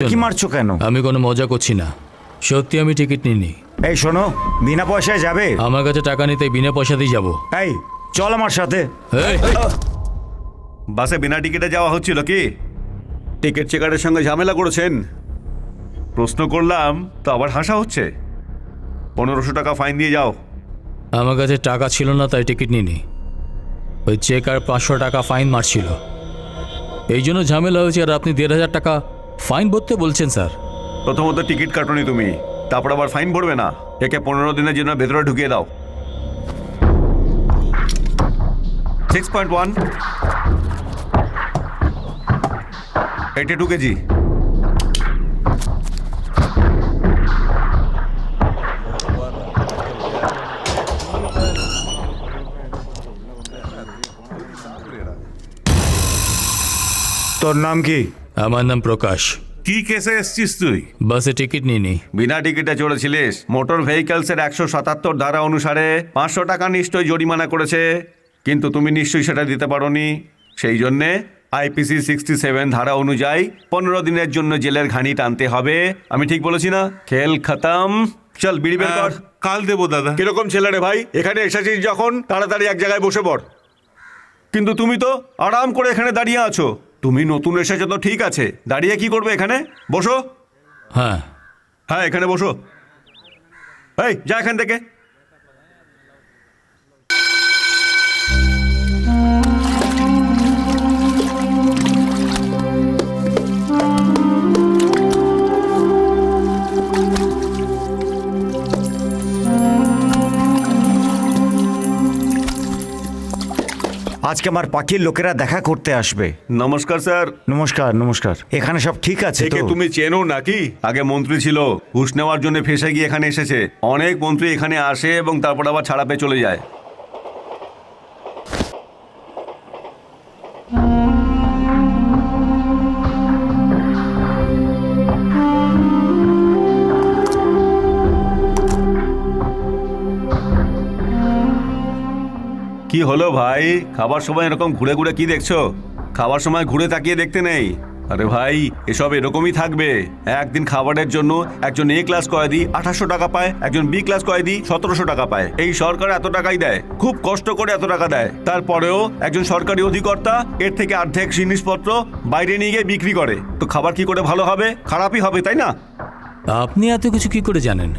কি মারছো কেন? আমি কোনো মজা করছি না, সত্যি আমি টিকিট নিইনি। এই শোনো, বিনা পয়সায় যাবে? আমার কাছে টাকা নিতে বিনা পয়সাতেই যাব। এই চল আমার সাথে। এই, বাসে বিনা টিকিটে যাওয়া হচ্ছিল কি? টিকিট চেকারের সঙ্গে ঝামেলা করেছেন? প্রশ্ন করলাম তো আবার হাসা হচ্ছে। 1500 টাকা ফাইন দিয়ে যাও। আমার কাছে টাকা ছিল না তাই টিকিট নিইনি। ওই চেকার 500 টাকা ফাইন মারছিল, এই জন্য ঝামেলা হয়েছে। আর আপনি 1500 টাকা ফাইন ভরতে বলছেন স্যার? প্রথমত টিকিট কাটনি তুমি, তারপর আবার ফাইন ভরবে না? একে 15 দিনের জন্য ভেতরে ঢুকিয়ে দাও। 6.1 82 কেজি। তোর নাম কি? আমার নাম প্রকাশ। কি কেসে এসছিস তুই? বাসে টিকিট নিইনি। বিনা টিকিটে চড়েছিলিস। মোটর ভেহিকলসের 177 ধারা অনুসারে 500 টাকা নিশ্চয়ই জরিমানা করেছে, কিন্তু তুমি নিশ্চয়ই সেটা দিতে পারোনি। সেই জন্যে IPC 67 ধারা অনুযায়ী 15 দিনের জন্য জেলের ঘানি টানতে হবে। আমি ঠিক বলেছি না? খেল খতম। চল বিড়ি বের কর। কাল দেবো দাদা। কিরকম ছেলে রে ভাই, এখানে এসেছিস যখন তাড়াতাড়ি এক জায়গায় বসে পড়। কিন্তু তুমি তো আরাম করে এখানে দাঁড়িয়ে আছো। তুমি নতুন এসেছো তো ঠিক আছে, দাঁড়িয়ে কি করবে এখানে? বসো। হ্যাঁ, হ্যাঁ এখানে বসো। এই যা এখান থেকে। আজকে আমার পাখির লোকেরা দেখা করতে আসবে। নমস্কার স্যার। নমস্কার নমস্কার। এখানে সব ঠিক আছে তো? একে তুমি চেনো নাকি? আগে মন্ত্রী ছিল, ঘুষ নেওয়ার জন্য ফেসে গিয়ে এখানে এসেছে। অনেক মন্ত্রী এখানে আসে এবং তারপর আবার ছাড়া পেয়ে চলে যায়। কি হলো ভাই, খাবার সময় এরকম ঘুরে ঘুরে কি দেখছো? খাবার সময় ঘুরে তাকিয়ে দেখতে নেই। আরে ভাই, এসব এরকমই থাকবে। একদিন খাবারের জন্য একজন A ক্লাস কয়েদি 2800 টাকা পায়, একজন B ক্লাস কয়েদি 1700 টাকা পায়। এই সরকার এত টাকাই দেয়, খুব কষ্ট করে এত টাকা দেয়। তারপরেও একজন সরকারি অধিকর্তা এর থেকে অর্ধেক জিনিসপত্র বাইরে নিয়ে গিয়ে বিক্রি করে। তো খাবার কি করে ভালো হবে? খারাপই হবে, তাই না? আপনি এত কিছু কি করে জানেন?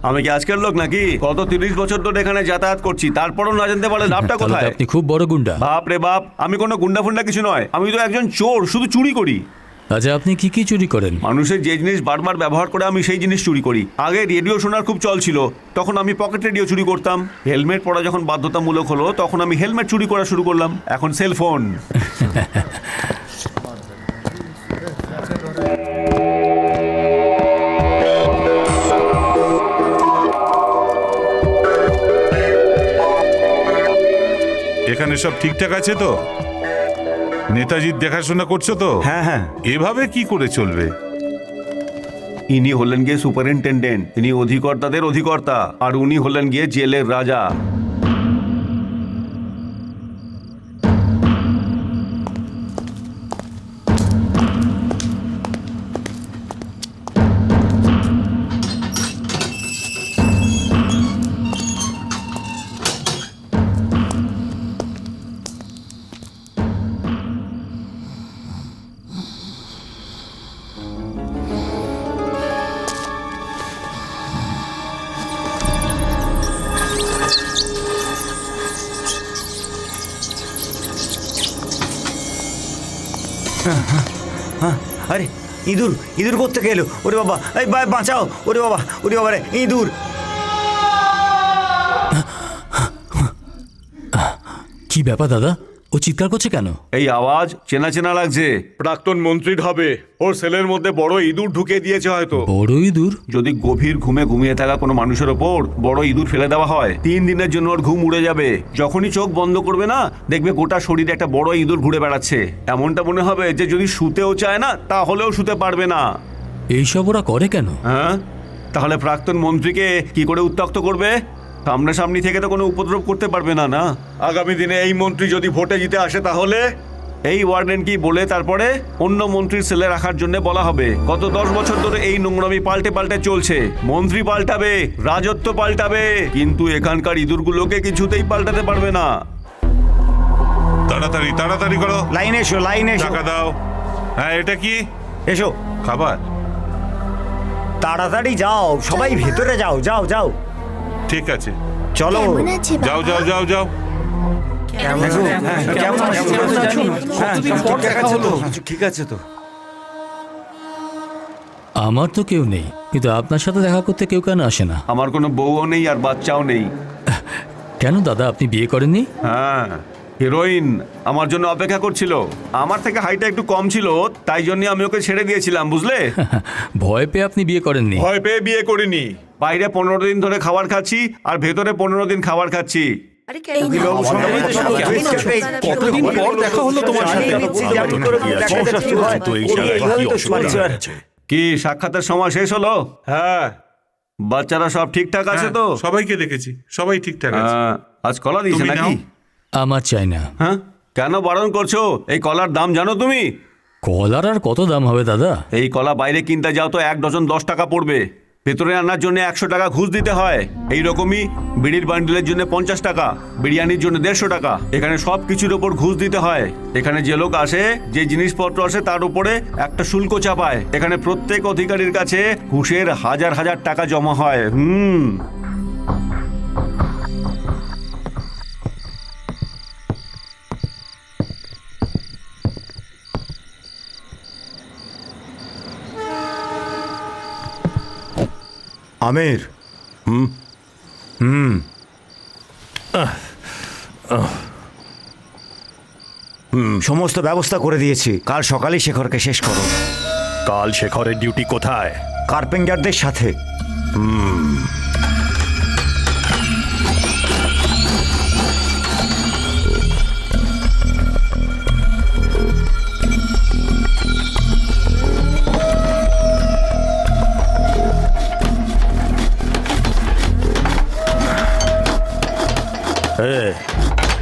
আমি কি আজকের লোক নাকি? গত 30 বছর ধরে এখানে যাতায়াত করছি, তারপরও না জানতে পারলে লাভটা তাহলে তো কোথায়? আপনি খুব বড় গুন্ডা। বাপ রে বাপ, আমি কোনো গুন্ডা ফুন্ডা কিছু নয়। আমি তো একজন চোর, শুধু চুরি করি। আচ্ছা, আপনি কি কি চুরি করেন? মানুষের যে জিনিস বারবার ব্যবহার করে আমি সেই জিনিস চুরি করি। আগে রেডিও শোনার খুব চল ছিল, তখন আমি পকেট রেডিও চুরি করতাম। হেলমেট পরা যখন বাধ্যতামূলক হলো তখন আমি হেলমেট চুরি করা শুরু করলাম। এখন সেলফোন। এখানে সব ঠিকঠাক আছে তো? নেতাজির দেখাশোনা করছো তো? হ্যাঁ হ্যাঁ। এভাবে কি করে চলবে? ইনি হলেন গিয়ে সুপারিনটেন্ডেন্ট, ইনি অধিকর্তাদের অধিকর্তা, আর উনি হলেন গিয়ে জেলের রাজা। আরে ইঁদুর, ইঁদুর কোত্থেকে এলো? ওরে বাবা, এই বাঁচাও! ওরে বাবা, ওরে বাবা রে, ইঁদুর! কি ব্যাপার দাদা, ও চিৎকার করছে কেন? এই আওয়াজ চেনা চেনা লাগছে। প্রাক্তন মন্ত্রীর হবে। ওর সেলের মধ্যে বড় ইঁদুর ঢুকে দিয়েছে হয়তো। বড় ইঁদুর? যদি গভীর ঘুমে ঘুমিয়ে থাকা কোনো মানুষের ওপর বড় ইঁদুর ফেলে দেওয়া হয়, 3 দিনের জন্য ওর ঘুম উড়ে যাবে। যখনই চোখ বন্ধ করবে না, দেখবে গোটা শরীরে একটা বড় ইঁদুর ঘুরে বেড়াচ্ছে। এমনটা মনে হবে যে যদি শুতেও চায় না তাহলেও শুতে পারবে না। এইসব ওরা করে কেন? হ্যাঁ, তাহলে প্রাক্তন মন্ত্রীকে কি করে উত্ত্যক্ত করবে? সামনাসামনি থেকে তো কোনো উপদ্রব করতে পারবে না। না, আগামী দিনে এই মন্ত্রী যদি ভোটে জিতে আসে তাহলে এই ওয়ার্ডেন কি বলে তারপরে অন্য মন্ত্রীর ছেলে রাখার জন্য বলা হবে। গত 10 বছর ধরে এই নোংরামি পাল্টে পাল্টে চলছে। মন্ত্রী পাল্টাবে, রাজত্ব পাল্টাবে, কিন্তু এখানকার ইঁদুরগুলোকে কিছুতেই পাল্টাতে পারবে না। তাড়াতাড়ি তাড়াতাড়ি করো, লাইনে এসো, লাইনে এসো, টাকা দাও। হ্যাঁ, এটা কি এসো, খাবার? তাড়াতাড়ি যাও, সবাই ভেতরে যাও, যাও যাও, ঠিক আছে, চলো। কেমন আছে যাও বাবা? যাও যাও যাও। ঠিক আছে তো। আমার তো কেউ নেই, কিন্তু আপনার সাথে দেখা করতে কেউ কেন আসে না? আমার কোনো বউও নেই আর বাচ্চাও নেই। কেন দাদা, আপনি বিয়ে করেননি? হ্যাঁ, হিরোইন আমার জন্য অপেক্ষা করছিল। আমার থেকে হাইটটা একটু কম ছিল, তাই জন্য আমি ওকে ছেড়ে দিয়েছিলাম, বুঝলে? ভয় পেয়ে আপনি বিয়ে করেননি? ভয় পেয়ে বিয়ে করিনি। বাইরে 15 দিন ধরে খাবার খাচ্ছি আর ভেতরে 15 দিন খাবার খাচ্ছি। কতদিন পর দেখা হলো তোমার সাথে। কি সাক্ষাতের সময় শেষ হলো? হ্যাঁ, বাচ্চারা সব ঠিকঠাক আছে তো? সবাইকে দেখেছি, সবাই ঠিকঠাক আছে। আজ কলা দিয়েছে তুমি নাকি? নাও। আমার চাই না। হ্যাঁ, কেন বারণ করছো? এই কলার দাম জানো তুমি? কলার আর কত দাম হবে দাদা? এই কলা বাইরে কিনতে যাও তো 1 ডজন 10 টাকা পড়বে। ভেতরে আনার জন্য 100 টাকা ঘুষ দিতে হয়। এই রকমই বিড়ির বান্ডিলের জন্য 50 টাকা, বিরিয়ানির জন্য 150 টাকা। এখানে সব কিছুর ওপর ঘুষ দিতে হয়। এখানে যে লোক আসে, যে জিনিসপত্র আসে, তার উপরে একটা শুল্ক চাপায়। এখানে প্রত্যেক অধিকারীর কাছে ঘুষের হাজার হাজার টাকা জমা হয়। আমির, সমস্ত ব্যবস্থা করে দিয়েছি। কাল সকালেই শেখরকে শেষ করো। কাল শেখরের ডিউটি কোথায়? কার্পেন্টারদের সাথে।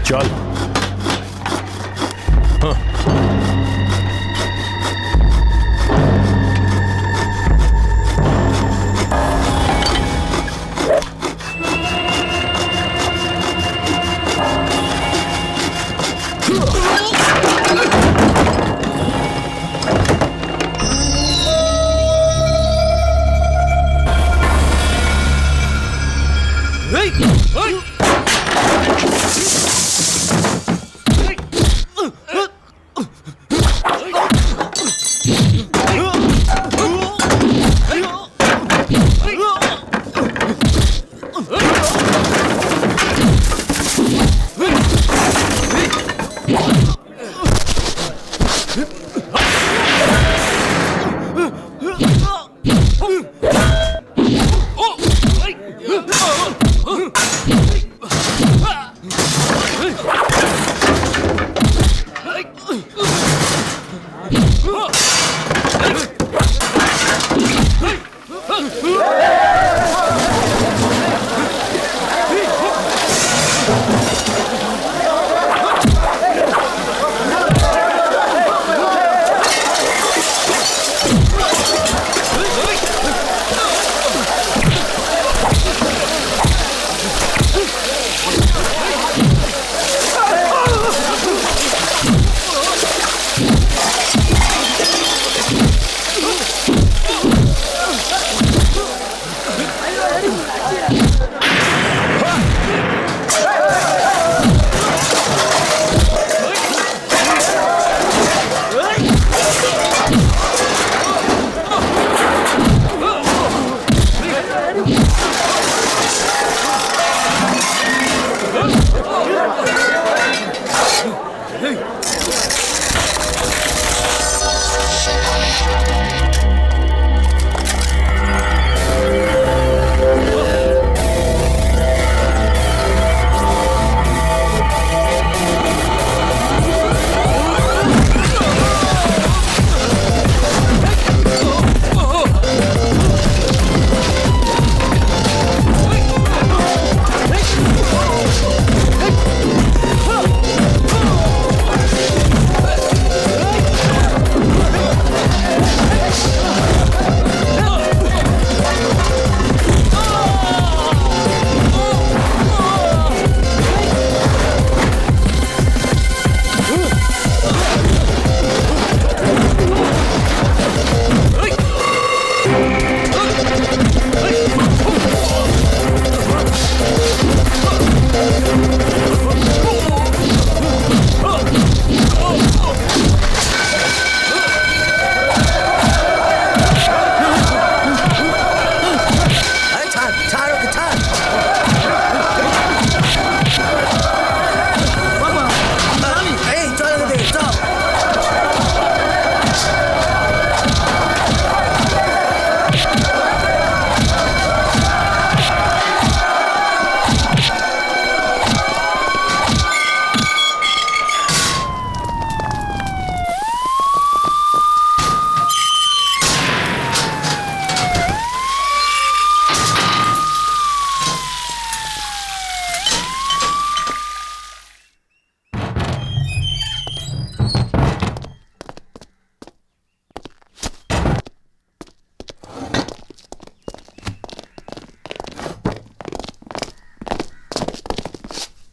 চল।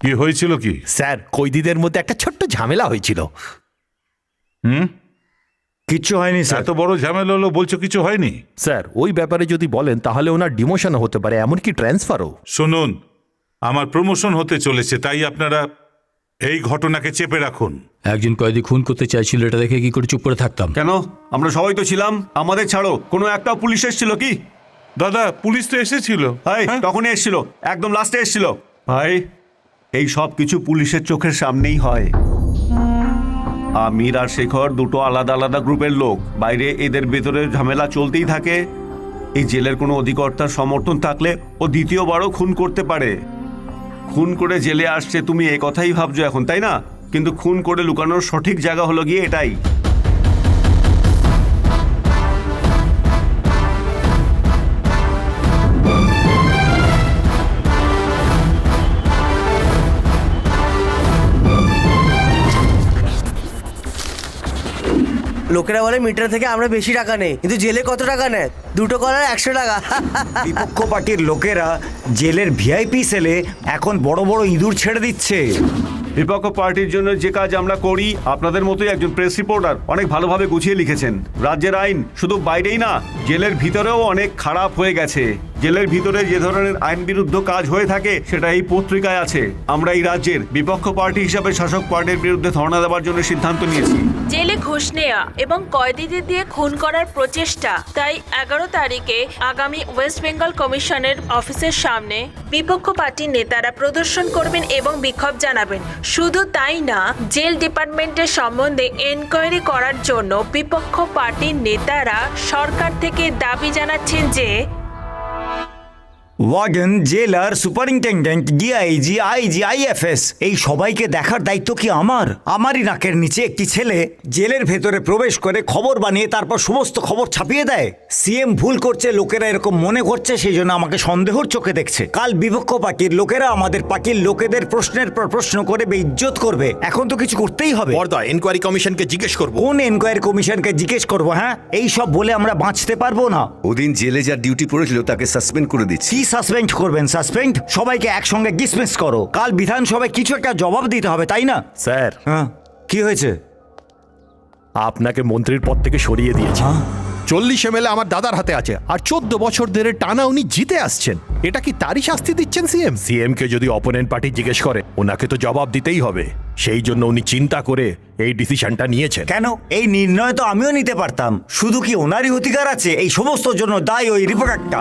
কি হয়েছিল কি? স্যার, কয়েদিদের মধ্যে একটা ছোট্ট ঝামেলা হয়েছিল। কিচ্ছু হয়নি স্যার। এত বড় ঝামেলা হলো, বলছো কিছু হয়নি? স্যার, ওই ব্যাপারে যদি বলেন তাহলে ওনার ডিমোশন হতে পারে, এমনকি ট্রান্সফারও। শুনুন, আমার প্রমোশন হতে চলেছে, তাই আপনারা এই ঘটনাকে চেপে রাখুন। একজন কয়েদি খুন করতে চাইছিল, এটা দেখে কি করে চুপ করে থাকতাম? কেন? আমরা সবাই তো ছিলাম, আমাদের ছাড়ো। কোনো একটা পুলিশ এসেছিল কি? দাদা, পুলিশ তো এসেছিল। ভাই হ্যাঁ? তখনই এসেছিল, একদম লাস্টে এসেছিল। ভাই, এই সব কিছু পুলিশের চোখের সামনেই হয়। আমির আর শেখর দুটো আলাদা আলাদা গ্রুপের লোক, বাইরে এদের ভেতরে ঝামেলা চলতেই থাকে। এই জেলের কোনো অধিকর্তার সমর্থন থাকলে ও দ্বিতীয়বারও খুন করতে পারে। খুন করে জেলে আসছে, তুমি এই কথাই ভাবছো এখন, তাই না? কিন্তু খুন করে লুকানোর সঠিক জায়গা হলো গিয়ে এটাই। লোকেরা বলে মিটার থেকে আমরা বেশি টাকা নেই, কিন্তু জেলে কত টাকা নেয়? দুটো কলার 100 টাকা। বিপক্ষ পার্টির লোকেরা জেলের ভিআইপি সেলে এখন বড় বড় ইঁদুর ছেড়ে দিচ্ছে। বিপক্ষ পার্টির জন্য যে কাজ আমরা করি, আপনাদের মতোই একজন প্রেস রিপোর্টার অনেক ভালোভাবে গুছিয়ে লিখেছেন। রাজ্যের আইন শুধু বাইরেই না, জেলের ভিতরেও অনেক খারাপ হয়ে গেছে। জেলের ভিতরে যে ধরনের আইন বিরুদ্ধ কাজ হয়ে থাকে সেটা এই পত্রিকায় আছে। আমরা এই রাজ্যের বিপক্ষ পার্টি হিসাবে শাসক পার্টির বিরুদ্ধে ধর্ণা দেওয়ার জন্য সিদ্ধান্ত নিয়েছি। জেলে ঘুষ নেওয়া এবং কয়েদিদের দিয়ে খুন করার প্রচেষ্টা, তাই 11 তারিখে আগামী ওয়েস্ট বেঙ্গল কমিশনের অফিসের সামনে বিপক্ষ পার্টির নেতারা প্রদর্শন করবেন এবং বিক্ষোভ জানাবেন। শুধু তাই না, জেল ডিপার্টমেন্টের সম্বন্ধে এনকোয়ারি করার জন্য বিপক্ষ পার্টির নেতারা সরকার থেকে দাবি জানাচ্ছেন যে ওয়ার্ডেন, জেলার, সুপারিনটেন্ডেন্ট, ডিআইজি, আইজি, আইএফএস এই সবাইকে দেখার দায়িত্ব কি আমার? আমারই নাকের নিচে একটি ছেলে জেলের ভেতরে প্রবেশ করে খবর বানিয়ে তারপর সমস্ত খবর ছাপিয়ে দেয়। সিএম ভুল করছে, লোকেরা এরকম মনে করছে, সেই জন্য আমাকে সন্দেহর চোখে দেখছে। কাল বিপক্ষ পার্টির লোকেরা আমাদের পার্টির লোকেদের প্রশ্নের পর প্রশ্ন করে বেইজ্জত করবে। এখন তো কিছু করতেই হবে। বর্দা, এনকোয়ারি কমিশনকে জিজ্ঞেস করবো। কোন এনকোয়ারি কমিশনকে জিজ্ঞেস করবো? হ্যাঁ, এই সব বলে আমরা বাঁচতে পারবো না। ওদিন জেলে যার ডিউটি পড়েছিল তাকে সাসপেন্ড করে দিচ্ছি। কি সাসপেন্ড করবেন? সাসপেন্ড? সবাইকে একসঙ্গে ডিসমিস করো। কাল বিধানসভায় কিছু একটা জবাব দিতে হবে, তাই না? স্যার, হ্যাঁ, কি হয়েছে? আপনাকে মন্ত্রীর পদ থেকে সরিয়ে দিয়েছে। 40 এমএলএ আমার দাদার হাতে আছে, আর 14 বছর ধরে টানা উনি জিতে আসছেন। এটা কি তারই শাস্তি দিচ্ছেন সিএম? সিএম কে যদি অপোনেন্ট পার্টি জিজ্ঞেস করে, ওনাকে তো জবাব দিতেই হবে। সেই জন্য উনি চিন্তা করে এই ডিসিশনটা নিয়েছেন। কেন? এই নির্ণয় তো আমিও নিতে পারতাম। শুধু কি ওনারই অধিকার আছে? এই সমস্ত জন্য দায় ওই রিপোর্টারটা।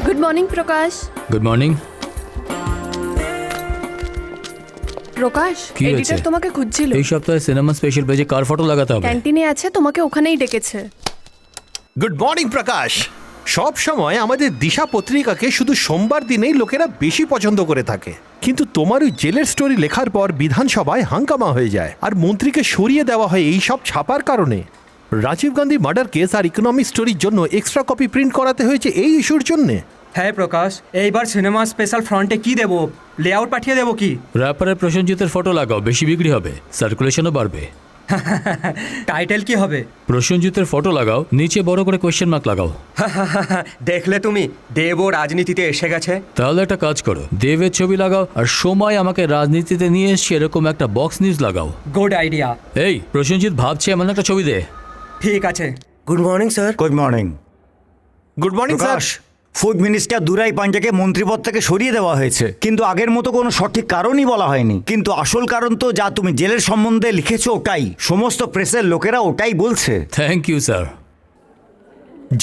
Good morning Prakash. Good morning. Prakash, কি হয়েছে? এডিটর তোমাকে খুঁজছিল। এই সপ্তাহে সিনেমা স্পেশাল পেজে কার ফটো লাগাতে হবে? ক্যান্টিনে আছে, তোমাকে ওখানেই ডেকেছে। গুড মর্নিং প্রকাশ। সব সময় আমাদের দিশা পত্রিকাকে শুধু সোমবার দিনেই লোকেরা বেশি পছন্দ করে থাকে, কিন্তু তোমার ওই জেলের স্টোরি লেখার পর বিধানসভায় হাঙ্গামা হয়ে যায়, আর মন্ত্রীকে সরিয়ে দেওয়া হয় এই সব ছাপার কারণে। রাজীব গান্ধী মার্ডার কেস আর ইকোনমিক স্টোরির জন্য এক্সট্রা কপি প্রিন্ট করাতে হয়েছে এই ইস্যুর জন্যে। হ্যাঁ প্রকাশ, এইবার সিনেমা স্পেশাল ফ্রন্টে কি দেবো? লেআউট পাঠিয়ে দেবো কি? র্যাপারে প্রসেনজিতের ফটো লাগাও, বেশি বিক্রি হবে, সার্কুলেশনও বাড়বে। টাইটেল কি হবে? প্রসেনজিতের ফটো লাগাও, নিচে বড় করে কোয়েশ্চেন মার্ক লাগাও। দেখলে তুমি, দেবও রাজনীতিতে এসে গেছে। তাহলে একটা কাজ করো, দেবের ছবি লাগাও, আর সময় আমাকে রাজনীতিতে নিয়ে এসছে এরকম একটা বক্স নিউজ লাগাও। Good idea. এই প্রসেনজিৎ ভাবছে এমন একটা ছবি দে। ঠিক আছে। Good morning sir. Good morning. Good morning sir. Prakash, food minister Durai পাঞ্জাকে মন্ত্রীপদ থেকে সরিয়ে দেওয়া হয়েছে, কিন্তু আগের মতো কোনো সঠিক কারণই বলা হয়নি। কিন্তু আসল কারণ তো যা তুমি জেলের সম্বন্ধে লিখেছো ওটাই, সমস্ত প্রেসের লোকেরা ওটাই বলছে। Thank you sir.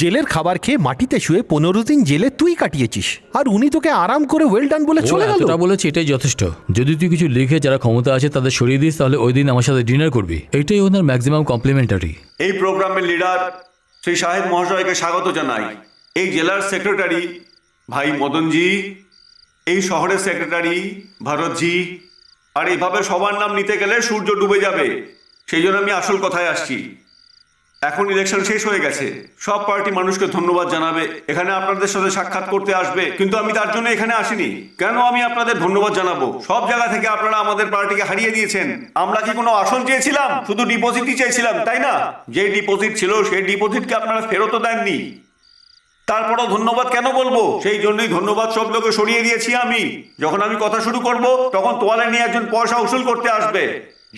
জেলের খাবার খেয়ে মাটিতে শুয়ে 15 দিন জেলে তুই কাটিয়েছিস, আর উনি তোকে আরাম করে ওয়েল ডান বলে চলে গেল। এতটা বলেছি, এটাই যথেষ্ট। যদি তুই কিছু লিখে যারা ক্ষমতা আছে তাদের সরিয়ে দিস, তাহলে ওই দিন আমার সাথে ডিনার করবি। এটাই ওনার ম্যাক্সিমাম কমপ্লিমেন্টারি। এই প্রোগ্রামের লিডার শ্রী শাহেদ মহাশয়কে স্বাগত জানাই। এই জেলার সেক্রেটারি ভাই মদনজি, এই শহরের সেক্রেটারি ভরতজি, আর এইভাবে সবার নাম নিতে গেলে সূর্য ডুবে যাবে। সেই জন্য আমি আসল কথায় আসছি। এখন ইলেকশন শেষ হয়ে গেছে, সব পার্টি মানুষকে ধন্যবাদ জানাবে, এখানে আপনাদের সাথে সাক্ষাৎ করতে আসবে, কিন্তু আমি তার জন্য এখানে আসিনি। কেন আমি আপনাদের ধন্যবাদ জানাবো? সব জায়গা থেকে আপনারা আমাদের পার্টিকে হারিয়ে দিয়েছেন। আমরা কি কোনো আসন চেয়েছিলাম? শুধু ডিপোজিটই চেয়েছিলাম, তাই না? যে ডিপোজিট ছিল সেই ডিপোজিটকে আপনারা ফেরতও দেননি। তারপরও ধন্যবাদ কেন বলবো? সেই জন্যই ধন্যবাদ শব্দকে সরিয়ে দিয়েছি আমি। যখন আমি কথা শুরু করব তখন তোয়ালে নিয়ে একজন পয়সা উসুল করতে আসবে।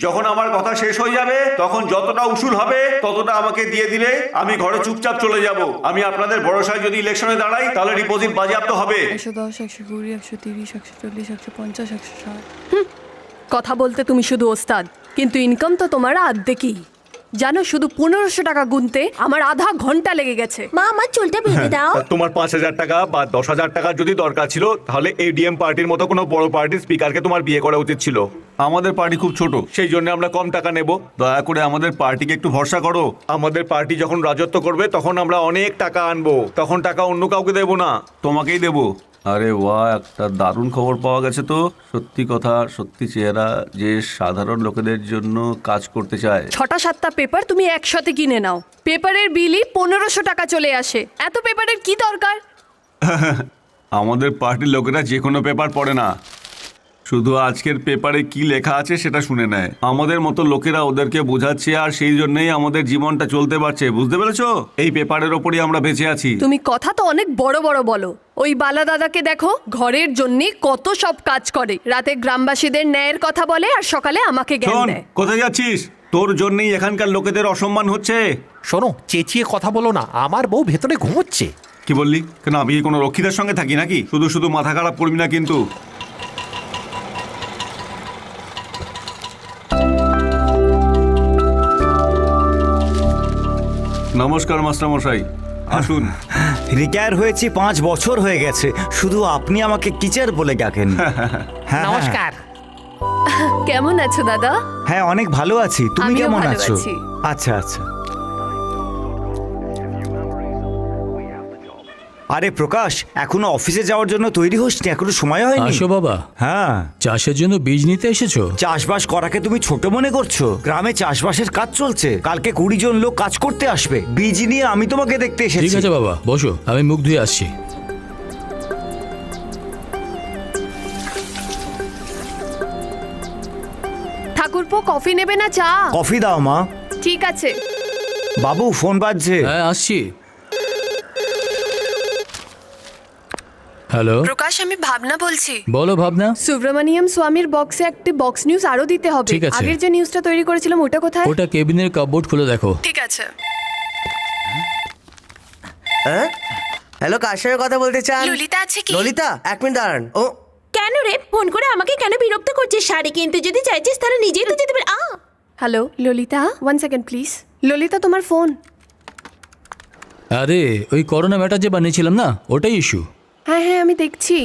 যখন আমার কথা শেষ হয়ে যাবে তখন যতটা উসুল হবে ততটা আমাকে দিয়ে দিলে আমি ঘরে চুপচাপ চলে যাব। আমি আপনাদের ভরসায় যদি ইলেকশনে দাঁড়াই তাহলে ডিপোজিট বাজেয়াপ্ত হবে। 110, 120, 130, 140, 150, 160। কথা বলতে তুমি শুধু ওস্তাদ, কিন্তু ইনকাম তো তোমার আর্ধেকই। জানো, শুধু 1500 টাকা গুনতে আমার আধা ঘন্টা লেগে গেছে। মা, আমার চুলটা বেঁধে দাও। তোমার 5000 টাকা বা 10,000 টাকা যদি দরকার ছিল তাহলে এডিএম পার্টির মতো কোনো বড় পার্টির স্পিকারকে তোমার বিয়ে করা উচিত ছিল। আমাদের পার্টি খুব ছোট, সেই জন্য আমরা কম টাকা নেব। দয়া করে আমাদের পার্টিকে একটু ভরসা করো। আমাদের পার্টি যখন রাজত্ব করবে তখন আমরা অনেক টাকা আনবো, তখন টাকা অন্য কাউকে দেবো না, তোমাকেই দেবো। আরে বাহ, একটা দারুণ খবর পাওয়া গেছে তো। সত্যি কথা, সত্যি চেহারা যে সাধারণ লোকেদের জন্য কাজ করতে চায়। 6টা-7টা পেপার তুমি একসাথে কিনে নাও, পেপারের বিলই 1500 টাকা চলে আসে। এত পেপারের কি দরকার? আমাদের পার্টির লোকেরা যে কোনো পেপার পড়ে না, শুধু আজকের পেপারে কি লেখা আছে সেটা শুনে নেয়। আমাদের মতো লোকেরা ওদেরকে বোঝাচ্ছে, আর সেই জন্যই আমাদের জীবনটা চলতে পারছে। বুঝতে পেরেছো? এই পেপারের ওপরই আমরা বেঁচে আছি। তুমি কথা তো অনেক বড় বড় বলো। ওই বালা দাদাকে দেখো, ঘরের জন্য কত সব কাজ করে। রাতে গ্রামবাসীদের ন্যায়ের কথা বলে আর সকালে আমাকে জ্ঞান শোন, দেয়। কোথায় যাচ্ছিস? তোর জন্যই এখানকার লোকেদের অসম্মান হচ্ছে। শোনো, চেঁচিয়ে কথা বলো না, আমার বউ ভেতরে ঘুমোচ্ছে। কি বললি? কেন, আমি কি কোনো রক্ষীদের সঙ্গে থাকি নাকি? শুধু শুধু মাথা খারাপ করবি না কিন্তু। নমস্কার মাস্টারমশাই, আসুন। রিটায়ার হয়েছি 5 বছর হয়ে গেছে, শুধু আপনি আমাকে টিচার বলে ডাকেন। হ্যাঁ, নমস্কার। কেমন আছো দাদা? হ্যাঁ, অনেক ভালো আছি। তুমি আমিও কেমন ভালো আছো? আছি। আচ্ছা আচ্ছা। আরে প্রকাশ, এখনো অফিসে যাওয়ার জন্য তৈরি হোসনি? এখনো সময় হয়নি? আসো বাবা, হ্যাঁ। চাষের জন্য বীজ নিতে এসেছো? চাষবাস করাকে তুমি ছোট মনে করছো? গ্রামে চাষবাসের কাজ চলছে, কালকে 20 জন লোক কাজ করতে আসবে। বীজ নিয়ে আমি তোমাকে দেখতে ঠিক এসেছি। আছে বাবা, বসো, আমি মুখ ধুয়ে আসছি। ঠাকুরপো, কফি নেবে না চা? কফি দাও মা। ঠিক আছে। বাবু, ফোন বাজছে। হ্যাঁ, আসছি। হ্যালো, প্রকাশ, আমি ভাবনা বলছি। বলো ভাবনা। সুব্রমণিয়াম স্বামীর বক্সে একটি বক্স নিউজ আরো দিতে হবে। ঠিক আছে। আগের যে নিউজটা তৈরি করেছিলাম ওটা কোথায়? ওটা কেবিনের কাপবোর্ড খুলে দেখো। ঠিক আছে। হ্যাঁ, হ্যালো, কার সঙ্গে কথা বলতে চান? ললিতা আছে কি? ললিতা, 1 মিনিট দাঁড়ান। ও, কেন রে, ফোন করে আমাকে কেন বিরক্ত করছিস? শাড়ি কিনতে যদি চাইছিস তাহলে নিজেই তো যেতে পারে। Hello Lalita, 1 second please. Lalita, তোমার ফোন। আরে, ওই করোনা ম্যাটার যে বানিয়েছিলাম না, ওটাই ইস্যু। হ্যাঁ হ্যাঁ, আমি দেখছি।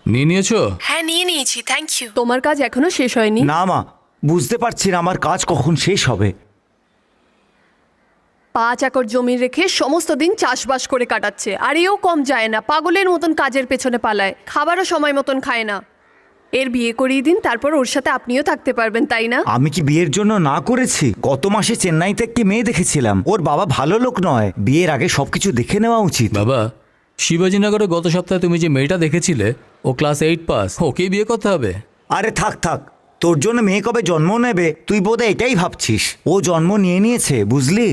নিয়ে নিয়েছো? হ্যাঁ, নিয়ে নিয়েছি, থ্যাংক ইউ। তোমার কাজ এখনো শেষ হয়নি? না মা, বুঝতে পারছি না আমার কাজ কখন শেষ হবে। 5 একর জমি রেখে সমস্ত দিন চাষবাস করে কাটাচ্ছে, আর এও কম যায় না, পাগলের মতন কাজের পেছনে পালায়, খাবারও সময় মতন খায় না। এর বিয়ে করিয়ে দিন, তারপর ওর সাথে আপনিও থাকতে পারবেন, তাই না? আমি কি বিয়ের জন্য না করেছি? গত মাসে চেন্নাইতে একটি মেয়ে দেখেছিলাম, ওর বাবা ভালো লোক নয়, বিয়ের আগে সবকিছু দেখে নেওয়া উচিত। বাবা, শিবাজীনগরে গত সপ্তাহে তুমি যে মেয়েটা দেখেছিলে, ও ক্লাস 8 পাস, ওকেই বিয়ে করতে হবে। আরে থাক থাক, তোর জন্য মেয়ে কবে জন্ম নেবে তুই বোধহয় এটাই ভাবছিস। ও জন্ম নিয়ে নিয়েছে, বুঝলি?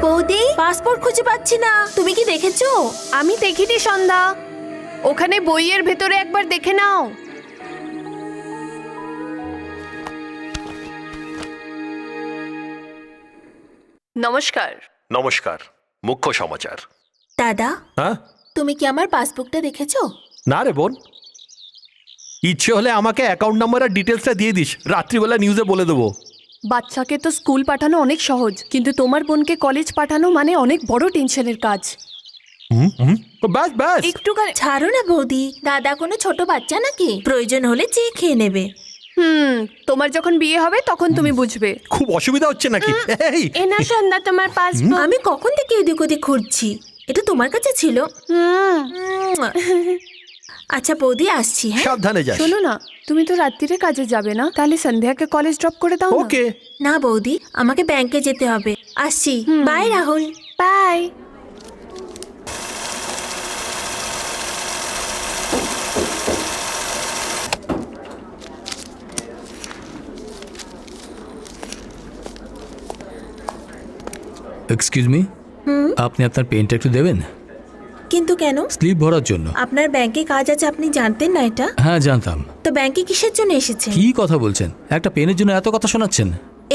বৌদি, পাসপোর্ট খুঁজে পাচ্ছি না, তুমি কি দেখেছো? আমি দেখিনি সন্ধ্যা, ওখানে বইয়ের ভেতরে একবার দেখে নাও। নমস্কার। নমস্কার। মুখ্য সমাচার। দাদা, হ্যাঁ, তুমি কি আমার পাসবুকটা দেখেছো? না রে বোন, ইচ্ছে হলে আমাকে অ্যাকাউন্ট নাম্বার আর ডিটেলসটা দিয়ে দিস, রাত্রিবেলা নিউজে বলে দেবো। বাচ্চাকে তো স্কুল পাঠানো অনেক সহজ, কিন্তু তোমার বোনকে কলেজ পাঠানো মানে অনেক বড় টেনশনের কাজ। ব্যাস ব্যাস। একটুখানি ছাড়ো না বৌদি, দাদা কোনো ছোট বাচ্চা নাকি? প্রয়োজন হলে চেয়ে খেয়ে নেবে। তোমার যখন বিয়ে হবে তখন তুমি বুঝবে। খুব অসুবিধা হচ্ছে নাকি? এই এ না সন্ধ্যা, তোমার পাসপোর্ট। আমি কখন থেকে এদিক ওদিক খুঁজছি, এটা তোমার কাছে ছিল। আচ্ছা বৌদি, আসছি। হ্যাঁ, সাবধানে যাস। শোনো না, তুমি তো রাত্রিরে কাজে যাবে না, তাহলে সন্ধ্যাকে কলেজ ড্রপ করে দাও না। ওকে। না বৌদি, আমাকে ব্যাংকে যেতে হবে। আসছি, bye Rahul. Bye. Excuse me, আপনি আপনার পেনটা একটু দেবেন? কিন্তু কেন? স্লিপ ভরার জন্য। আপনার ব্যাংকে কাজ আছে, আপনি জানতেন না এটা? হ্যাঁ জানতাম। তো ব্যাংকে কিসের জন্য এসেছেন? কি কথা বলছেন? একটা পেনের জন্য এত কথা শোনাচ্ছেন?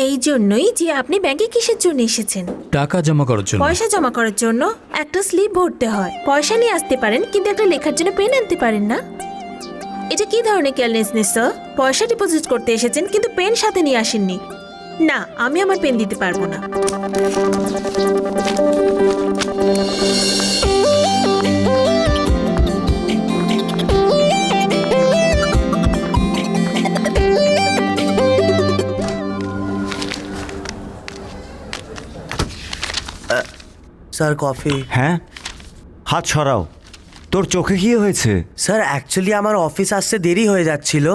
এই জন্যই যে আপনি ব্যাংকে কিসের জন্য এসেছেন? টাকা জমা করার জন্য। পয়সা জমা করার জন্য একটা স্লিপ ভরতে হয়। পয়সা নিয়ে আসতে পারেন, কিন্তু একটা লেখার জন্য পেন আনতে পারেন না। এটা কি ধরনের কেয়ারলেসনেস স্যার? পয়সা ডিপোজিট করতে এসেছেন কিন্তু পেন সাথে নিয়ে আসেননি। না, আমি আমার পেন দিতে পারবো না। Sir coffee. হ্যাঁ, হাত সরাও। তোর চোখে কি হয়েছে? স্যার অ্যাকচুয়ালি আমার অফিস আসতে দেরি হয়ে যাচ্ছিল,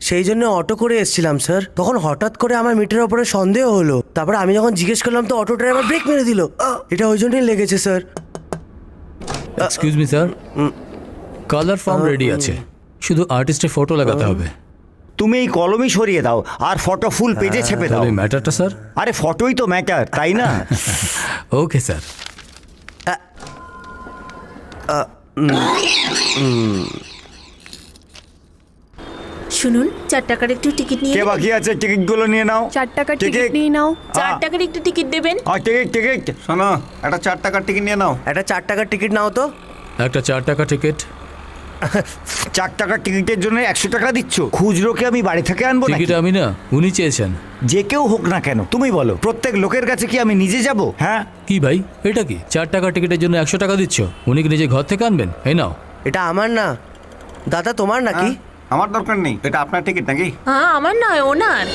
সেই জন্য অটো করে এসেছিলাম স্যার। তখন হঠাৎ করে আমার মিটারের ওপরে সন্দেহ হলো। তারপরে আমি যখন জিজ্ঞেস করলাম তো অটো ড্রাইভার ব্রেক মেরে দিল। এটা ওই জন্যই লেগেছে sir. Excuse me sir, colour form ready আছে, শুধু আর্টিস্টের ফটো লাগাতে হবে। তুমি এই কলমই সরিয়ে দাও আর ফটো ফুল পেজে ছেপে দাও। তাহলে ম্যাটারটা স্যার? আরে ফটোই তো ম্যাটার, তাই না? Okay sir. শুনুন, 4 টাকার একটু টিকিট নিয়ে কে নেবেন? বাকি আছে? টিকিটগুলো নিয়ে নাও। 4 টাকার টিকিট নিয়ে নাও। 4 টাকার একটু টিকিট দেবেন? টিকিট। শোনো, একটা 4 টাকার টিকিট নিয়ে নাও। একটা 4 টাকার টিকিট নাও তো। একটা 4 টাকা টিকিট। 4 টাকার টিকিটের জন্য 100 টাকা দিচ্ছ? খুচরোকে আমি বাড়ি থেকে আনবো নাকি? টিকিট আমি না, উনি চেয়েছেন। যে কেউ হোক না কেন, তুমি বলো, প্রত্যেক লোকের কাছে কি আমি নিজে যাব? হ্যাঁ, কি ভাই, এটা কি 4 টাকা টিকিটের জন্য 100 টাকা দিচ্ছ? উনি কি নিজে ঘর থেকে আনবেন? এই নাও। এটা আমার না দাদা, তোমার নাকি? আমার দরকার নেই, এটা আপনার টিকিট নাকি? হ্যাঁ, আমার নয়, ওনার।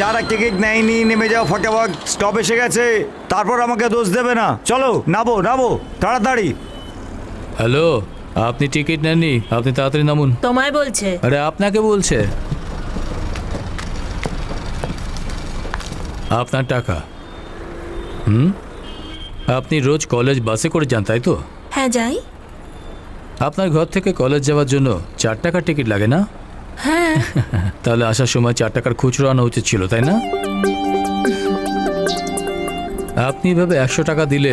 যারা টিকিট নেয়নি নেমে যাও ফটাফট, স্টপ এসে গেছে। তারপর আমাকে দোষ দেবে না। চলো, নামো তাড়াতাড়ি। হ্যালো, আপনি টিকিট নেননি, আপনি তাড়াতাড়ি নামুন। তোমায় বলছে। আরে আপনাকে বলছে। আপনার টাকা। আপনি রোজ কলেজ বাসে করে যান, তাই তো? হ্যাঁ, যাই। আপনার ঘর থেকে কলেজ যাওয়ার জন্য 4 টাকার টিকিট লাগে না? হ্যাঁ। তাহলে আসার সময় 4 টাকার খুচরো আনা উচিত ছিল, তাই না? আপনি এভাবে 100 টাকা দিলে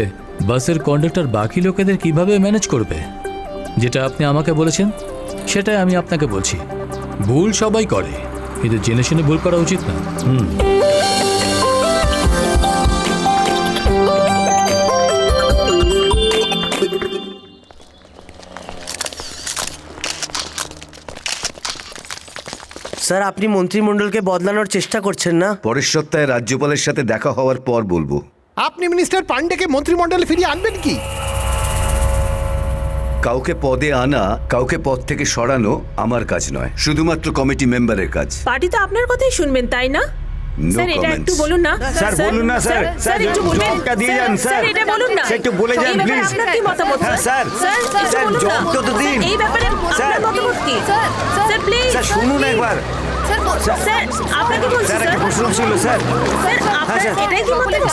বাসের কন্ডাক্টর বাকি লোকেদের কিভাবে ম্যানেজ করবে? যেটা আপনি আমাকে বলেছেন সেটাই আমি আপনাকে বলছি। ভুল সবাই করে, কিন্তু জেনে শুনে ভুল করা উচিত না। স্যার আপনি মন্ত্রিমণ্ডলকে বদলানোর চেষ্টা করছেন না? পরের সপ্তাহে রাজ্যপালের সাথে দেখা হওয়ার পর বলবো। আপনি মিনিস্টার পান্ডেকে মন্ত্রিমণ্ডলে ফিরিয়ে আনবেন কি? কাউকে পদে আনা, কাউকে পদ থেকে সরানো আমার কাজ নয়, শুধুমাত্র কমিটি মেম্বারের কাজ। পার্টি তো আপনার কথাই শুনবেন, তাই না? No স্যার, এটা একটু comments. বলুন না। স্যার বলুন না স্যার। স্যার একটু বলবেন। জবটা দিয়ে যান স্যার। স্যার, এটা বলুন না। স্যার একটু বলে যান এই ব্যাপারে প্লিজ। আপনার কি মতামত? হ্যাঁ স্যার। স্যার, একটু স্যার বলুন না। জবটা তো দিন। এই ব্যাপারে স্যার। আপনার মতামত কি? Sir please. স্যার শুনুন একবার। স্যার, আপনাকে বলছি স্যার স্যার। একটা প্রশ্ন ছিল স্যার। স্যার, আপনার স্যার। এটাই কি মতামত?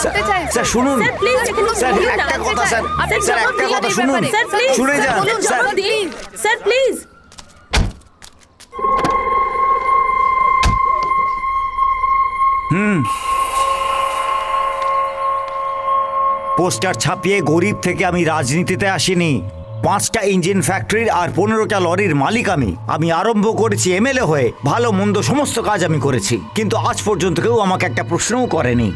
স্যার শুনুন। স্যার প্লিজ, এখানে স্যার বলুন না। একটা কথা স্যার। আপনি স্যার জবাব একটা দিন কথা এই শুনুন। ব্যাপারে। স্যার প্লিজ, শুনে যান বলুন, স্যার। জবাব দিন। Sir please. পোস্টার ছাপিয়ে গরিব থেকে আমি রাজনীতিতে আসিনি। 5টা ইঞ্জিন ফ্যাক্টরির আর 15টা লরির মালিক আমি আরম্ভ করেছি এমএলএ হয়ে। ভালো মন্দ সমস্ত কাজ আমি করেছি, কিন্তু আজ পর্যন্ত কেউ আমাকে একটা প্রশ্নও করেনি।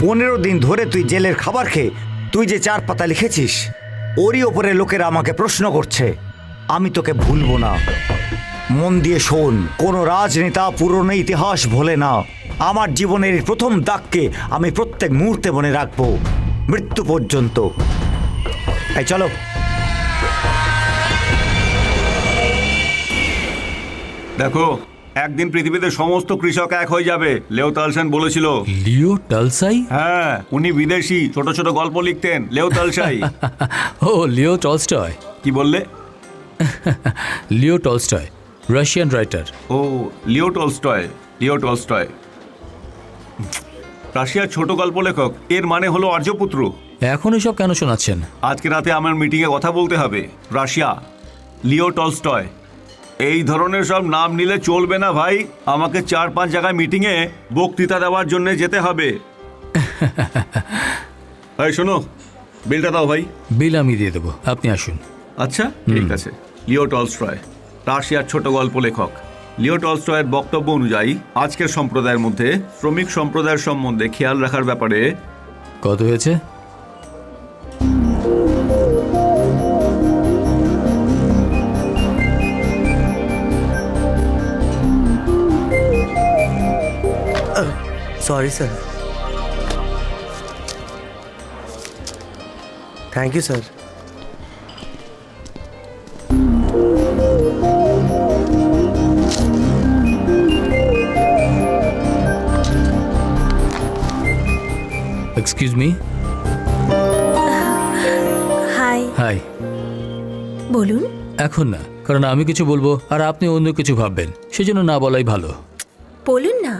15 দিন ধরে তুই জেলের খাবার খেয়ে তুই যে 4 পাতা লিখেছিস, ওরই ওপরে লোকেরা আমাকে প্রশ্ন করছে। আমি তোকে ভুলবো না। মন দিয়ে শোন, কোনো রাজনেতা পুরনো ইতিহাস ভোলে না। আমার জীবনের এই প্রথম দাগকে আমি প্রত্যেক মুহূর্তে মনে রাখবো, মৃত্যু পর্যন্ত। এই চলো। দেখো, একদিন পৃথিবীতে সমস্ত কৃষক এক হয়ে যাবে, লেও তালসান বলেছিল। লিও টালসাই? হ্যাঁ, উনি বিদেশি, ছোট ছোট গল্প লিখতেন, লেও তালসাই। ও, লিও টলস্টয়। কি বললে? Leo Tolstoy, Russian writer. ও, লিও টলস্টয়। লিও টলস্টয় রাশিয়ার ছোট গল্প লেখক। এর মানে হলো আর্যপুত্র। এখন এসব কেন শোনাচ্ছেন? আজকে রাতে আমার মিটিংয়ে কথা বলতে হবে। রাশিয়া, লিও টলস্টয়, এই ধরনের সব নাম নিলে চলবে না ভাই। আমাকে 4-5 জায়গায় মিটিংয়ে বক্তৃতা দেওয়ার জন্য যেতে হবে। এই শোনো, বিলটা দাও ভাই। বিল আমি দিয়ে দেবো, আপনি আসুন। আচ্ছা, ঠিক আছে। লিও টলস্টয়, রাশিয়ার ছোট গল্প লেখক। লিও টলস্টয়ের বক্তব্য অনুযায়ী আজকের সম্প্রদায়ের মধ্যে শ্রমিক সম্প্রদায়ের সম্বন্ধে খেয়াল রাখার ব্যাপারে কত হয়েছে? Sorry sir. Thank you sir. Excuse me. Hi, hi. বলুন। এখন না, কারণ আমি কিছু বলবো আর আপনি অন্য কিছু ভাববেন, সেজন্য না বলাই ভালো। বলুন না।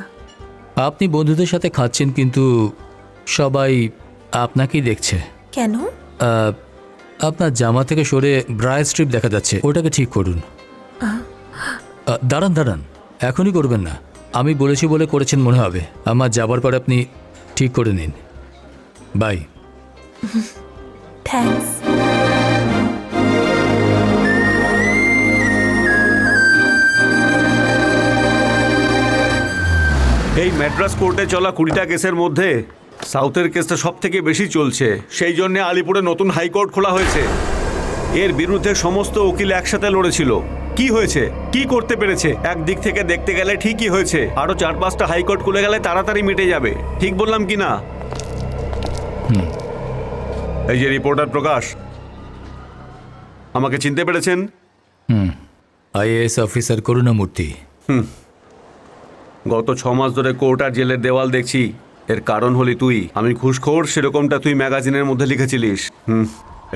আপনি বন্ধুদের সাথে খাচ্ছেন, কিন্তু সবাই আপনাকেই দেখছে। কেন? আপনার জামা থেকে সরে ব্রায় স্ট্রিপ দেখা যাচ্ছে, ওটাকে ঠিক করুন। দাঁড়ান দাঁড়ান, এখনই করবেন না। আমি বলেছি বলে করেছেন মনে হবে। আমার যাবার পর আপনি ঠিক করে নিন। বাই। থ্যাঙ্কস। এই ম্যাড্রাস কোর্টে চলা 20টা কেসের মধ্যে সাউথের কেসটা সব থেকে বেশি চলছে। সেই জন্য আলিপুরে নতুন হাইকোর্ট খোলা হয়েছে। এর বিরুদ্ধে সমস্ত উকিল একসাথে লড়েছিল। কি হয়েছে? কি করতে পেরেছে? একদিক থেকে দেখতে গেলে ঠিকই হয়েছে। আরো 4-5টা হাইকোর্ট খুলে গেলে তাড়াতাড়ি মিটে যাবে। ঠিক বললাম কি না? এই যে রিপোর্টার প্রকাশ, আমাকে চিনতে পেরেছেন? IAS officer Karunamurthy. গত 6 মাস ধরে কোর্ট আর জেলের দেওয়াল দেখছি। এর কারণ হলি তুই। আমি ঘুষখোর, সেরকমটা তুই ম্যাগাজিনের মধ্যে লিখেছিলিস।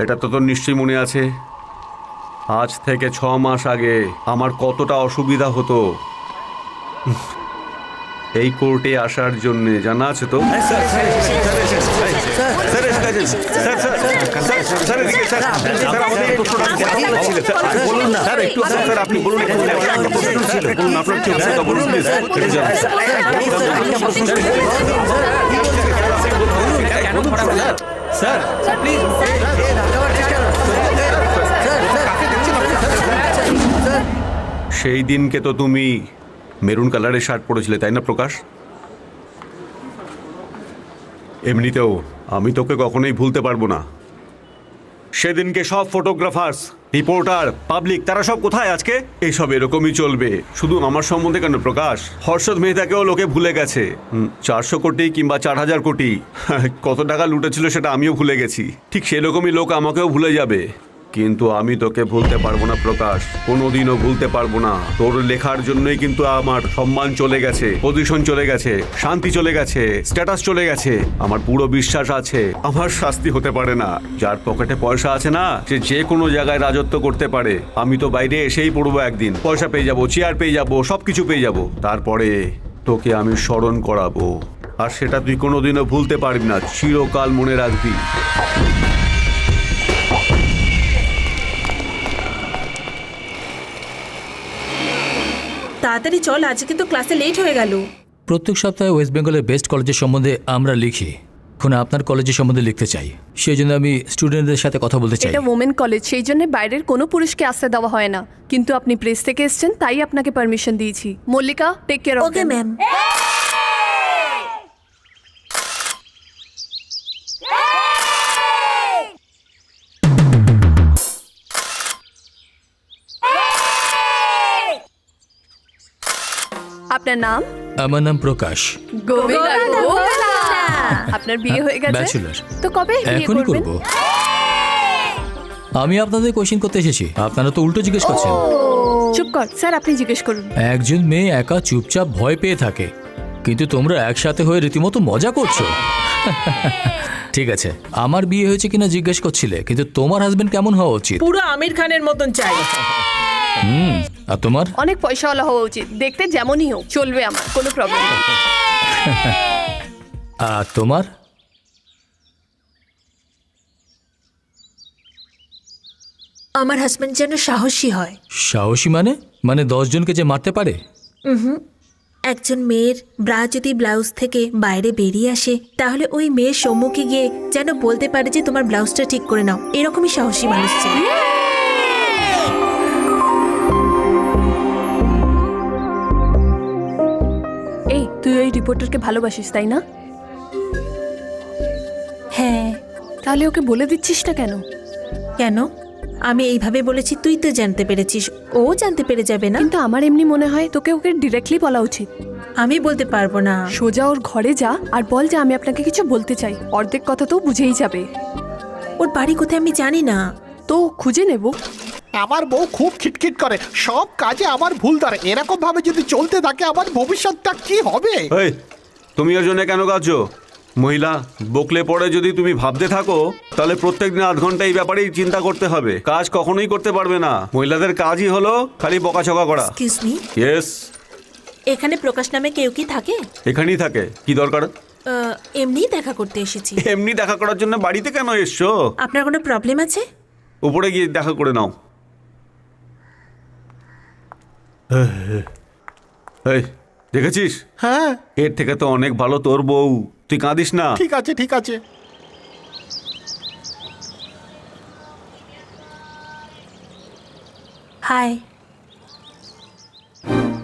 এটা তো তোর নিশ্চয়ই মনে আছে। আজ থেকে 6 মাস আগে আমার কতটা অসুবিধা হতো এই কোর্টে আসার জন্য, জানা আছে তো? আপনি বলুন। আপনার চোখ বলুন প্লিজ। Sir please. সেই দিনকে তো তুমি মেরুন কালারের শার্ট পরেছিলে, তাই না প্রকাশ? এমনিতেও আমি তোকে কখনোই ভুলতে পারবো না। সেদিনকে সব ফটোগ্রাফার্স, রিপোর্টার, পাবলিক, তারা সব কোথায় আজকে? এইসব এরকমই চলবে। শুধু আমার সম্বন্ধে কেন প্রকাশ, হর্ষদ মেহতাকেও লোকে ভুলে গেছে। 400 কোটি কিংবা 4000 কোটি কত টাকা লুটেছিল সেটা আমিও ভুলে গেছি। ঠিক সেরকমই লোক আমাকেও ভুলে যাবে। কিন্তু আমি তোকে ভুলতে পারবো না প্রকাশ, কোনোদিনও ভুলতে পারবো না। তোর লেখার জন্যই কিন্তু আমার সম্মান চলে গেছে, পজিশন চলে গেছে, শান্তি চলে গেছে, স্ট্যাটাস চলে গেছে। আমার পুরো বিশ্বাস আছে আমার শাস্তি হতে পারে না। যার পকেটে পয়সা আছে না, সে যে কোনো জায়গায় রাজত্ব করতে পারে। আমি তো বাইরে এসেই পড়বো একদিন, পয়সা পেয়ে যাবো, চেয়ার পেয়ে যাবো, সবকিছু পেয়ে যাবো। তারপরে তোকে আমি স্মরণ করাবো, আর সেটা তুই কোনোদিনও ভুলতে পারবি না, চিরকাল মনে রাখবি। তাড়াতাড়ি চল, আজকে কিন্তু ক্লাসে লেট হয়ে গেল। প্রত্যেক সপ্তাহে ওয়েস্ট বেঙ্গলের বেস্ট কলেজের সম্বন্ধে আমরা লিখি। এখন আপনার কলেজের সম্বন্ধে লিখতে চাই, সেই জন্য আমি স্টুডেন্টদের সাথে কথা বলতে চাই। এটা ওমেন কলেজ, সেই জন্য বাইরের কোনো পুরুষকে আসতে দেওয়া হয় না। কিন্তু আপনি প্রেস থেকে এসেছেন, তাই আপনাকে পারমিশন দিয়েছি। Mallika, take care of okay ma'am. আপনার নাম? আমার নাম প্রকাশ, গোবিন্দা। আপনার বিয়ে হয়ে গেছে? ব্যাচেলর। তো কবে বিয়ে এখনই করবেন? করব। আমি আপনাদের কোশ্চেন করতে এসেছি, আপনারা তো উল্টো জিজ্ঞেস করছেন। চুপ কর স্যার, আপনি জিজ্ঞেস করুন। একজন মেয়ে একা চুপচাপ ভয় পেয়ে থাকে, কিন্তু তোমরা একসাথে হয়ে রীতিমতো মজা করছো। ঠিক আছে, আমার বিয়ে হয়েছে কিনা জিজ্ঞেস করছিলে, কিন্তু তোমার হাজবেন্ড কেমন হওয়া উচিত? পুরো আমির খানের মতন চাই। আর তোমার? অনেক পয়সাওয়ালা হওয়া উচিত, দেখতে যেমনই হোক চলবে, আমার কোনো প্রবলেম নেই। আর তোমার? আমার হাজব্যান্ড যেন সাহসী হয়। সাহসী মানে? মানে 10 জনকে যে মারতে পারে? একজন মেয়ের ব্রা যদি ব্লাউজ থেকে বাইরে বেরিয়ে আসে, তাহলে ওই মেয়ের সম্মুখে গিয়ে যেন বলতে পারে যে তোমার ব্লাউজটা ঠিক করে নাও। এরকমই সাহসী মানুষ চাই। এই তুই ওই রিপোর্টারকে ভালোবাসিস তাই না? হ্যাঁ। তাহলে ওকে বলে দিচ্ছিস না কেন? কেন? আমি এইভাবে বলেছি, তুই তো জানতে পেরেছিস, ও জানতে পেরে যাবে না? কিন্তু আমার এমনি মনে হয় তোকে ওকে ডিরেক্টলি বলা উচিত। আমি বলতে পারবো না। সোজা ওর ঘরে যা আর বল যে আমি আপনাকে কিছু বলতে চাই, অর্ধেক কথা তো বুঝেই যাবে। ওর বাড়ি কোথায় আমি জানি না। তো খুঁজে নেব। আমার বউ খুব খিটখিট করে, সব কাজে আমার ভুল ধরে। এরকম ভাবে যদি চলতে থাকে আমার ভবিষ্যৎটা কি হবে? এই, তুমি ওর জন্য কেন কাঁদছো? মহিলা বকলে পড়ে যদি তুমি ভাবতে থাকো, তাহলে প্রত্যেকদিন 8 ঘন্টা এই ব্যাপারেই চিন্তা করতে হবে। কাজ কখনোই করতে পারবে না। মহিলাদের কাজই হলো খালি বকাঝকা করা। এক্সকিউজ মি, ইয়েস, এখানে প্রকাশ নামে কেউ কি থাকে? এখানেই থাকে। কি দরকার? এমনিই দেখা করতে এসেছি। এমনি দেখা করার জন্য বাড়িতে কেন এসছো? আপনার কোনো প্রবলেম আছে? উপরে গিয়ে দেখা করে নাও। এই, দেখেছিস? হ্যাঁ এর থেকে তো অনেক ভালো তোর বউ। তুই কাঁদিস না। ঠিক আছে ঠিক আছে। Hi,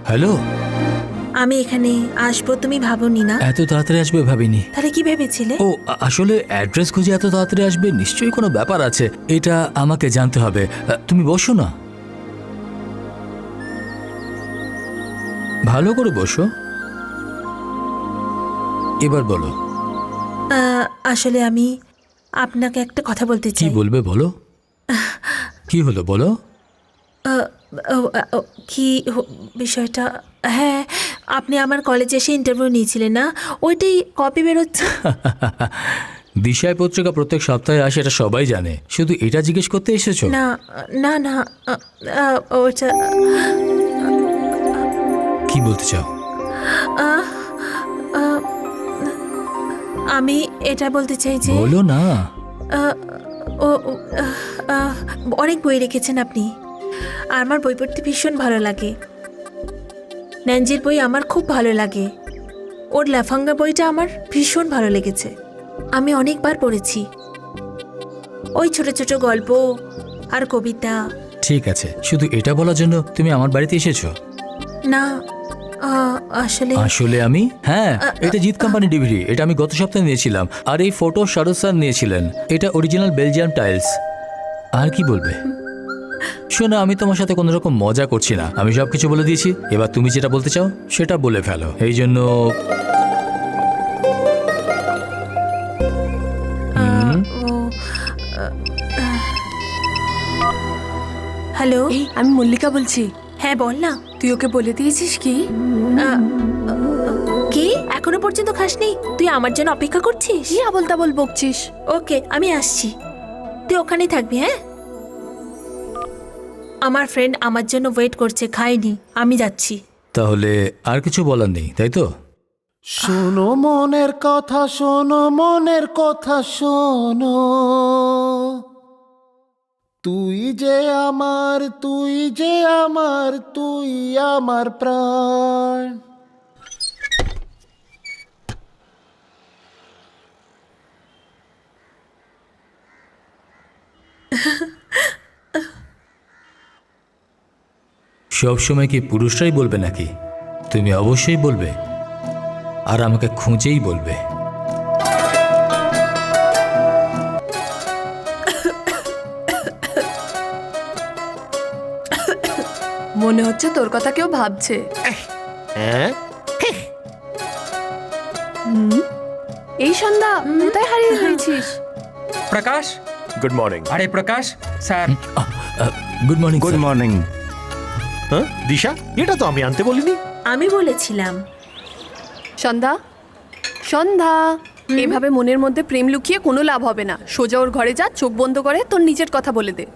hello. আমি এখানে আসবো তুমি ভাবোনি না? এত তাড়াতাড়ি আসবে ভাবিনি। তাহলে কি ভেবেছিলে? ও আসলে অ্যাড্রেস খুঁজে এত তাড়াতাড়ি আসবে, নিশ্চয়ই কোনো ব্যাপার আছে। এটা আমাকে জানতে হবে। তুমি বসো না, ভালো করে বসো। এবার বলো। আসলে আমি আপনাকে একটা কথা বলতে কি চাই। বলবে বলো। কি হলো বলো। কি বিষয়টা? হ্যাঁ, আপনি আমার কলেজে এসে ইন্টারভিউ নিয়েছিলেন না? ওইটাই কপি বেরোচ্ছে। দিশায় পত্রিকা প্রত্যেক সপ্তাহে আসে, এটা সবাই জানে। শুধু এটা জিজ্ঞেস করতে এসেছো? না না না, ওটা কি বলতে চাও? আমি এটা বলতে চাই যে বলো না। অনেক বই রেখেছেন আপনি। আমার বই পড়তে ভীষণ ভালো লাগে। ন্যাঞ্জির বই আমার খুব ভালো লাগে। ওর লাফাঙ্গা বইটা আমার ভীষণ ভালো লেগেছে। আমি অনেকবার পড়েছি ওই ছোট ছোট গল্প আর কবিতা। ঠিক আছে, শুধু এটা বলার জন্য তুমি আমার বাড়িতে এসেছো? না, আসলে আমি হ্যাঁ, এটা জিৎ কোম্পানি ডিভিডি। এটা আমি গত সপ্তাহে নিয়েছিলাম। আর এই ফটো শারদ স্যার নিয়েছিলেন। এটা অরিজিনাল বেলজিয়াম টাইলস। আর কি বলবে? শোনো, আমি তোমার সাথে কোনো রকম মজা করছি না। আমি সব কিছু বলে দিয়েছি। এবার তুমি যেটা বলতে চাও সেটা বলে ফেলো। এই জন্য হ্যালো, আমি মল্লিকা বলছি। হ্যাঁ বল না। তুই ওকে বলে দিয়েছিস কি? কি এখনো পর্যন্ত খাসনি? তুই আমার জন্য অপেক্ষা করছিস? কি আবল তাবল বকছিস? ওকে, আমি আসছি, তুই ওখানেই থাকবি। হ্যাঁ, আমার ফ্রেন্ড আমার জন্য ওয়েট করছে, খাইনি, আমি যাচ্ছি। তাহলে আর কিছু বলার নেই, তাই তো? শোনো মনের কথা, শোনো মনের কথা, শোনো। তুই যে আমার, তুই যে আমার, তুই আমার প্রাণ। সব সময় কি পুরুষরাই বলবে নাকি? তুমি অবশ্যই বলবে, আর আমাকে খুঁজেই বলবে। মনে হচ্ছে তোর কথা কেউ ভাবছে। হ্যাঁ সন্ধ্যা কোথায় হারিয়ে গেছিস? Prakash, good morning. আরে Prakash sir. Good morning good morning. হ্যাঁ দিশা, এটা তো আমি আনতে বলিনি। আমি বলেছিলাম। সন্ধ্যা, সন্ধ্যা, এভাবে মনের মধ্যে প্রেম লুকিয়ে কোনো লাভ হবে না। সোজা ওর ঘরে যা, চোখ বন্ধ করে তোর নিজের কথা বলে দে।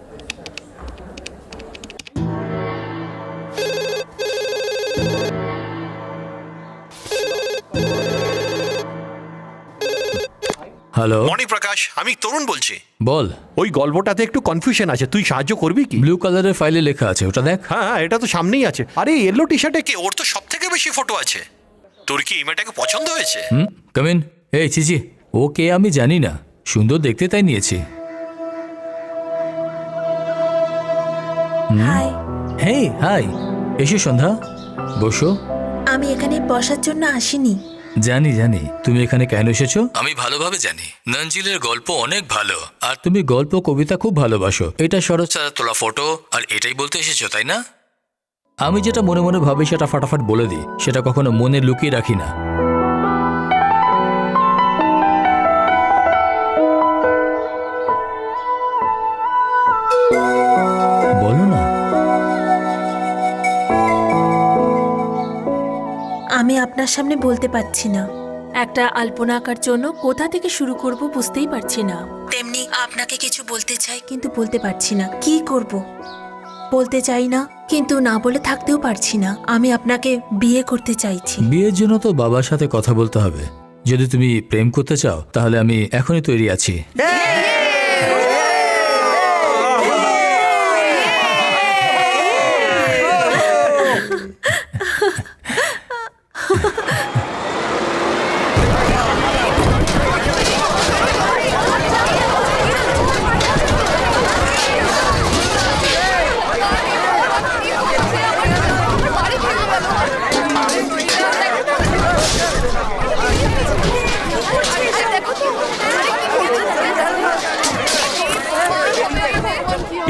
হ্যালো, মর্নিং প্রকাশ, আমি তরুণ বলছি। বল। ওই গল্পটাতে একটু কনফিউশন আছে, তুই সাহায্য করবি কি? ব্লু কালারের ফাইলে লেখা আছে, ওটা দেখ। হ্যাঁ, এটা তো সামনেই আছে। আরে ইয়েলো টি শার্টে কে? ওর তো সব থেকে বেশি ফটো আছে। তোর কি এই মেয়েটাকে পছন্দ হয়েছে? কামিন। এই চিচি, ও কে আমি জানি না, সুন্দর দেখতে তাই নিয়েছি। হাই, হেই, হাই। এসো সন্ধ্যা, বসো। আমি এখানে বসার জন্য আসিনি। জানি জানি তুমি এখানে কেন এসেছো, আমি ভালোভাবে জানি। নঞ্জিলের গল্প অনেক ভালো, আর তুমি গল্প কবিতা খুব ভালোবাসো। এটা শরৎ স্যার তোলা ফটো, আর এটাই বলতে এসেছো তাই না? আমি যেটা মনে মনে ভাবি সেটা ফাটাফাট বলে দিই, সেটা কখনো মনে লুকিয়ে রাখি না। বলো না। আমি আপনার সামনে বলতে পারছি না। একটা আলপনা আঁকার জন্য কোথা থেকে শুরু করব বুঝতেই পারছি না। তেমনি আপনাকে কিছু বলতে চাই কিন্তু বলতে পারছি না। কি করব? বলতে চাই না কিন্তু না বলে থাকতেও পারছি না। আমি আপনাকে বিয়ে করতে চাইছি। বিয়ের জন্য তো বাবার সাথে কথা বলতে হবে। যদি তুমি প্রেম করতে চাও তাহলে আমি এখনই তৈরি আছি।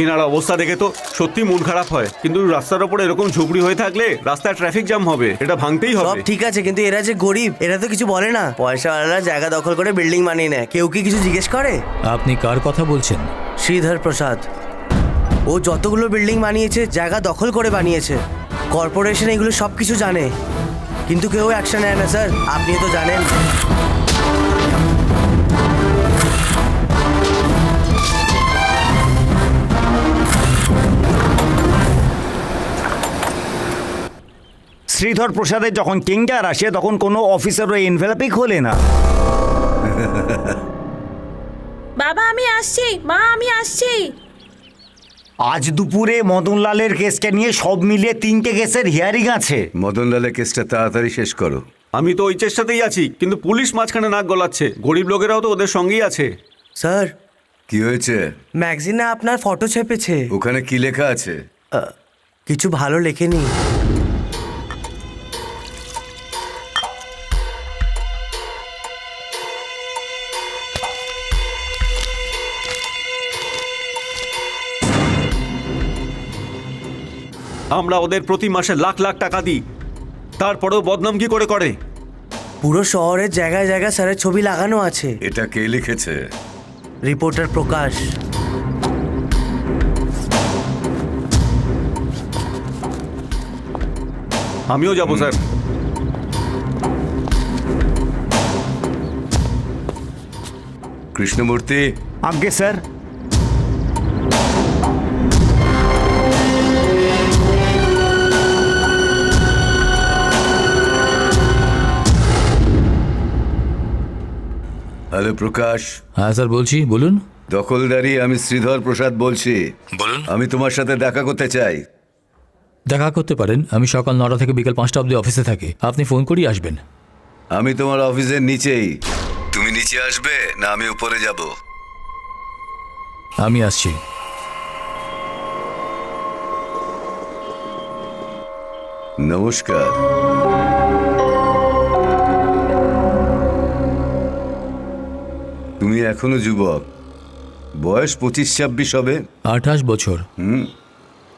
এনার অবস্থা দেখে তো সত্যি মন খারাপ হয়, কিন্তু রাস্তার ওপরে এরকম ঝুপড়ি হয়ে থাকলে রাস্তায় ট্রাফিক জ্যাম হবে, এটা ভাঙতেই সব হবে। ঠিক আছে, কিন্তু এরা যে গরিব, এরা তো কিছু বলে না। পয়সাওয়ালারা জায়গা দখল করে বিল্ডিং বানিয়ে নেয়, কেউ কি কিছু জিজ্ঞেস করে? আপনি কার কথা বলছেন? শ্রীধর প্রসাদ। ও যতগুলো বিল্ডিং বানিয়েছে জায়গা দখল করে বানিয়েছে। কর্পোরেশন এগুলো সব কিছু জানে, কিন্তু কেউ অ্যাকশন নেয় না স্যার, আপনি তো জানেন। শ্রীধর প্রসাদের যখন টেন্ডার আসে তখন কোনো অফিসার ওই এনভেলপই খোলে না। বাবা আমি আসছি, মা আমি আসছি। আজ দুপুরে মদনলালের কেসটা নিয়ে সব মিলিয়ে 3টে কেসের হিয়ারিং আছে। মদনলালের কেসটা তাড়াতাড়ি শেষ করো। আমি তো ওই চেষ্টাতেই আছি, কিন্তু পুলিশ মাঝখানে নাক গলাচ্ছে। গরিব লোকেরাও তো ওদের সঙ্গেই আছে। স্যার, কি হয়েছে? ম্যাগাজিনে আপনার ফটো ছেপেছে। ওখানে কি লেখা আছে? কিছু ভালো লেখেনি। আমরা ওদের প্রতি মাসে লাখ লাখ টাকা দিই, তারপরেও বদনাম কি করে করে? পুরো শহরের জায়গায় জায়গায় স্যারের ছবি লাগানো আছে। এটা কে লিখেছে? রিপোর্টার প্রকাশ। আমিও যাবো স্যার। কৃষ্ণমূর্তি, আজ্ঞে স্যার। হ্যালো প্রকাশ। হ্যাঁ স্যার বলছি, বলুন। দখলদারি, আমি শ্রীধর প্রসাদ বলছি। বলুন। আমি তোমার সাথে দেখা করতে চাই। দেখা করতে পারেন, আমি সকাল 9টা থেকে বিকাল 5টা অবধি অফিসে থাকি। আপনি ফোন করেই আসবেন। আমি তোমার অফিসের নিচেই। তুমি নিচে আসবে না আমি উপরে যাব? আমি আসছি। নমস্কার। তুমি এখনো যুবক, বয়স 25-26 হবে। 28 বছর।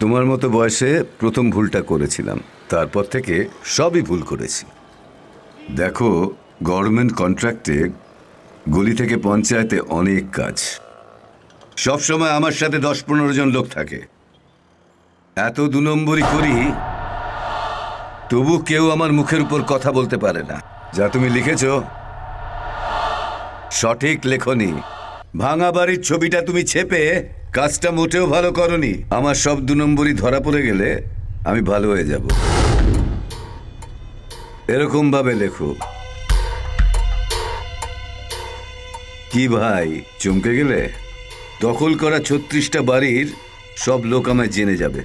তোমার মতো বয়সে প্রথম ভুলটা করেছিলাম, তারপর থেকে সবই ভুল করেছি। দেখো, গভর্নমেন্ট কন্ট্রাক্টে গলি থেকে পঞ্চায়েতে অনেক কাজ, সব সময় আমার সাথে 10-15 জন লোক থাকে। এত 2 নম্বরই করি, তবু কেউ আমার মুখের উপর কথা বলতে পারে না। যা তুমি লিখেছ সঠিক লেখনি। ভাঙা বাড়ির ছবিটা তুমি ছেপে কাজটা মোটেও ভালো করনি। আমার সব 2 নম্বরই ধরা পড়ে গেলে আমি ভালো হয়ে যাব। এরকম ভাবে লেখো। কি ভাই, চমকে গেলে? দখল করা 36টা বাড়ির সব লোক আমায় জেনে যাবে।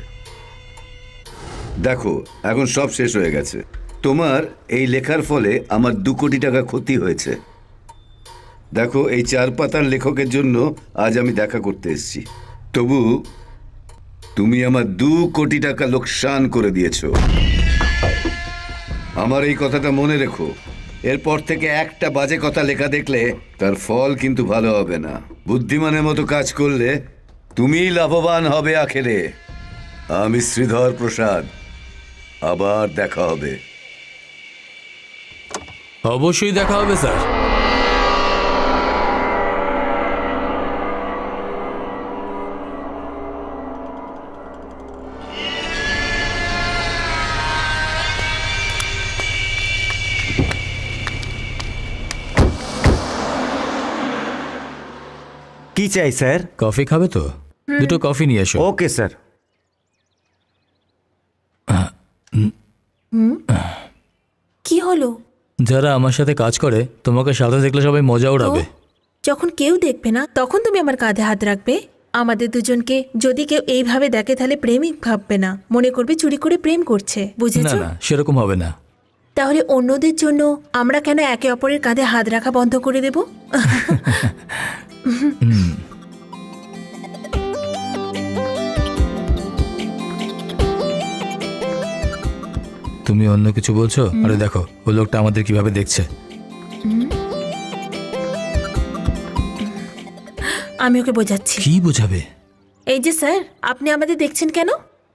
দেখো, এখন সব শেষ হয়ে গেছে। তোমার এই লেখার ফলে আমার 2 কোটি টাকা ক্ষতি হয়েছে। দেখো, এই 4 পাতার লেখকের জন্য আজ আমি দেখা করতে এসেছি। তবু তুমি আমার 2 কোটি টাকা লোকসান করে দিয়েছো। আমার এই কথাটা মনে রেখো। এরপর থেকে একটা বাজে কথা লেখা দেখলে তার ফল কিন্তু ভালো হবে না। বুদ্ধিমানের মতো কাজ করলে তুমিই লাভবান হবে আখেরে। আমি শ্রীধর প্রসাদ, আবার দেখা হবে। অবশ্যই দেখা হবে স্যার। কি চাই স্যার? কফি খাবে তো? 2টো কফি নিয়ে এসো। Okay sir. কি হলো? যারা আমার সাথে কাজ করে তোমাকে সাথে দেখলে সবাই মজা উড়াবে। যখন কেউ দেখবে না তখন তুমি আমার কাঁধে হাত রাখবে। আমাদের দুজনকে যদি কেউ এইভাবে দেখে তাহলে প্রেমিক ভাববে না, মনে করবে চুরি করে প্রেম করছে। না বুঝেছো? না, সেরকম হবে না। তাহলে অন্যদের জন্য আমরা কেন একে অপরের কাঁধে হাত রাখা বন্ধ করে দেব? তুমি অন্য কিছু বলছো? আরে দেখো, ওই লোকটা আমাদের কিভাবে দেখছে। আমি ওকে বোঝাচ্ছি। কি বোঝাবে? এই যে স্যার, আপনি আমাদের দেখছেন কেন?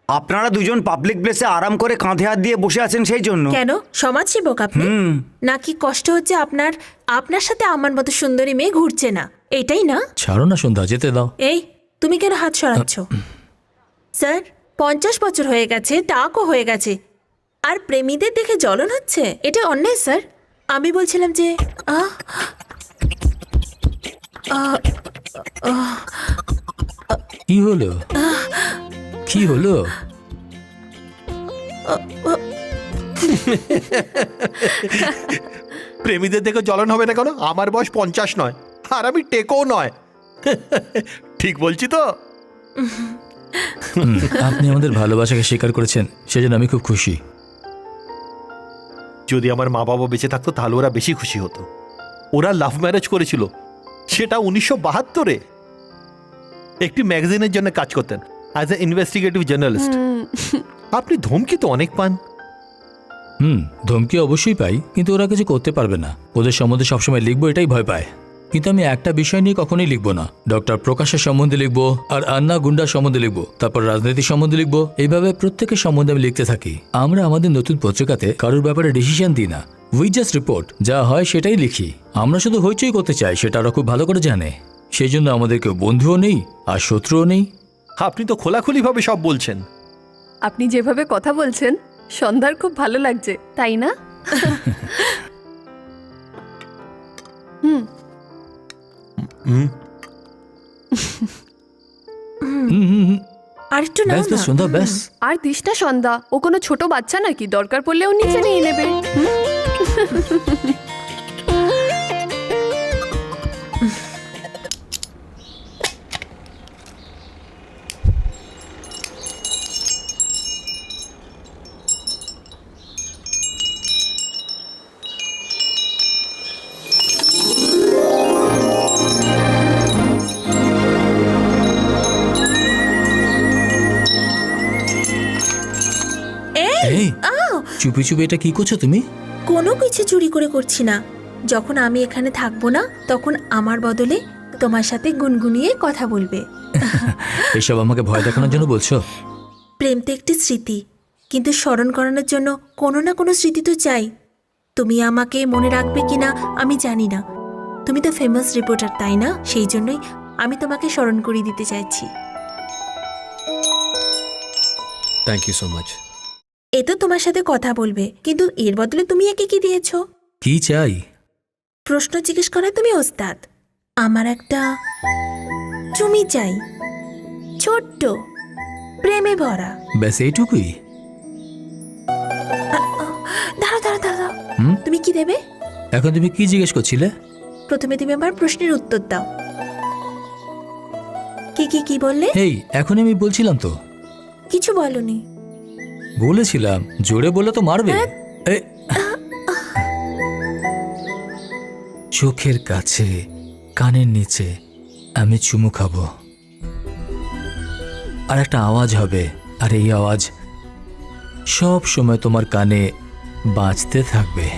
আপনারা দুজন পাবলিক প্লেসে আরাম করে কাঁধে হাত দিয়ে বসে আছেন সেই জন্য। কেন সমাজসেবক আপনি? নাকি কষ্ট হচ্ছে আপনার? আপনার সাথে আমার মতো সুন্দরী মেয়ে ঘুরছে না, এটাই না? ছাড়ো না সন্ধ্যা, যেতে দাও। এই, তুমি কেন হাত সরাচ্ছ? স্যার, 50 বছর হয়ে গেছে, টাকও হয়ে গেছে, আর প্রেমীদের দেখে জ্বলন হচ্ছে? এটা অন্যায় স্যার। আমি বলছিলাম যে কি হলো? কি হলো? প্রেমীদের দেখে জ্বলন হবে না কেন? আমার বয়স 50 নয়, আর আমি টেকও নয়। ঠিক বলছি তো? আপনি আমাদের ভালোবাসাকে স্বীকার করেছেন, সেজন্য আমি খুব খুশি। যদি আমার মা বাবা বেঁচে থাকতো তাহলে ওরা বেশি খুশি হতো। ওরা লাভ ম্যারেজ করেছিল, সেটা 1972-এ। একটি ম্যাগাজিনের জন্য কাজ করতেন অ্যাজ এ ইনভেস্টিগেটিভ জার্নালিস্ট। আপনি ধমকি তো অনেক পান। ধমকি অবশ্যই পাই, কিন্তু ওরা কিছু করতে পারবে না। ওদের সম্বন্ধে সবসময় লিখবো এটাই ভয় পায়। কিন্তু আমি একটা বিষয় নিয়ে কখনোই লিখবো না। ডক্টর প্রকাশের সম্বন্ধে লিখবো, আর আন্না গুন্ডার সম্বন্ধে লিখবো, তারপর রাজনীতির সম্বন্ধে লিখবো। এইভাবে প্রত্যেকের সম্বন্ধে আমি লিখতে থাকি। আমরা আমাদের নতুন পত্রিকাতে কারোর ব্যাপারে ডিসিশন দিই না, উই জাস্ট রিপোর্ট। যা হয় সেটাই লিখি। আমরা শুধু হইচই করতে চাই, সেটা ওরা খুব ভালো করে জানে। সেই জন্য আমাদের কেউ বন্ধুও নেই আর শত্রুও নেই। আপনি তো খোলাখুলিভাবে সব বলছেন। আপনি যেভাবে কথা বলছেন সন্ধ্যার খুব ভালো লাগছে, তাই না? আর একটু নাও ব্যাস না। ব্যাস সন্ধ্যা, ব্যাস। আর দিস না সন্ধ্যা, ও কোনো ছোট বাচ্চা নাকি? দরকার পড়লে ও নিচে নিয়ে নেবে। এই চুপি চুপি এটা কি করছো তুমি? কোনো কিছু চুরি করে করছি না। যখন আমি এখানে থাকবো না তখন আমার বদলে তোমার সাথে গুনগুনিয়ে কথা বলবে। এসব আমাকে ভয় দেখানোর জন্য বলছো? প্রেম তো একটি স্মৃতি, কিন্তু স্মরণ করানোর জন্য কোনো না কোনো স্মৃতি তো চাই। তুমি আমাকে মনে রাখবে কিনা আমি জানি না, তুমি তো ফেমাস রিপোর্টার, তাই না? সেই জন্যই আমি তোমাকে স্মরণ করিয়ে দিতে চাইছি। Thank you so much. এ তো তোমার সাথে কথা বলবে, কিন্তু এর বদলে তুমি একে কি দিয়েছো? কি চাই? প্রশ্ন জিজ্ঞেস করায় তুমি ওস্তাদ। আমার একটা চুমি চাই, ছোট্ট, প্রেমে ভরা। ব্যাস এইটুকুই? দাঁড়াও দাঁড়াও দাঁড়াও, হুম? তুমি কি দেবে? এখন তুমি কি জিজ্ঞেস করছিলে? প্রথমে তুমি আমার প্রশ্নের উত্তর দাও। কি বললে? এই এখনই আমি বলছিলাম তো। কিছু বলনি। বলেছিলাম, জোরে বলে তো মারবে। এ, চোখের কাছে, কানের নিচে আমি চুমু খাবো, আর একটা আওয়াজ হবে, আর এই আওয়াজ সব সময় তোমার কানে বাজতে থাকবে।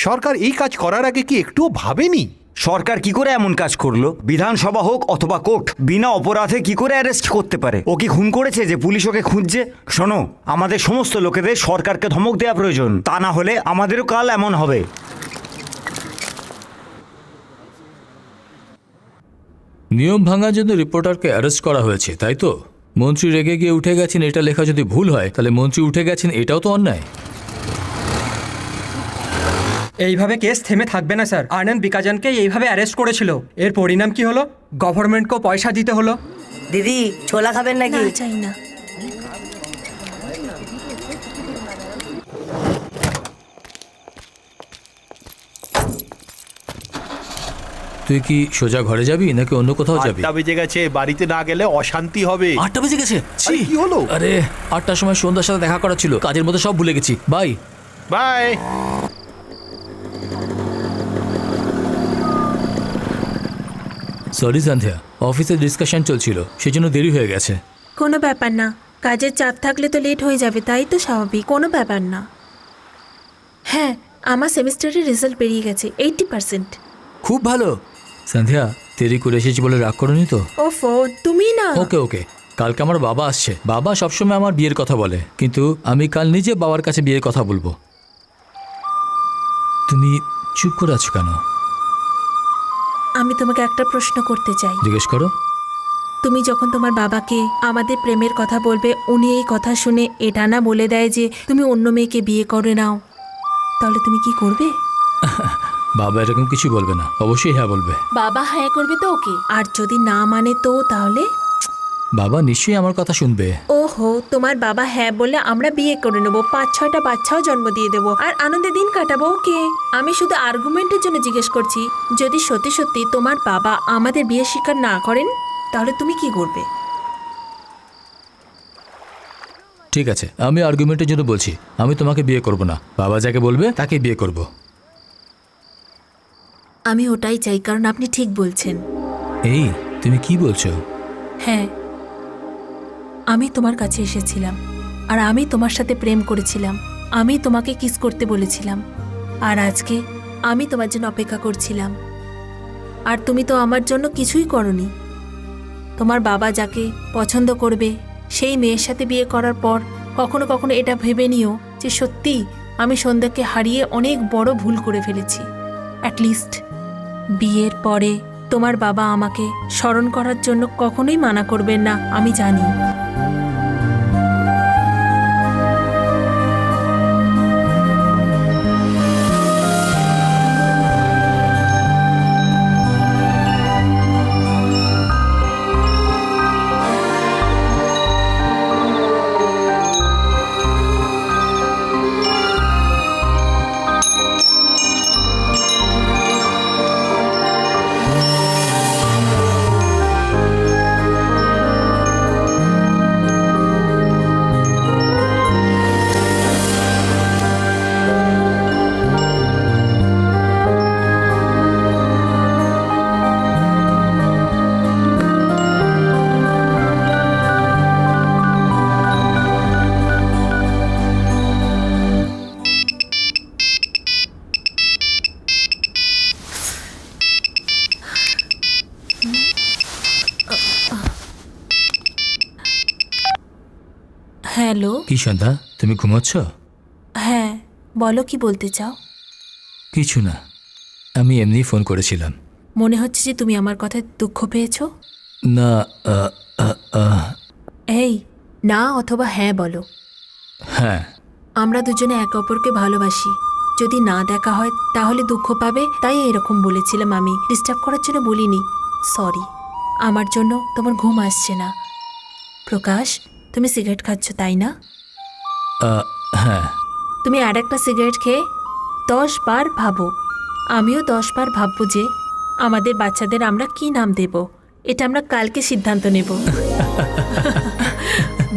সরকার এই কাজ করার আগে কি একটুও ভাবেনি? সরকার কি করে এমন কাজ করলো? বিধানসভা হোক অথবা কোর্ট, বিনা অপরাধে কি করে অ্যারেস্ট করতে পারে? ও কি খুন করেছে যে পুলিশ ওকে খুঁজছে? শোনো, আমাদের সমস্ত লোকেদের সরকারকে ধমক দেওয়া প্রয়োজন, তা না হলে আমাদেরও কাল এমন হবে। নিয়ম ভাঙার জন্য রিপোর্টারকে অ্যারেস্ট করা হয়েছে, তাই তো? মন্ত্রী রেগে গিয়ে উঠে গেছেন এটা লেখা যদি ভুল হয়, তাহলে মন্ত্রী উঠে গেছেন এটাও তো অন্যায়। এইভাবে কেস থেমে থাকবে না স্যার। আনন্দ বিকাজনকে এইভাবে অ্যারেস্ট করেছিল, এর পরিণাম কি হলো? গভর্নমেন্টকেও পয়সা দিতে হলো। দিদি ছোলা খাবেন নাকি? না, চাই না। তুই কি সোজা ঘরে যাবি নাকি অন্য কোথাও যাবি? 8টা বেজে গেছে, বাড়িতে না গেলে অশান্তি হবে। 8টা বেজে গেছে? ছি! কি হলো? আরে 8টার সময় সন্ধ্যার সাথে দেখা করা ছিল, কাজের মধ্যে সব ভুলে গেছি। বাই। বাই। সরি সন্ধ্যা, অফিসে ডিসকাশন চলছিল, সেই জন্য দেরি হয়ে গেছে। কোনো ব্যাপার না, কাজের চাপ থাকলে তো লেট হয়ে যাবে, তাই তো স্বাভাবিক, কোনো ব্যাপার না। হ্যাঁ, আমার সেমিস্টারের রেজাল্ট বেরিয়ে গেছে, 80%। খুব ভালো। সন্ধ্যা, দেরি করে এসেছি বলে রাগ করনি তো? ওফো, তুমি না। ওকে ওকে, কালকে আমার বাবা আসছে। বাবা সবসময় আমার বিয়ের কথা বলে, কিন্তু আমি কাল নিজে বাবার কাছে বিয়ের কথা বলবো। তুমি চুপ করে আছো কেন? আমি তোমাকে একটা প্রশ্ন করতে চাই। জিজ্ঞেস করো। তুমি যখন তোমার বাবাকে আমাদের প্রেমের কথা বলবে, উনি এই কথা শুনে এটা না বলে দেয় যে তুমি অন্য মেয়েকে বিয়ে করে নাও, তাহলে তুমি কি করবে? বাবা এরকম কিছু বলবে না, অবশ্যই হ্যাঁ বলবে। বাবা হ্যাঁ করবে তো ওকে, আর যদি না মানে তো তাহলে? বাবা নিশ্চয়ই আমার কথা শুনবে। ওহো, তোমার বাবা হ্যাঁ বললে আমরা বিয়ে করে নেবো, 5-6টা বাচ্চাও জন্ম দিয়ে দেবো, আর আনন্দে দিন কাটাবো। ওকে, আমি শুধু আর্গুমেন্টের জন্য জিজ্ঞেস করছি, যদি সত্যি সত্যি তোমার বাবা আমাদের বিয়ে স্বীকার না করেন, তাহলে তুমি কি করবে? ঠিক আছে, আমি আর্গুমেন্টের জন্য বলছি, আমি তোমাকে বিয়ে করব না। বাবা যাকে বলবে তাকে বিয়ে করব। আমি ওটাই চাই, কারণ আপনি ঠিক বলছেন। এই তুমি কি বলছো? হ্যাঁ, আমি তোমার কাছে এসেছিলাম, আর আমি তোমার সাথে প্রেম করেছিলাম, আমি তোমাকে কিস করতে বলেছিলাম, আর আজকে আমি তোমার জন্য অপেক্ষা করছিলাম, আর তুমি তো আমার জন্য কিছুই করনি। তোমার বাবা যাকে পছন্দ করবে সেই মেয়ের সাথে বিয়ে করার পর কখনো কখনো এটা ভেবে নিও যে সত্যি আমি সন্ধ্যাকে হারিয়ে অনেক বড় ভুল করে ফেলেছি। অ্যাটলিস্ট বিয়ের পরে তোমার বাবা আমাকে স্মরণ করার জন্য কখনোই মানা করবেন না, আমি জানি। হ্যালো। কি সন্ধ্যা, তুমি ঘুমোচ্ছ? হ্যাঁ, বলো কি বলতে চাও? কিছু না, আমি এমনি ফোন করেছিলাম। মনে হচ্ছে যে তুমি আমার কথায় দুঃখ পেয়েছো। না, এই, না অথবা হ্যাঁ বলো। হ্যাঁ। আমরা দুজনে একে অপরকে ভালোবাসি। যদি না দেখা হয় তাহলে দুঃখ পাবে, তাই এরকম বলেছিলাম। আমি ডিস্টার্ব করার জন্য বলিনি। সরি। আমার জন্য তোমার ঘুম আসছে না। প্রকাশ, তুমি সিগারেট খাচ্ছ তাই না? হ্যাঁ। তুমি আর একটা সিগারেট খেয়ে 10 বার ভাবো। আমিও 10 বার ভাববো যে আমাদের বাচ্চাদের আমরা কি নাম দেব। এটা আমরা কালকে সিদ্ধান্ত নেব।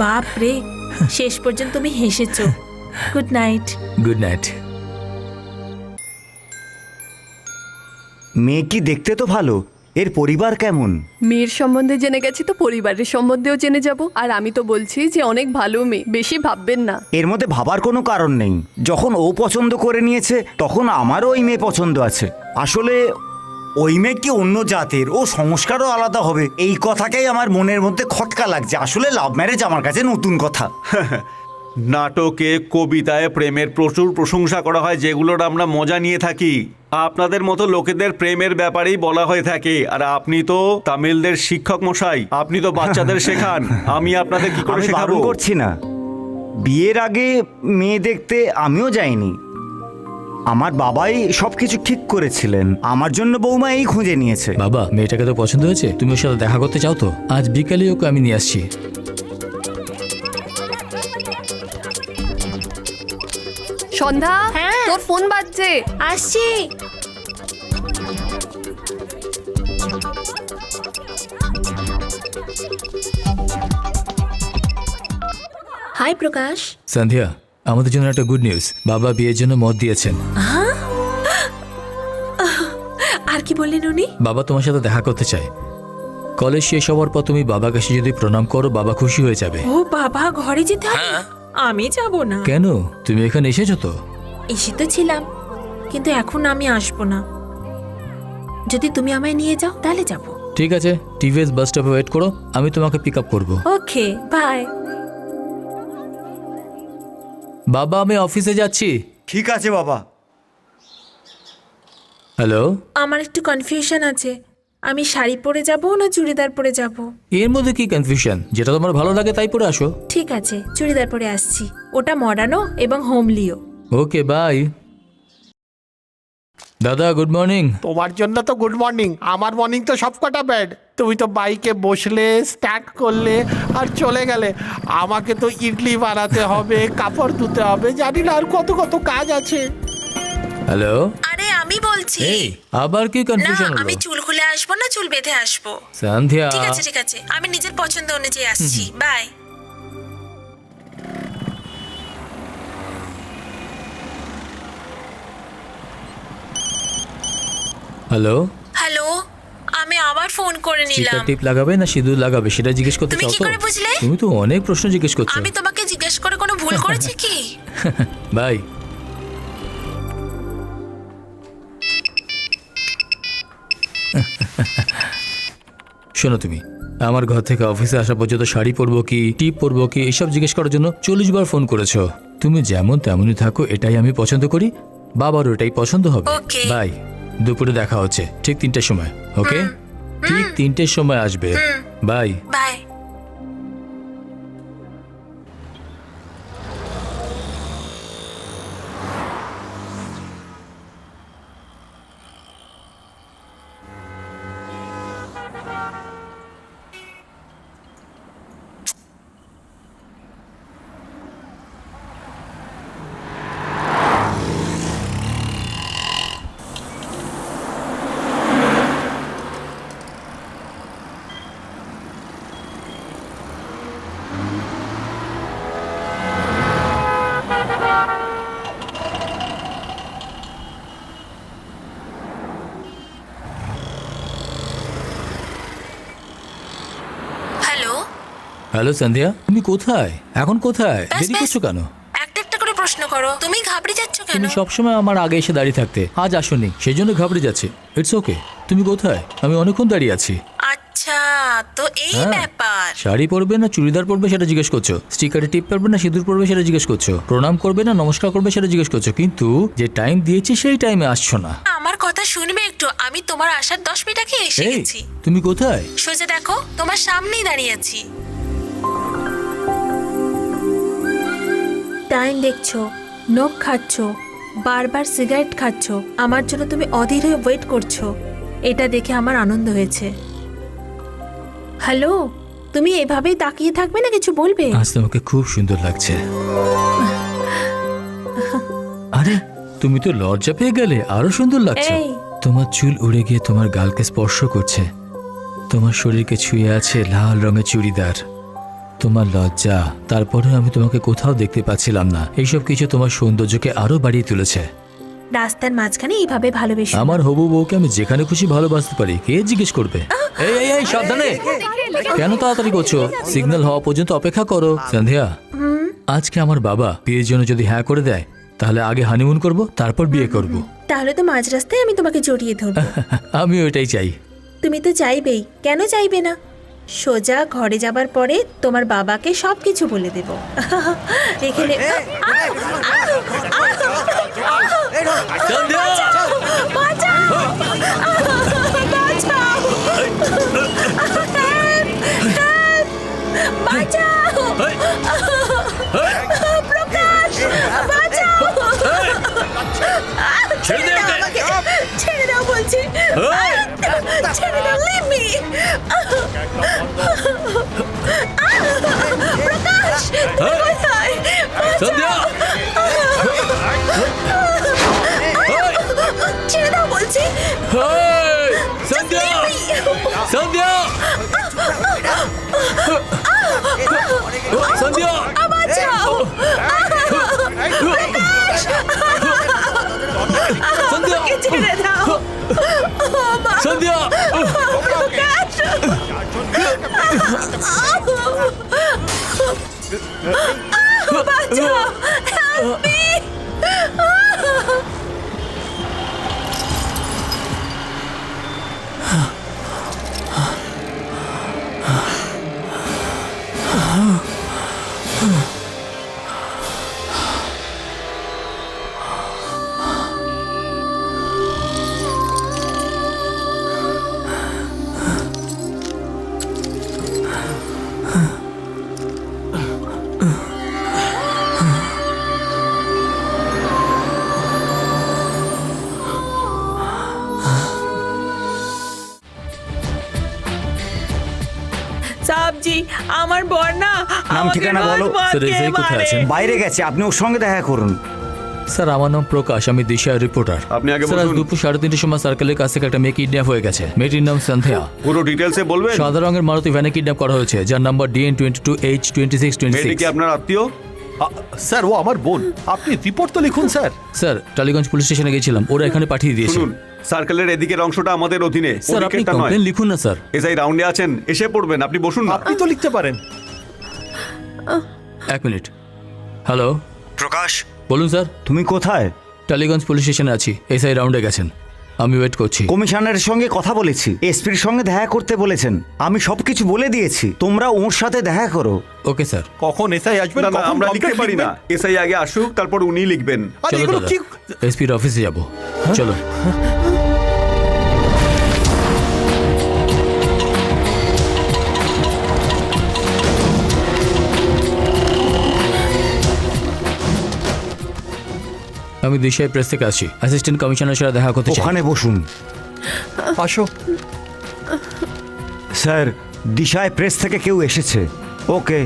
বাপ রে, শেষ পর্যন্ত তুমি হেসেছো। Good night. Good night. মেয়ে কি দেখতে তো ভালো, এর পরিবার কেমন? মেয়ের সম্বন্ধে জেনে গেছি তো পরিবারের সম্বন্ধেও জেনে যাব। আর আমি তো বলছি যে অনেক ভালো মেয়ে, বেশি ভাববেন না। এর মধ্যে ভাবার কোনো কারণ নেই। যখন ও পছন্দ করে নিয়েছে তখন আমারও ওই মেয়ে পছন্দ আছে। আসলে ওই মেয়ে কি অন্য জাতের, ও সংস্কারও আলাদা হবে, এই কথাটাই আমার মনের মধ্যে খটকা লাগছে। আসলে লাভ ম্যারেজ আমার কাছে নতুন কথা। নাটকে, কবিতায় প্রেমের প্রচুর প্রশংসা করা হয়, যেগুলোর আমরা মজা নিয়ে থাকি। আপনাদের মতো লোকেদের প্রেমের ব্যাপারেই বলা হয়ে থাকে। আর আপনি তো তামিলদের শিক্ষক মশাই, আপনি তো বাচ্চাদের শেখান। আমি আপনাদের কি করে আমি শেখাবো? বারণ করছি না, বিয়ের আগে মেয়ে দেখতে আমিও যাইনি। আমার বাবাই সবকিছু ঠিক করেছিলেন, আমার জন্য বৌমা এই খুঁজে নিয়েছে। বাবা, মেয়েটাকে তো পছন্দ হয়েছে, তুমি ওর সাথে দেখা করতে চাও তো? আজ বিকালে ওকে আমি নিয়ে আসছি। সন্ধ্যা, হ্যাঁ। তোর ফোন বাজছে। আসছি। হাই প্রকাশ। সন্ধ্যা, আমাদের জন্য একটা গুড নিউজ। বাবা বিয়ের জন্য মত দিয়েছেন। আর কি বললেন উনি? বাবা তোমার সাথে দেখা করতে চায়। কলেজ শেষ হওয়ার পর তুমি বাবা কাছে যদি প্রণাম করো, বাবা খুশি হয়ে যাবে। ও বাবা, ঘরে যেতে হবে? আমি যাব না। কেন? তুমি এখানে এসেছো তো? এসে তো ছিলাম, কিন্তু এখন আমি আসবো না। যদি তুমি আমায় নিয়ে যাও তাহলে যাব। ঠিক আছে, টিভিএস বাস স্টপে ওয়েট করো, আমি তোমাকে পিক আপ করবো। ওকে, বাই। বাবা, আমি অফিসে যাচ্ছি। ঠিক আছে বাবা। হ্যালো। আমার একটু কনফিউশন আছে, আমি শাড়ি পরে যাব না চুড়িদার পরে যাব? এর মধ্যে কি কনফিউশন? যেটা তোমার ভালো লাগে তাই পরে আসো। ঠিক আছে, চুড়িদার পরে আসছি। ওটা মডার্নও এবং হোমলিও। ওকে, বাই। দাদা, গুড মর্নিং। তোমার জন্য তো গুড মর্নিং, আমার মর্নিং তো সবকটা ব্যাড। তুমি তো বাইকে বসলে, স্টার্ট করলে আর চলে গেলে। আমাকে তো ইডলি বানাতে হবে, কাপড় ধুতে হবে, জানি না আর কত কত কাজ আছে। হ্যালো। আরে আমি বলছি। এই, আবার কি না, কনফিউশন হলো? আমি চুল খুলে আসবো না চুল বেঁধে আসবো? সন্ধ্যা। ঠিক আছে ঠিক আছে, আমি নিজের পছন্দ অনুযায়ী আসছি। বাই। হ্যালো। হ্যালো, আমি আবার ফোন করে চিকার নিলাম। টিপ লাগাবে না সিঁদুর লাগাবে সেটা জিজ্ঞেস করতে তুমি চাও কি তো? করে বুঝলে? তুমি তো অনেক প্রশ্ন জিজ্ঞেস করছো। আমি তোমাকে জিজ্ঞেস করে কোনো ভুল করেছি কি? বাই। শোনো, তুমি আমার ঘর থেকে অফিসে আসা পর্যন্ত শাড়ি পরবো কি টিপ পরবো কি এসব জিজ্ঞেস করার জন্য 40 বার ফোন করেছো। তুমি যেমন তেমনই থাকো, এটাই আমি পছন্দ করি, বাবারও এটাই পছন্দ হবে। Okay. বাই। দুপুরে দেখা হচ্ছে ঠিক 3টের সময়। ওকে, ঠিক 3টের সময় আসবে। বাই। বাই। হ্যালো সন্ধ্যা, তুমি কোথায়? এখন কোথায়? ব্যাস, দেরি ব্যাস। করছো কেন? একটা একটা করে প্রশ্ন করো। তুমি ঘাবড়ে যাচ্ছ কেন? তুমি সবসময় আমার আগে এসে দাঁড়িয়ে থাকতে, আজ আসোনি, সেই জন্য ঘাবড়ে যাচ্ছে। It's okay. তুমি কোথায়? আমি অনেকক্ষণ দাঁড়িয়ে আছি। আচ্ছা, তো এই হ্যাঁ। ব্যাপার। শাড়ি পরবে না চুড়িদার পরবে সেটা জিজ্ঞেস করছো, স্টিকারে টিপ পরবে না সিঁদুর পরবে সেটা জিজ্ঞেস করছো, প্রণাম করবে না নমস্কার করবে সেটা জিজ্ঞেস করছো, কিন্তু যে টাইম দিয়েছি সেই টাইমে আসছো না। আমার কথা শুনবে একটু, আমি তোমার আসার 10 মিনিট আগে এসে এই গেছি। তুমি কোথায়? সোজা দেখো, তোমার সামনেই দাঁড়িয়ে আছি। টাইম দেখছো, নখ খাচ্ছো, বারবার সিগারেট খাচ্ছো, আমার জন্য তুমি অধীর হয়ে ওয়েট করছো, এটা দেখে আমার আনন্দ হয়েছে। হ্যালো, তুমি এভাবেই তাকিয়ে থাকবে না, কিছু বলবে? আজ তোমাকে খুব সুন্দর লাগছে। আরে তুমি তো লজ্জা পেয়ে গেলে, আরো সুন্দর লাগছে। এই। তোমার চুল উড়ে গিয়ে তোমার গালকে স্পর্শ করছে, তোমার শরীরকে ছুঁয়ে আছে লাল রঙের চুড়িদার। তোমার লজ্জা, তারপরে আমি তোমাকে কোথাও দেখতে পাচ্ছিলাম না। এইসব কিছু তোমার সৌন্দর্যকে আরো বাড়িয়ে তুলেছে। রাস্তার মাঝখানে এইভাবে ভালোবেসে আমার হবু বউকে আমি যেখানে খুশি ভালোবাসতে পারি, কে জিজ্ঞেস করবে? এই এই এই সাবধানে, কেন তাড়াতাড়ি করছো? সিগন্যাল হওয়া পর্যন্ত অপেক্ষা করো। সন্ধ্যা, আজকে আমার বাবা বিয়ের জন্য যদি হ্যাঁ করে দেয়, তাহলে আগে হানিমুন করব, তারপর বিয়ে করব। তাহলে তো মাঝ রাস্তায় আমি তোমাকে জড়িয়ে ধরবো। আমি ওইটাই চাই। তুমি তো চাইবেই, কেন চাইবে না? সোজা ঘরে যাবার পরে তোমার বাবাকে সবকিছু বলে দেব। এখানে ছেড়ে দাও বলছি, ছেড়ে দাও, leave me। প্রকাশ, তুমি কোথায়? ছেড়ে দাও বলছি। বাঁচাও। আমাকে ছেড়ে দাও। প্রকাশ, বাঁচাও, help me। সাবজি, আমার বর না নাম ঠিকানা বলো। স্যার, এই যে কোথায় আছেন? বাইরে গেছে, আপনি ওর সঙ্গে দেখা করুন। স্যার, আমার নাম প্রকাশ, আমি দিশার রিপোর্টার। আপনি আগে স্যার, আজ বলুন। দুপুর 3:30টার সময় সার্কেলের কাছ থেকে একটা মেয়ে কিডন্যাপ হয়ে গেছে। মেয়েটির নাম সন্ধ্যা। পুরো ডিটেলসে বলবেন? সাদা রঙের মারুতি ভ্যানে কিডন্যাপ করা হয়েছে, যার নাম্বার DN22H2626। মেয়েটি কি আপনার আত্মীয়? স্যার, ও আমার বোন। আপনি রিপোর্ট তো লিখুন স্যার। স্যার, টালিগঞ্জ পুলিশ স্টেশনে গেছিলাম, ওরা এখানে পাঠিয়ে দিয়েছে। শুনুন, সার্কেলের এদিকের অংশটা আমাদের অধীনে, স্যার, আপনি ওদিকেরটা নয়। কমপ্লেন লিখুন না স্যার। এসআই রাউন্ডে আছেন, এসে পড়বেন। আপনি বসুন না। আপনি তো লিখতে পারেন। এক মিনিট। হ্যালো, প্রকাশ, বলুন স্যার। তুমি কোথায়? টালিগঞ্জ পুলিশ স্টেশনে আছি, এসআই রাউন্ডে গেছেন, আমি ওয়েট করছি। কমিশনারের সঙ্গে কথা বলেছি, এসপির সঙ্গে দেখা করতে বলেছেন। আমি সবকিছু বলে দিয়েছি, তোমরা ওর সাথে দেখা করো। Okay sir. কখন এসআই আসবেন? না, না, কখন আমরা লিখতে complaint পারি না। লিখবেন? এসআই আগে আসুক, তারপর উনি লিখবেন। আরে চলো এগুলো দাদা, কি? এসপির অফিসে যাব, চলো। আমি দিশাই প্রেস থেকে আসি, অ্যাসিস্ট্যান্ট কমিশনারের সাথে দেখা করতে চাই। ওখানে বসুন। আসো। স্যার, দিশায় প্রেস থেকে কেউ এসেছে। ওকে।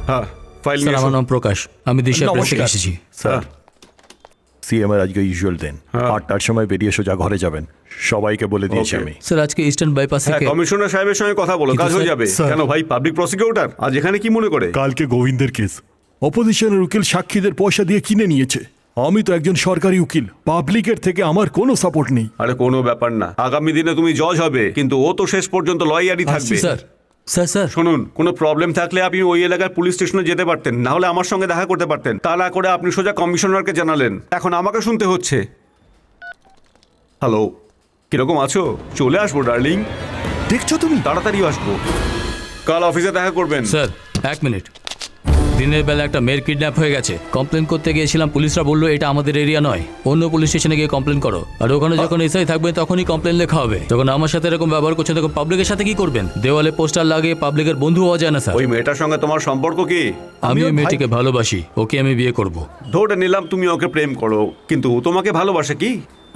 হ্যাঁ, ফাইল স্যার, নিয়ে আমার এসো। নাম প্রকাশ, আমি দিশাই প্রেস থেকে নমস্কার। এসেছি। স্যার, সিএম এর আজকে ইউজুয়াল দিন। 8টার সময় বেরিয়ে সোজা ঘরে যাবেন। সবাইকে বলে দিয়েছি Okay. আমি। স্যার, আজকে ইস্টার্ন বাইপাস হ্যাঁ, থেকে কমিশনার সাহেবের সঙ্গে কথা বলো, কিন্তু কাজ হয়ে স্যার- যাবে। স্যার- কেন ভাই, পাবলিক প্রসিকিউটর আজ এখানে কি মনে করে? কালকে গোবিন্দের কেস অপোজিশনের উকিল সাক্ষীদের পয়সা দিয়ে কিনে নিয়েছে। আমি তো একজন সরকারি উকিল, পাবলিকের থেকে আমার কোনো সাপোর্ট নেই। আরে কোনো ব্যাপার না, আগামী দিনে তুমি জজ হবে, কিন্তু ও তো শেষ পর্যন্ত লয়ারই থাকবে। স্যার, স্যার স্যার শুনুন, কোনো প্রবলেম থাকলে আপনি ওই এলাকার পুলিশ স্টেশনে যেতে পারতেন, না হলে আমার সঙ্গে দেখা করতে পারতেন। তা না করে আপনি সোজা কমিশনারকে জানালেন, এখন আমাকে শুনতে হচ্ছে। হ্যালো, কিরকম আছো? চলে আসবো ডার্লিং, দেখছো তুমি? তাড়াতাড়ি আসবো। কাল অফিসে দেখা করবেন। Sir 1 minute. দিনের বেলা একটা মেয়ের কিডন্যাপ হয়ে গেছে, কমপ্লেন করতে গিয়েছিলাম, পুলিশরা বললো এটা আমাদের এরিয়া নয়, অন্য পুলিশ স্টেশনে গিয়ে কমপ্লেন করো। আর ওখানে যখন এসআই থাকবে তখনই কমপ্লেন লেখা হবে। যখন আমার সাথে এরকম ব্যবহার করছেন তখন পাবলিকের সাথে কি করবেন? দেওয়ালে পোস্টার লাগিয়ে পাবলিকের বন্ধু হওয়া যায় না স্যার। ওই মেয়েটার সঙ্গে তোমার সম্পর্ক কি? আমি ওই মেয়েটিকে ভালোবাসি, ওকে আমি বিয়ে করব। ধরে নিলাম তুমি ওকে প্রেম করো, কিন্তু ও তোমাকে ভালোবাসে কি?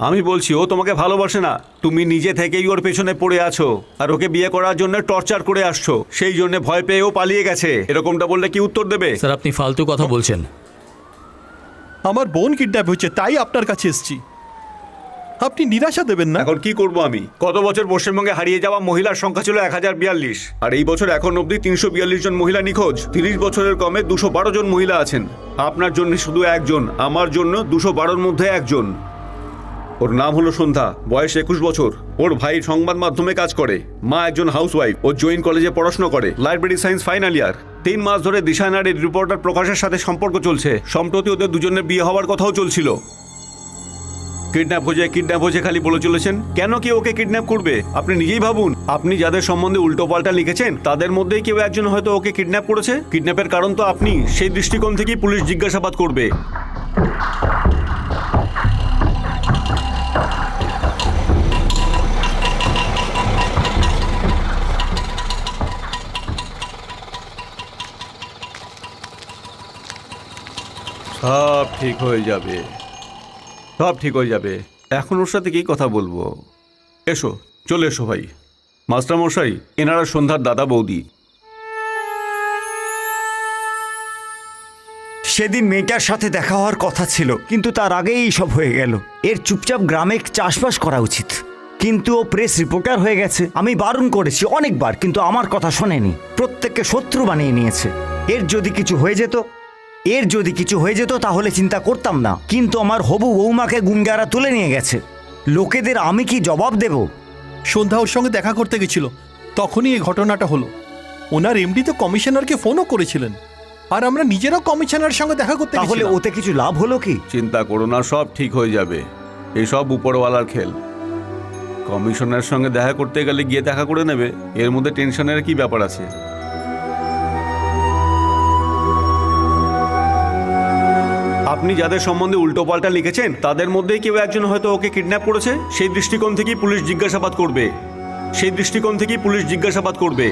আমি বলছি ও তোমাকে ভালোবাসে না, তুমি নিজে থেকেই ওর পেছনে পড়ে আছো আর ওকে বিয়ে করার জন্য টর্চার করে আসছো, সেই জন্য ভয় পেয়ে ও পালিয়ে গেছে। এরকমটা বললে কি উত্তর দেবে? স্যার আপনি ফালতু কথা বলছেন। আমার বোন কিডন্যাপ হয়েছে, তাই আপনার কাছে এসেছি। আপনি নিরাশা দেবেন না। এখন কি করব আমি? গত বছর পশ্চিমবঙ্গে হারিয়ে যাওয়া মহিলার সংখ্যা ছিল 1042, আর এই বছর এখন অবধি 342 জন মহিলা নিখোঁজ। 30 বছরের কমে 212 জন মহিলা আছেন। আপনার জন্য শুধু একজন, আমার জন্য 212-র মধ্যে একজন। ওর নাম হলো সন্ধ্যা, বয়স 21 বছর। ওর ভাই সংবাদ মাধ্যমে কাজ করে, মা একজন হাউসওয়াইফ। ও জৈন কলেজে পড়াশোনা করে, লাইব্রেরি সায়েন্স ফাইনাল ইয়ার। 3 মাস ধরে দিশা নারীর রিপোর্টার প্রকাশের সাথে সম্পর্ক চলছে। সম্প্রতি ওদের দুজনের বিয়ে হওয়ার কথাও চলছিল। কিডন্যাপ হয়েছে খালি বলে চলেছেন। কেন কি ওকে কিডন্যাপ করবে? আপনি নিজেই ভাবুন, আপনি যাদের সম্বন্ধে উল্টোপাল্টা লিখেছেন তাদের মধ্যেই কেউ একজন হয়তো ওকে কিডন্যাপ করেছে। কিডন্যাপের কারণ তো আপনি, সেই দৃষ্টিকোণ থেকেই পুলিশ জিজ্ঞাসাবাদ করবে। সব ঠিক হয়ে যাবে, সব ঠিক হয়ে যাবে। এখন ওর সাথে কি কথা বলবো? এসো, চলে এসো ভাই। মাস্টার মশাই, এনারা সন্ধ্যার দাদা বৌদি। সেদিন মেয়েটার সাথে দেখা হওয়ার কথা ছিল, কিন্তু তার আগেই সব হয়ে গেল। এর চুপচাপ গ্রামে চাষবাস করা উচিত, কিন্তু ও প্রেস রিপোর্টার হয়ে গেছে। আমি বারণ করেছি অনেকবার, কিন্তু আমার কথা শোনেনি। প্রত্যেককে শত্রু বানিয়ে নিয়েছে। এর যদি কিছু হয়ে যেত তাহলে চিন্তা করতাম না, কিন্তু আমার হবু বৌমাকে গুন্ডারা তুলে নিয়ে গেছে। লোকেদের আমি কি জবাব দেব? সন্ধ্যা ওর সঙ্গে দেখা করতে গেছিল, তখনই এই ঘটনাটা হলো। ওনার এমডি তো কমিশনারকে ফোনও করেছিলেন, আর আমরা নিজেরাও কমিশনারের সঙ্গে দেখা করতে তাহলে গেছিলাম। ওতে কিছু লাভ হলো কি? চিন্তা করো না, সব ঠিক হয়ে যাবে। এসব উপরওয়ালার খেল। কমিশনারের সঙ্গে দেখা করতে গেলে গিয়ে দেখা করে নেবে, এর মধ্যে টেনশনের কি ব্যাপার আছে? আপনি যাদের সম্বন্ধে উল্টোপাল্টা লিখেছেন তাদের মধ্যেই কেউ একজন হয়তো ওকে কিডন্যাপ করেছে, সেই দৃষ্টিকোণ থেকেই পুলিশ জিজ্ঞাসাবাদ করবে।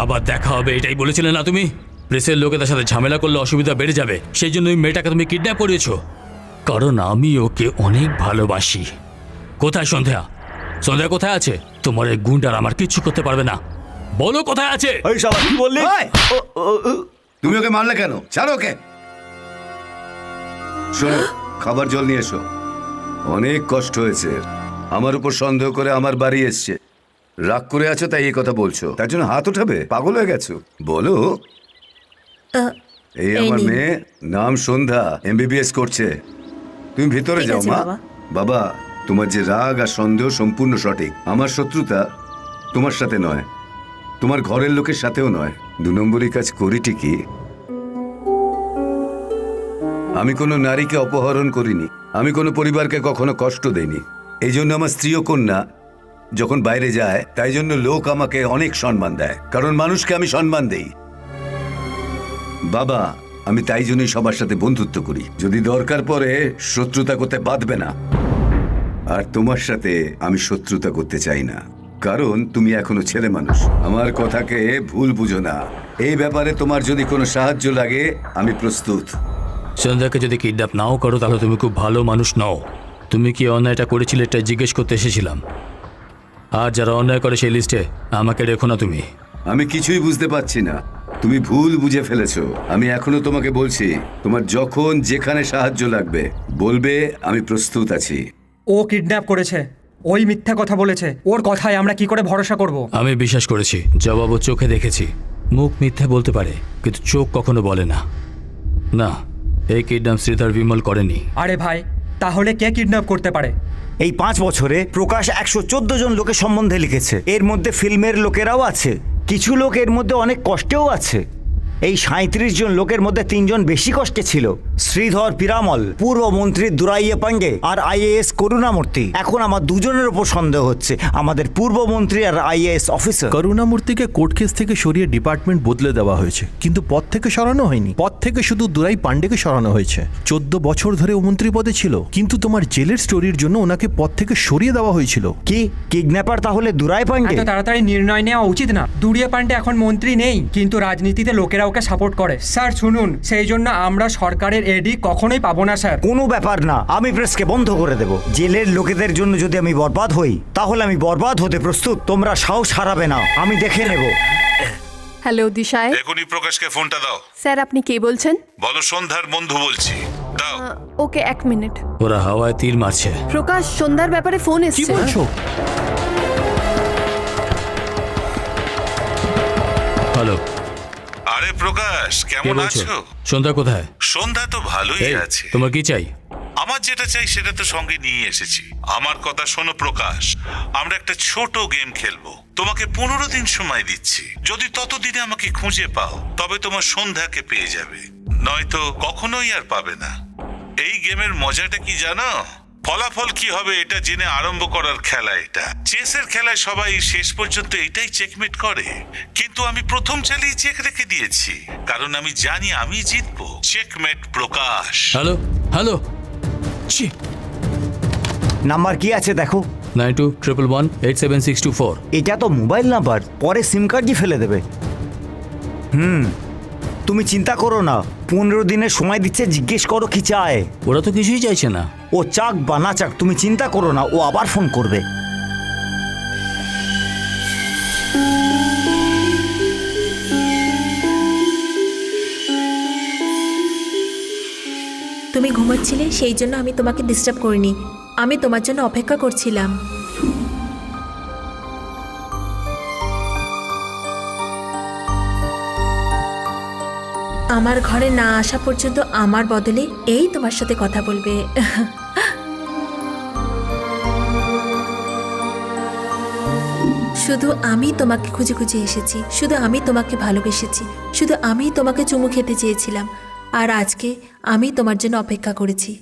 আবার দেখা হবে এটাই বলেছিলে না তুমি? প্রেসের লোকেদের সাথে ঝামেলা করলে অসুবিধা বেড়ে যাবে, সেই জন্য ওই মেয়েটাকে তুমি কিডন্যাপ করিয়েছো। কারণ আমি ওকে অনেক ভালোবাসি। কোথায় সন্ধ্যা? সন্ধ্যা কোথায় আছে? তোমার এই গুন্ডার আমার কিচ্ছু করতে পারবে না। বলো কোথায় আছে? এই শালা কি বললি? তুমি ওকে মারলে কেন? ছাড়ো ওকে। শোনো, খাবার জল নিয়ে এসো। অনেক কষ্ট হয়েছে, আমার উপর সন্দেহ করে আমার বাড়ি এসছে। রাগ করে আছো তাই এই কথা বলছো, তার জন্য হাত উঠাবে? পাগল হয়ে গেছো? বলো। এই আমার নিন। মেয়ে, নাম সন্ধ্যা, MBBS করছে। তুমি ভিতরে ঠিক যাও আছে, মা। বাবা। বাবা, তোমার যে রাগ আর সন্দেহ সম্পূর্ণ সঠিক। আমার শত্রুতা তোমার সাথে নয়, তোমার ঘরের লোকের সাথেও নয়। 2 নম্বরই কাজ করি ঠিকই। আমি কোনো নারীকে অপহরণ করিনি, আমি কোনো পরিবারকে কখনো কষ্ট দেইনি। এই জন্য আমার স্ত্রী ও কন্যা যখন বাইরে যায়, তাই জন্য লোক আমাকে অনেক সম্মান দেয়, কারণ মানুষকে আমি সম্মান দেই। বাবা, আমি তাই জন্যই সবার সাথে বন্ধুত্ব করি, যদি দরকার পড়ে শত্রুতা করতে বাধবে না। আর তোমার সাথে আমি শত্রুতা করতে চাই না, কারণ তুমি এখনো ছেলে মানুষ। আমার কথাকে ভুল বুঝো না। এই ব্যাপারে তোমার যদি কোনো সাহায্য লাগে আমি প্রস্তুত। সন্ধ্যাকে যদি কিডন্যাপ নাও করো তাহলে তুমি খুব ভালো মানুষ নও। তুমি কি অন্যায়টা করেছিলে এটা জিজ্ঞেস করতে এসেছিলাম। আর যারা অন্যায় করে সেই লিস্টে আমাকে রেখো না তুমি। আমি কিছুই বুঝতে পারছি না, তুমি ভুল বুঝে ফেলেছো। আমি এখনো তোমাকে বলছি, তোমার যখন যেখানে সাহায্য লাগবে বলবে, আমি প্রস্তুত আছি। ও কিডন্যাপ করেছে, ওই মিথ্যা কথা বলেছে, ওর কথায় আমরা কি করে ভরসা করব? আমি বিশ্বাস করেছি, জবাবও চোখে দেখেছি। মুখ মিথ্যে বলতে পারে কিন্তু চোখ কখনো বলে না। না, এই কিডন্যাপ শ্রীধর বিমল করেনি। আরে ভাই, তাহলে কে কিডন্যাপ করতে পারে? এই 5 বছরে প্রকাশ 114 জন লোকের সম্বন্ধে লিখেছে। এর মধ্যে ফিল্মের লোকেরাও আছে, কিছু লোক এর মধ্যে অনেক কষ্টেও আছে। এই 37 জন লোকের মধ্যে 3 জন বেশি কষ্টে ছিল, শ্রীধর পিরামল, পূর্বমন্ত্রী দুরাইয়ে পান্ডে আর আইএএস করুণামূর্তি। এখন আমার দুজনের ওপর সন্দেহ হচ্ছে, আমাদের পূর্বমন্ত্রী আর আইএএস অফিসার। করুণামূর্তিকে কোর্ট কেস থেকে সরিয়ে ডিপার্টমেন্ট বদলে দেওয়া হয়েছে, কিন্তু পদ থেকে সরানো হয়নি। পদ থেকে শুধু দুরাই পান্ডেকে সরানো হয়েছে। 14 বছর ধরে ও মন্ত্রী পদে ছিল, কিন্তু তোমার জেলের স্টোরির জন্য ওনাকে পদ থেকে সরিয়ে দেওয়া হয়েছিল। কি কিডন্যাপার তাহলে দুরাই পান্ডে? এত তাড়াতাড়ি নির্ণয় নেওয়া উচিত না। দুরিয়া পান্ডে এখন মন্ত্রী নেই, কিন্তু রাজনীতিতে লোকেরা ওকে সাপোর্ট করে। স্যার শুনুন, সেই জন্য আমরা সরকারের এডি কখনোই পাবো না স্যার। কোনো ব্যাপার না, আমি প্রেসকে বন্ধ করে দেব। জেলের লোকেদের জন্য যদি আমি বরবাদ হই তাহলে আমি বরবাদ হতে প্রস্তুত। তোমরা সাহস হারাবে না, আমি দেখে নেব। হ্যালো দিশায়। এখনই প্রকাশকে ফোনটা দাও। স্যার আপনি কে বলছেন? বলো সন্ধ্যার বন্ধু বলছি, দাও। ওকে 1 মিনিট। ওরা হাওয়ায় তীর মারছে। প্রকাশ, সন্ধ্যার ব্যাপারে ফোন কি এসেছে। বলছো? হ্যালো, আরে প্রকাশ, কে কেমন বলছো? আছো? সন্ধ্যা কোথায়? সন্ধ্যা তো ভালোই এই, আছে। তোমার কি চাই? আমার যেটা চাই সেটা তো সঙ্গে নিয়ে এসেছি। আমার কথা শোনো প্রকাশ, আমরা একটা ছোট গেম খেলবো। তোমাকে 15 দিন সময় দিচ্ছি। যদি ততদিনে আমাকে খুঁজে পাও তবে তোমার সন্ধ্যাকে পেয়ে যাবে, নয়তো কখনোই আর পাবে না। এই গেমের মজাটা কি জানো? ফলাফল কি হবে এটা জেনে আরম্ভ করার খেলা এটা। চেসের খেলায় সবাই শেষ পর্যন্ত এটাই চেকমেট করে, কিন্তু আমি প্রথম চালেই চেক রেখে দিয়েছি, কারণ আমি জানি আমি জিতবো। চেকমেট প্রকাশ। হ্যালো হ্যালো, নাম্বার কি আছে দেখো। 9211187624। এটা তো মোবাইল নাম্বার, পরে সিম কার্ডই ফেলে দেবে। তুমি চিন্তা করো না, 15 দিনের সময় দিচ্ছে, জিজ্ঞেস করো কি চায়। ওরা তো কিছুই চাইছে না। ও চাক বা না চাক তুমি চিন্তা করো না, ও আবার ফোন করবে। তুমি ঘুমাচ্ছিলে, সেই জন্য আমি তোমাকে ডিস্টার্ব করিনি। আমি তোমার জন্য অপেক্ষা করছিলাম। আমার ঘরে না আসা পর্যন্ত আমার বদলে এই তোমার সাথে কথা বলবে। শুধু আমি তোমাকে খুঁজে খুঁজে এসেছি, শুধু আমি তোমাকে ভালোবেসেছি, শুধু আমি তোমাকে চুমু খেতে চেয়েছিলাম, আর আজকে আমি তোমার জন্য অপেক্ষা করেছি।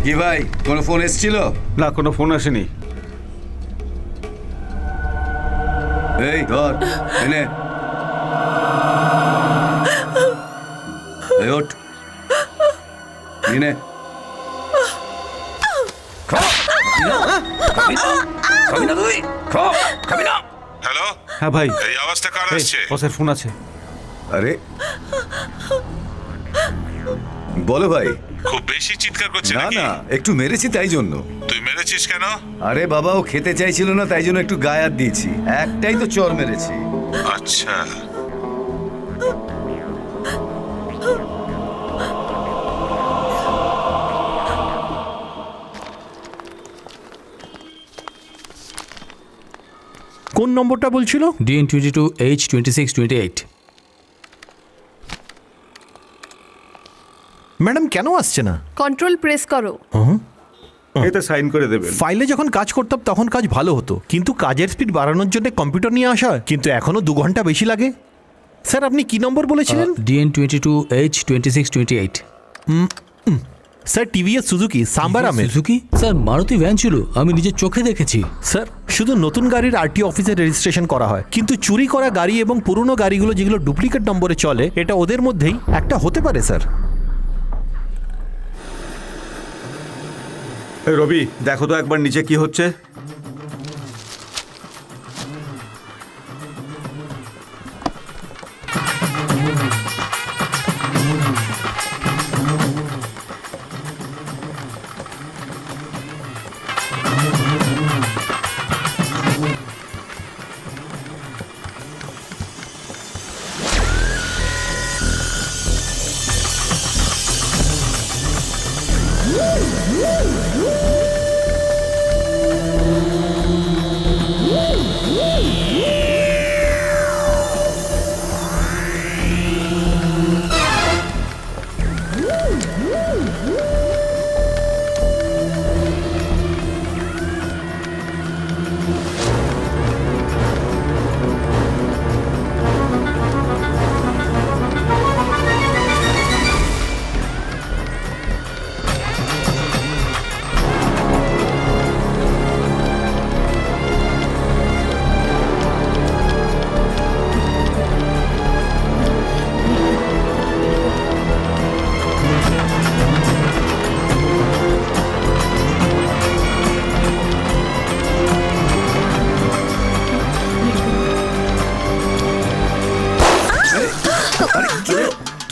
কি ভাই, কোনো ফোন এসেছিল? না, কোনো ফোন আসেনি। এই ধর, এনে এই ওঠ, এনে হ্যালো, হ্যাঁ ভাই, এই আওয়াজটা কার এই, আসছে? বসের ফোন আছে। আরে বলো ভাই। খুব বেশি চিৎকার করছে না নাকি? না, একটু মেরেছি তাই জন্য। তুই মেরেছিস কেন? আরে বাবা, ও খেতে চাইছিল না তাই জন্য একটু গায়ে হাত দিয়েছি, একটাই তো চর মেরেছি। আচ্ছা, কোন নম্বরটা বলছিল? DN22H2628। ম্যাডাম কেন আসছে না? কন্ট্রোল প্রেস করো। এতে সাইন করে দেবেন। ফাইলে যখন কাজ করতাম তখন কাজ ভালো হতো, কিন্তু কাজের স্পিড বাড়ানোর জন্য কম্পিউটার নিয়ে আসা হয়, কিন্তু এখনো 2 ঘন্টা বেশি লাগে। স্যার আপনি কি নম্বর বলেছিলেন? DN22H2628। স্যার টিভিএস সুজুকি সাম্বারামে। সুজুকি? স্যার মারুতি ভ্যান ছিল, আমি নিজের চোখে দেখেছি। স্যার শুধু নতুন গাড়ির আরটিও অফিসে রেজিস্ট্রেশন করা হয়, কিন্তু চুরি করা গাড়ি এবং পুরনো গাড়িগুলো যেগুলো ডুপ্লিকেট নম্বরে চলে, এটা ওদের মধ্যেই একটা হতে পারে স্যার। এই রবি, দেখো তো একবার নিচে কি হচ্ছে।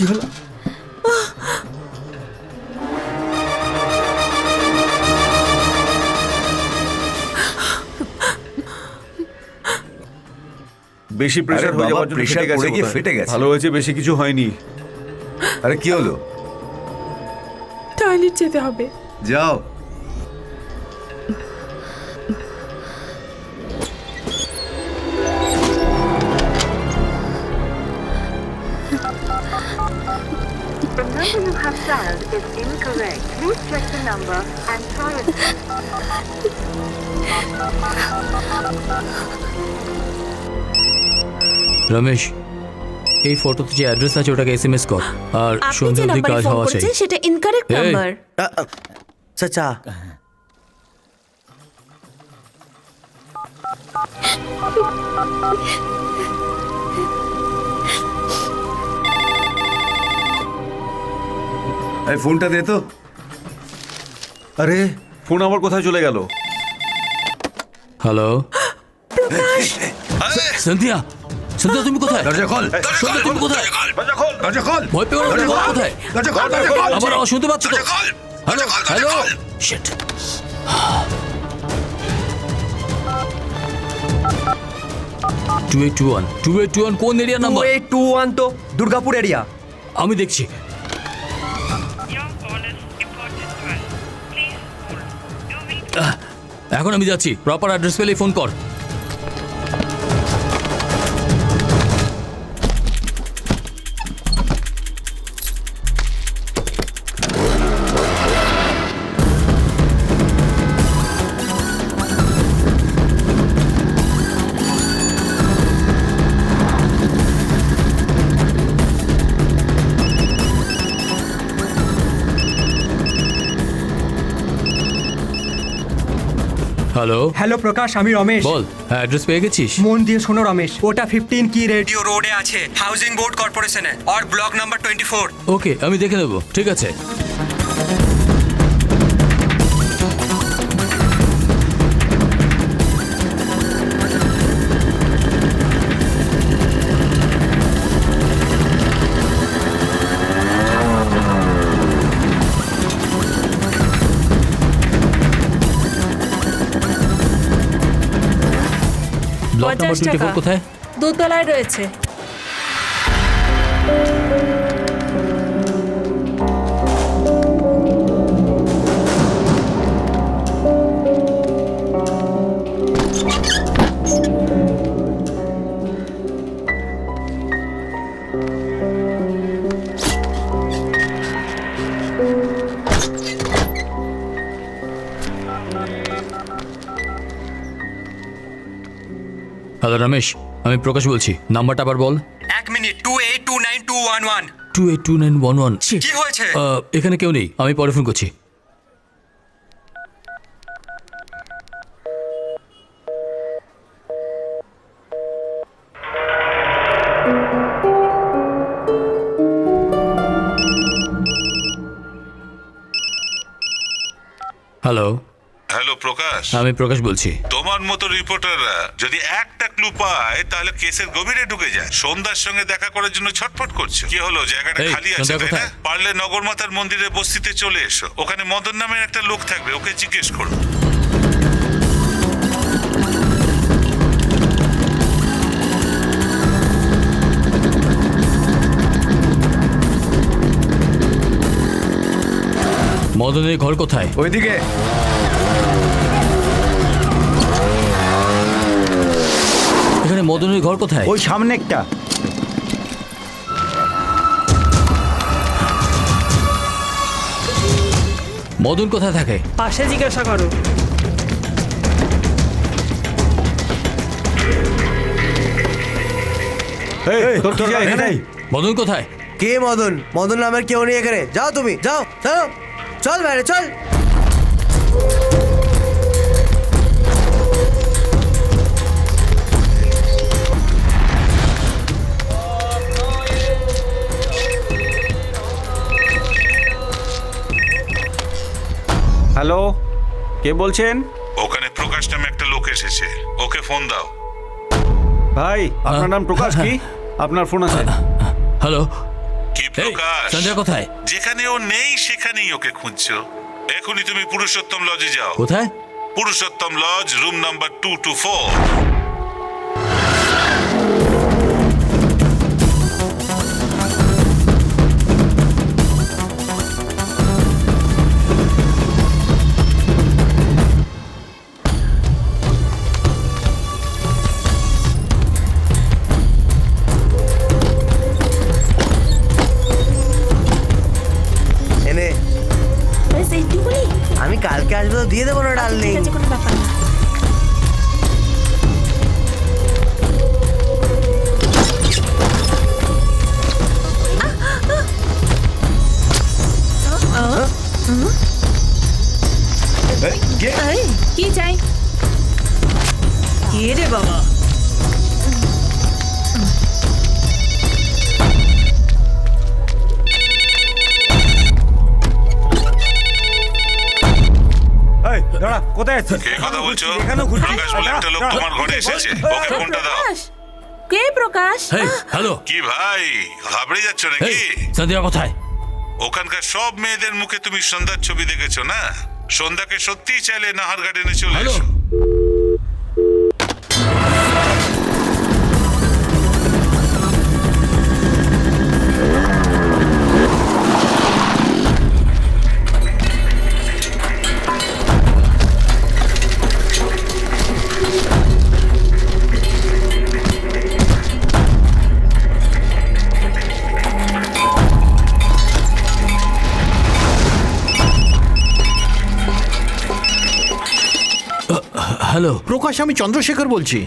কি হলো? বেশি প্রেসার আরে হয়ে বাবা, যাওয়ার জন্য pressure ফেটে গেছে পড়ে গিয়ে বোধহয়। ফেটে গেছে। ভালো হয়েছে, বেশি কিছু হয়নি। আরে কি হলো? টয়লেট যেতে হবে। যাও। রমেশ, এই ফটোতে যে অ্যাড্রেস আছে ওটাকে SMS কর, আর আপনি সন্ধ্যা যে অবধি নাম্বারে কাজ ফোন হওয়া চাই। করেছেন সেটা ইনকারেক্ট এই। নাম্বার। চাচা এই ফোনটা দে তো। আরে ফোন আমার কোথায় চলে গেল? হ্যালো সন্ধ্যা, সন্ধ্যা তুমি কোথায়? দরজা খোল। সন্ধ্যা তুমি কোথায়? দরজা খোল। ভয় পেও না, তুমি কোথায়? দরজা খোল। দরজা খোল। আমার আওয়াজ শুনতে পাচ্ছ তো? Hello hello sheet. 2821 কোন এরিয়া নাম্বার? 2821 তো দুর্গাপুর এরিয়া। আমি দেখছি। এখন আমি যাচ্ছি, প্রপার অ্যাড্রেস পেলেই ফোন কর। হ্যালো হ্যালো প্রকাশ, আমি রমেশ। বল, হ্যাঁ অ্যাড্রেস পেয়ে গেছিস? মন দিয়ে শোনো রমেশ, ওটা 15 কি রেডিও রোডে আছে, হাউজিং বোর্ড কর্পোরেশনে, আর ব্লক নাম্বার 24। ওকে, আমি দেখে নেবো, ঠিক আছে। ব্লক নাম্বার 50 টাকা। 24 কোথায়? দোতলায় রয়েছে। হ্যালো রমেশ, আমি প্রকাশ বলছি। নাম্বারটা আবার বল। 1 মিনিট, 28292211। 282911। কি হয়েছে? এখানে কেউ নেই, আমি পরে ফোন করছি। হ্যালো, হ্যালো প্রকাশ, আমি প্রকাশ বলছি। তোমার মতো রিপোর্টাররা যদি একটা ক্লু পায় তাহলে কেসের গভীরে ঢুকে যায়। সন্ধ্যার সঙ্গে দেখা করার জন্য ছটফট করছে। কি হলো, জায়গাটা এই, খালি আছে সন্ধ্যা তাই না? কোথায়? পারলে নগরমাতার মন্দিরের বস্তিতে চলে এসো। ওখানে মদন নামের একটা লোক থাকবে, ওকে জিজ্ঞেস করো। মদনের ঘর কোথায়? ওইদিকে। এখানে মদনের ঘর কোথায়? ওই সামনে একটা। মদন কোথায় থাকে? পাশে জিজ্ঞাসা করো। তোর কি যায় এখানে? মদন কোথায়? কে মদন? মদন নামের কেউ নেই এখানে। যাও তুমি, যাও চলো, চল বাইরে চল। হ্যালো, কে বলছেন? ওখানে প্রকাশ নামে একটা লোক এসেছে, ওকে ফোন দাও। ভাই, আপনার নাম প্রকাশ কি? আপনার ফোন আছে। হ্যালো, কি এই, প্রকাশ? সঞ্জয় কোথায়? যেখানে ও নেই সেখানেই ওকে খুঁজছো। এখনই তুমি পুরুষোত্তম লজে যাও। কোথায়? Purushottam lodge, room number 224। এনে ব্যাস এইটুকুনি? আমি কালকে আসবো তো দিয়ে দেবো না ডার্লিং। ঠিক আছে, কোনো ব্যাপার না। এই, কি চাই? কে রে বাবা? এই দাঁড়া, কোথায় আছিস? কে কথা বলছো? এখানেও ঘুরছিস? প্রকাশ বলে একটা লোক তোমার ঘরে এসেছে, ওকে ফোনটা দাও। প্রকাশ? কে প্রকাশ? হেই, হ্যালো, কি ভাই, ঘাবড়ে যাচ্ছ নাকি? এই, সন্ধ্যা কোথায়? ওখানকার সব মেয়েদের মুখে তুমি সন্ধ্যার ছবি দেখেছো না? সন্ধ্যাকে সত্যিই চাইলে নাহার গার্ডেনে চলে হ্যালো, এসো। হ্যালো। প্রকাশ, আমি চন্দ্রশেখর বলছি।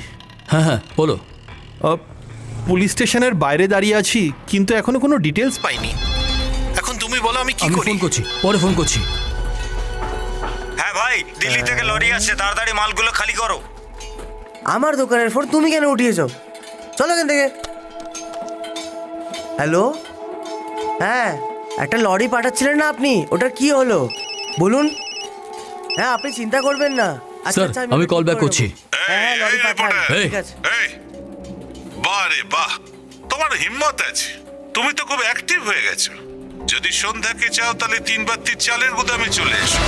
হ্যাঁ হ্যাঁ, বলো। পুলিশ স্টেশনের বাইরে দাঁড়িয়ে আছি, কিন্তু এখনো কোনো ডিটেলস পাইনি। এখন তুমি বলো আমি কি আমি করি? ফোন করছি, পরে ফোন করছি। হ্যাঁ ভাই, দিল্লি থেকে লরি আসছে, তাড়াতাড়ি মালগুলো খালি করো। আমার দোকানের ফোন তুমি কেন উঠিয়েছো? চলো এখান থেকে। হ্যালো, হ্যাঁ, একটা লরি পাঠাচ্ছিলেন না আপনি, ওটার কি হলো বলুন? হ্যাঁ, আপনি চিন্তা করবেন না। স্যার, আমি কল ব্যাক করছি। হ্যাঁ, লরি পাঠান। এই, ঠিক আছে। এই, বাহ রে বাহ, তোমার হিম্মত আছে। তুমি তো খুব অ্যাক্টিভ হয়ে গেছো। যদি সন্ধ্যাকে চাও তাহলে 3 বাত্তির চালের গুদামে চলে এসো।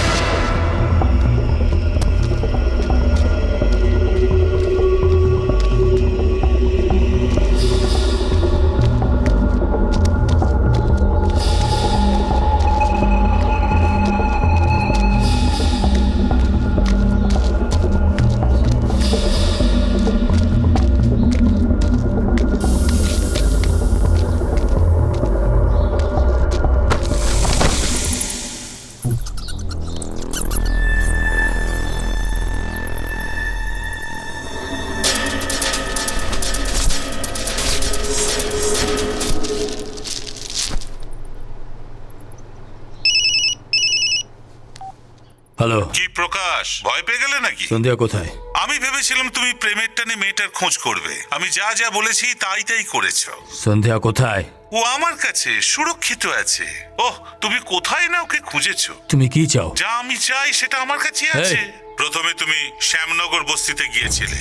হ্যালো, কি প্রকাশ, ভয় পেয়ে গেলে নাকি? সন্ধ্যা কোথায়? আমি ভেবেছিলাম তুমি প্রেমের টানে মেয়েটার খোঁজ করবে। আমি যা যা বলেছি তাই তাই করেছো। সন্ধ্যা কোথায়? ও আমার কাছে সুরক্ষিত আছে। ওহ, তুমি কোথায় না ওকে খুঁজেছো? তুমি কি চাও? যা আমি চাই সেটা আমার কাছে আছে। প্রথমে তুমি শ্যামনগর বস্তিতে গিয়েছিলে,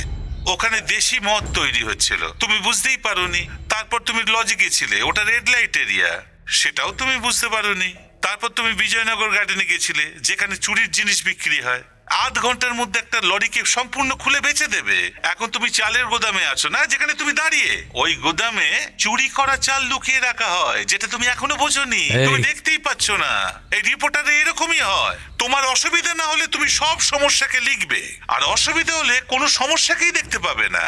ওখানে দেশি মদ তৈরি হচ্ছিল, তুমি বুঝতেই পারোনি। তারপর তুমি লজে গেছিলে, ওটা রেড লাইট এরিয়া, সেটাও তুমি বুঝতে পারোনি। তারপর তুমি বিজয়নগর গার্ডেনে গেছিলে, যেখানে চুরির জিনিস বিক্রি হয়। আধ ঘন্টার মধ্যে একটা লরিকে সম্পূর্ণ খুলে বেচে দেবে। এখন তুমি চালের গোদামে আছো না, যেখানে তুমি দাঁড়িয়ে। ওই গোদামে চুরি করা চাল লুকিয়ে রাখা হয়, যেটা তুমি এখনো বোঝোনি। তুমি দেখতেই পাচ্ছ না। এই রিপোর্টারে এরকমই হয়। তোমার অসুবিধা না হলে তুমি সব সমস্যাকে লিখবে, আর অসুবিধা হলে কোনো সমস্যাকেই দেখতে পাবে না।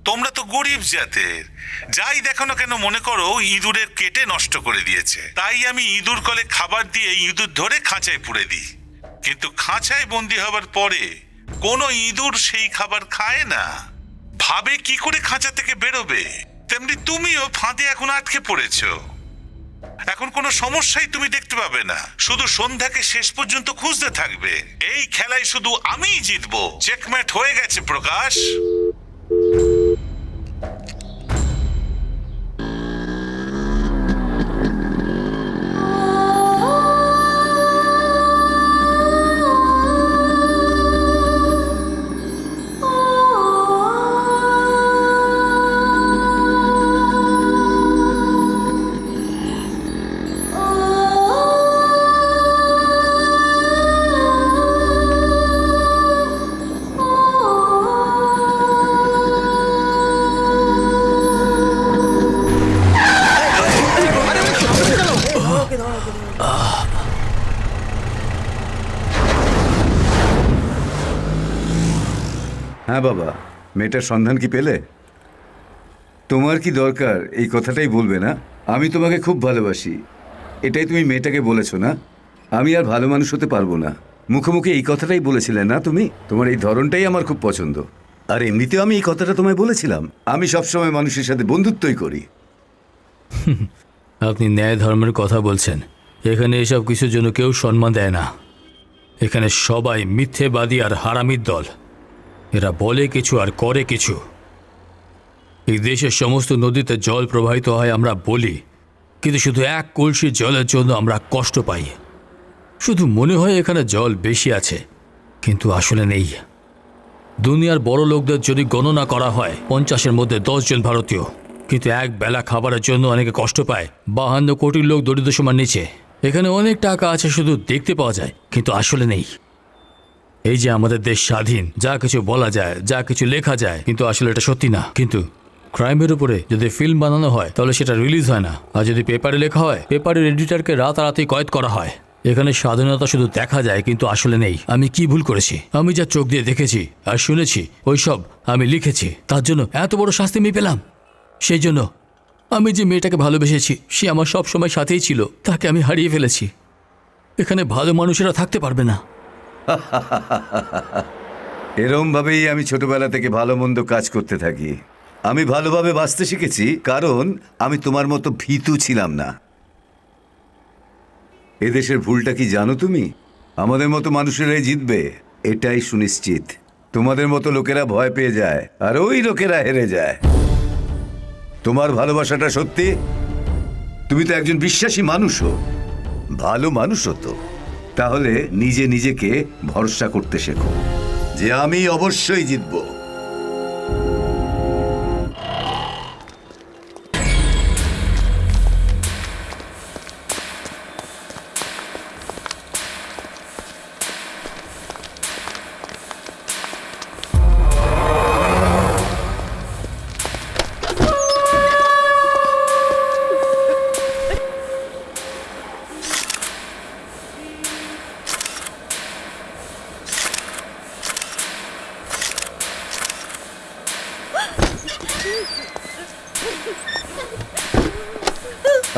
তোমরা তো গরিব জাতের, যাই দেখো না কেন মনে করো ইঁদুরের কেটে নষ্ট করে দিয়েছে। তাই আমি ইঁদুর কলে খাবার দিয়ে ইঁদুর ধরে খাঁচায় পুরে দিই। কিন্তু খাঁচায় বন্দি হবার পরে কোনো ইঁদুর সেই খাবার খায় না, ভাবে কি করে খাঁচা থেকে বেরোবে। তেমনি তুমিও ফাঁদে এখন আটকে পড়েছো। এখন কোনো সমস্যাই তুমি দেখতে পাবে না, শুধু সন্ধ্যাকে শেষ পর্যন্ত খুঁজতে থাকবে। এই খেলায় শুধু আমিই জিতবো। চেকমেট হয়ে গেছে প্রকাশ। হ্যাঁ বাবা, মেয়েটার সন্ধান কি পেলে? তোমার কি দরকার এই কথাটাই বলবে না? আমি তোমাকে খুব ভালোবাসি, এটাই তুমি মেয়েটাকে বলেছো না? আমি আর ভালো মানুষ হতে পারবো না। মুখে মুখে এই কথাটাই বলেছিলে না তুমি? তোমার এই ধরনটাই আমার খুব পছন্দ। আর এমনিতেও আমি এই কথাটা তোমায় বলেছিলাম। আমি সবসময় মানুষের সাথে বন্ধুত্বই করি। আপনি ন্যায় ধর্মের কথা বলছেন। এখানে এসব কিছুর জন্য কেউ সম্মান দেয় না। এখানে সবাই মিথ্যেবাদী আর হারামির দল। এরা বলে কিছু আর করে কিছু। এই দেশের সমস্ত নদীতে জল প্রবাহিত হয় আমরা বলি, কিন্তু শুধু এক কলসি জলের জন্য আমরা কষ্ট পাই। শুধু মনে হয় এখানে জল বেশি আছে, কিন্তু আসলে নেই। দুনিয়ার বড় লোকদের যদি গণনা করা হয় 50-এর মধ্যে 10 জন ভারতীয়, কিন্তু এক বেলা খাবারের জন্য অনেকে কষ্ট পায়। 52 কোটি লোক দরিদ্র সীমার নিচে। এখানে অনেক টাকা আছে, শুধু দেখতে পাওয়া যায়, কিন্তু আসলে নেই। এই যে আমাদের দেশ স্বাধীন, যা কিছু বলা যায়, যা কিছু লেখা যায়, কিন্তু আসলে এটা সত্যি না। কিন্তু ক্রাইমের উপরে যদি ফিল্ম বানানো হয় তাহলে সেটা রিলিজ হয় না, আর যদি পেপারে লেখা হয় পেপারের এডিটরকে রাতারাতি কয়েদ করা হয়। এখানে স্বাধীনতা শুধু দেখা যায়, কিন্তু আসলে নেই। আমি কি ভুল করেছি? আমি যা চোখ দিয়ে দেখেছি আর শুনেছি ওইসব আমি লিখেছি, তার জন্য এত বড় শাস্তি আমি পেলাম। সেই জন্য আমি যে মেয়েটাকে ভালোবেসেছি, সে আমার সব সময় সাথেই ছিল, তাকে আমি হারিয়ে ফেলেছি। এখানে ভালো মানুষেরা থাকতে পারবে না। এরম ভাবেই আমি ছোটবেলা থেকে ভালো মন্দ কাজ করতে থাকি। আমি ভালোভাবে বাঁচতে শিখেছি, কারণ আমি তোমার মতো ভীতু ছিলাম না। এদেশের ভুলটা কি জানো তুমি? আমাদের মতো মানুষেরাই জিতবে, এটাই সুনিশ্চিত। তোমাদের মতো লোকেরা ভয় পেয়ে যায়, আর ওই লোকেরা হেরে যায়। তোমার ভালোবাসাটা সত্যি? তুমি তো একজন বিশ্বাসী মানুষও, ভালো মানুষও তো। তাহলে নিজে নিজেকে ভরসা করতে শেখো যে আমি অবশ্যই জিতবো।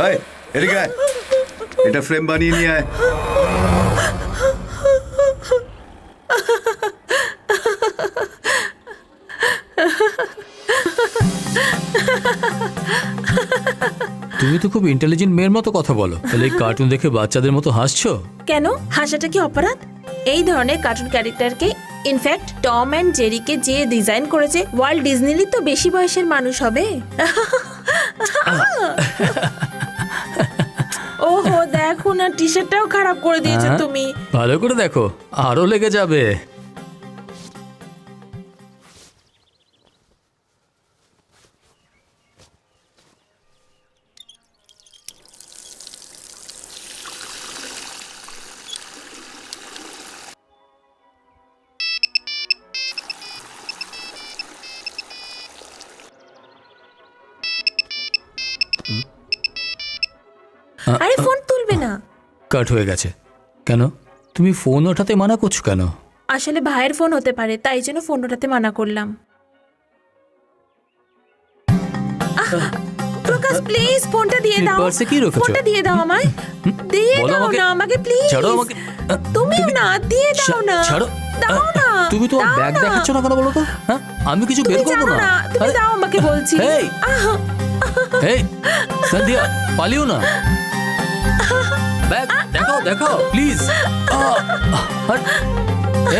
হাই, এদিকে আয়। এটা ফ্রেম বানিয়ে নিয়ে আয়। তুমি তো খুব ইন্টেলিজেন্ট মেয়ের মতো কথা বলো, তাহলে এই কার্টুন দেখে বাচ্চাদের মতো হাসছো? কেন? হাসাটা কি অপরাধ? এই ধরনের কার্টুন ক্যারেক্টারকে, ইনফ্যাক্ট টম অ্যান্ড জেরিকে যে ডিজাইন করেছে ওয়ার্ল্ড ডিজনিরই তো বেশি বয়সের মানুষ হবে। ওহো, দেখো না, টি শার্টটাও খারাপ করে দিয়েছো হ্যাঁ, তুমি। ভালো করে দেখো, আরো লেগে যাবে। আরে ফোন তুলবে না। কাট হয়ে গেছে কেন? তুমি ফোন ওঠাতে মানা করছো কেন? আসলে ভাইয়ের ফোন হতে পারে, তাই জন্য ফোন ওঠাতে মানা করলাম। প্রকাশ, প্লিজ ফোনটা দিয়ে তুমি দাও। পার্সে কি রেখেছো? ফোনটা দিয়ে দাও আমায়। দিয়ে বলো দাও আমাকে। না আমাকে, প্লিজ। ছাড়ো আমাকে। তুমিও না, দিয়ে দাও না। ছাড়ো। দাও না। তুমি তোমার দাও ব্যাগ না। দেখাচ্ছ না কেন বলো তো? হ্যাঁ, আমি কিছু বের তুমি করবো জানো না। না, তুমি দাও আমাকে বলছি। এই এই সন্ধ্যা, পালিও না। ব্যাগ দেখাও দেখাও প্লিজ।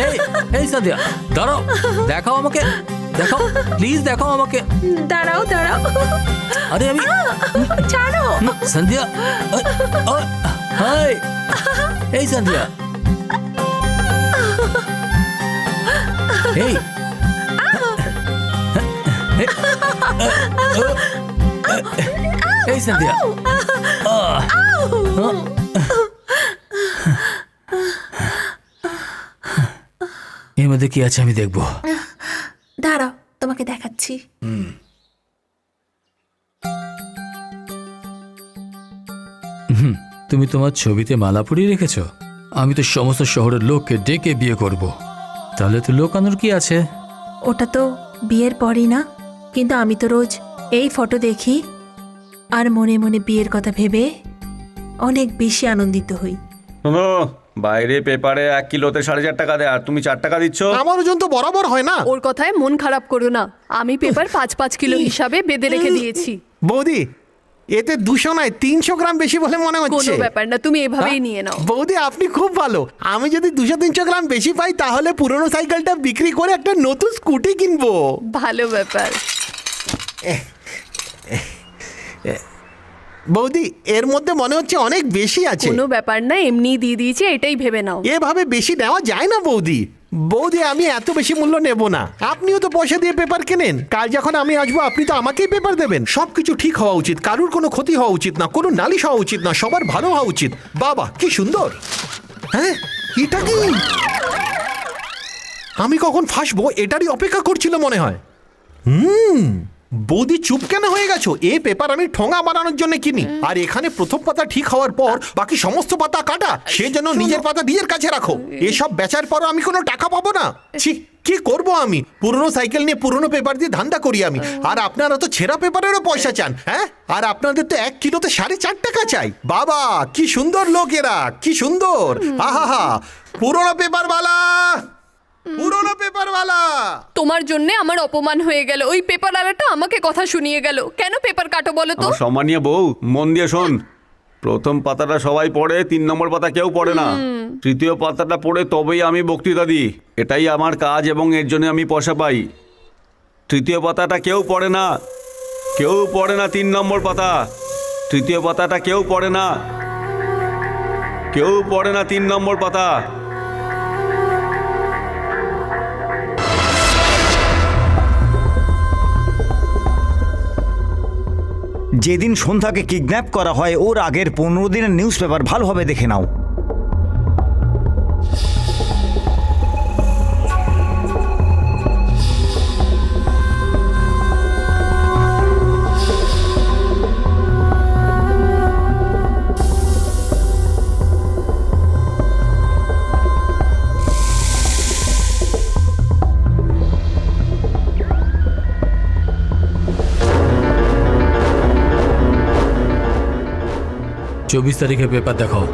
এই এই সন্ধ্যা, দাঁড়াও, দেখাও আমাকে, দেখাও প্লিজ, দেখাও আমাকে। দাঁড়াও দাঁড়াও। আরে আমি ছাড়ো। সন্ধ্যা, হাই, এই সন্ধ্যা, এই এই সন্ধ্যা, এর মধ্যে কি আছে আমি দেখবো। দাঁড়াও, তোমাকে দেখাচ্ছি। তুমি তোমার ছবিতে মালা পরিয়ে রেখেছো। আমি তো সমস্ত শহরের লোককে ডেকে বিয়ে করব। তাহলে তো লোকানোর কি আছে? ওটা তো বিয়ের পরই না, কিন্তু আমি তো রোজ এই ফটো দেখি আর মনে মনে বিয়ের কথা ভেবে অনেক বেশি আনন্দিত হই। শোনো, বাইরে পেপারে 1 কিলোতে 4.5 টাকা দেয়, আর তুমি 4 টাকা দিচ্ছ। আমার ওজন তো বরাবর হয় না। ওর কথায় মন খারাপ করো না, আমি পেপার 5-5 কিলো হিসাবে বেঁধে রেখে দিয়েছি। বৌদি, এতে 200 নয় 300 গ্রাম বেশি বলে মনে কোনো হচ্ছে। ব্যাপার না, তুমি এভাবেই নিয়ে নাও। বৌদি, আপনি খুব ভালো। আমি যদি 200-300 গ্রাম বেশি পাই তাহলে পুরনো সাইকেলটা বিক্রি করে একটা নতুন স্কুটি কিনবো। ভালো ব্যাপার। বৌদি, এর মধ্যে মনে হচ্ছে অনেক বেশি আছে। কোনো ব্যাপার না, এমনি দিয়ে দিয়েছে, এটাই ভেবে নাও। এভাবে বেশি নেওয়া যায় না বৌদি। বৌদি, আমি এত বেশি মূল্য নেব না। আপনিও তো পয়সা দিয়ে পেপার কেনেন। কাল যখন আমি আসবো আপনি তো আমাকেই পেপার দেবেন। সবকিছু ঠিক হওয়া উচিত, কারুর কোনো ক্ষতি হওয়া উচিত না, কোনো নালিশ হওয়া উচিত না, সবার ভালো হওয়া উচিত। বাবা কি সুন্দর! হ্যাঁ, এটা কি? আমি কখন ফাঁসবো এটারই অপেক্ষা করছিল মনে হয়। বৌদি, চুপ কেন হয়ে গেছো? এই পেপার আমি ঠোঙা বানানোর জন্য কিনি, আর এখানে প্রথম পাতা ঠিক হওয়ার পর বাকি সমস্ত পাতা কাটা। সেজন্য নিজের পাতা নিজের কাছে রাখো। এসব বেচার পরও আমি কোনো টাকা পাবো না। ছি, কি করব আমি? পুরনো সাইকেল নিয়ে পুরনো পেপার দিয়ে ধান্দা করি আমি, আর আপনারা তো ছেঁড়া পেপারেরও পয়সা চান। হ্যাঁ, আর আপনাদের তো 1 কিলোতে 4.5 টাকা চাই। বাবা কি সুন্দর লোক এরা, কি সুন্দর! আহা, পুরনো পেপারওয়ালা, পুরনো পেপারওয়ালা। তোমার জন্য আমার অপমান হয়ে গেল। ওই পেপার আলাটা আমাকে কথা শুনিয়ে গেল। কেন পেপার কাটো বলো তো? আমার সম্মানীয় বউ, মন দিয়ে শোন। প্রথম পাতাটা সবাই পড়ে, 3 নম্বর পাতা কেউ পড়ে না। তৃতীয় পাতাটা পড়ে তবেই আমি বক্তৃতা দিই। এটাই আমার কাজ এবং এর জন্য আমি পয়সা পাই। তৃতীয় পাতাটা কেউ পড়ে না, কেউ পড়ে না। 3 নম্বর পাতা, তৃতীয় পাতাটা কেউ পড়ে না, কেউ পড়ে না 3 নম্বর পাতা। যেদিন সন্ধ্যাকে কিডন্যাপ করা হয় ওর আগের 15 দিনের নিউজ পেপার ভালোভাবে দেখে নাও। চব্বিশ তারিখে পেপার দেখাও।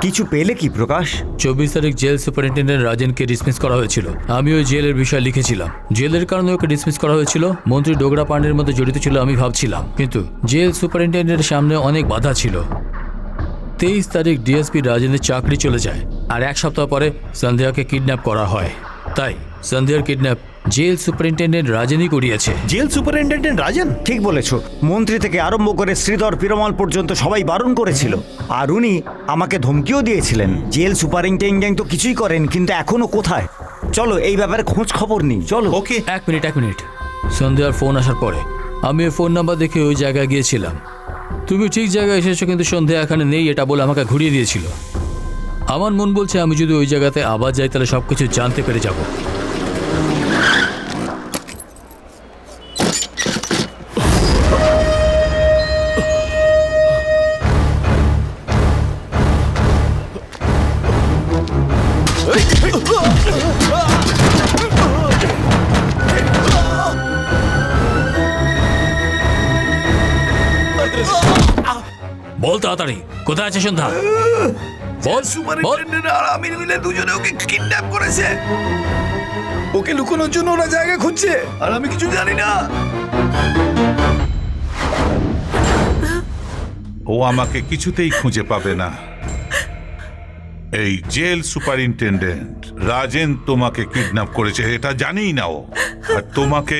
কিছু পেলে কি প্রকাশ? 24 তারিখ জেল সুপারিনটেন্ডেন্ট রাজেনকে ডিসমিস করা হয়েছিল। আমি ওই জেলের বিষয়ে লিখেছিলাম। জেলের কারণে ওকে ডিসমিস করা হয়েছিল। মন্ত্রী ডোগরা পান্ডের মধ্যে জড়িত ছিল আমি ভাবছিলার কিন্তু জেল সুপারিনটেন্ডেন্টের সামনে অনেক বাধা ছিল। 23 তারিখ ডিএসপি রাজেনের চাকরি চলে যায় আর এক সপ্তাহ পরে সন্ধ্যাকে কিডন্যাপ করা হয়। তাই সন্ধ্যার কিডন্যাপ জেল সুপারিনটেন্ডেন্ট রাজেনই করিয়েছে। Jail superintendent Rajen? ঠিক বলেছ। মন্ত্রী থেকে আরম্ভ করে শ্রীধর পিরমল পর্যন্ত সবাই বারণ করেছিল। আর উনি আমাকে ধমকিও দিয়েছিলেন। জেল সুপারিনটেন্ডেন্ট তো কিছুই করেন, কিন্তু এখনো কোথায়? চলো এই ব্যাপারে খোঁজ খবর নিই। চলো। ওকে। এক মিনিট। সন্ধ্যার ফোন আসার পরে আমি ওই ফোন নাম্বার দেখে ওই জায়গায় গিয়েছিলাম। তুমি ঠিক জায়গায় এসেছো, কিন্তু সন্ধ্যা এখানে নেই এটা বলে আমাকে ঘুরিয়ে দিয়েছিল। আমার মন বলছে আমি যদি ওই জায়গাতে আবার যাই তাহলে সবকিছু জানতে পেরে যাব। বল তাড়াতাড়ি, কোথায় আছে সন্ধ্যা? বল। সুপারিনটেন্ডেন্ট আর আমির মিলে দুজনে ওকে কিডন্যাপ করেছে। ওকে লুকানোর জন্য ওরা জায়গা খুঁজছে, আর আমি কিছু জানি না। ও আমাকে কিছুতেই খুঁজে পাবে না। এই জেল সুপারিনটেন্ডেন্ট রাজেন তোমাকে কিডন্যাপ করেছে এটা জানেই না ও। আর তোমাকে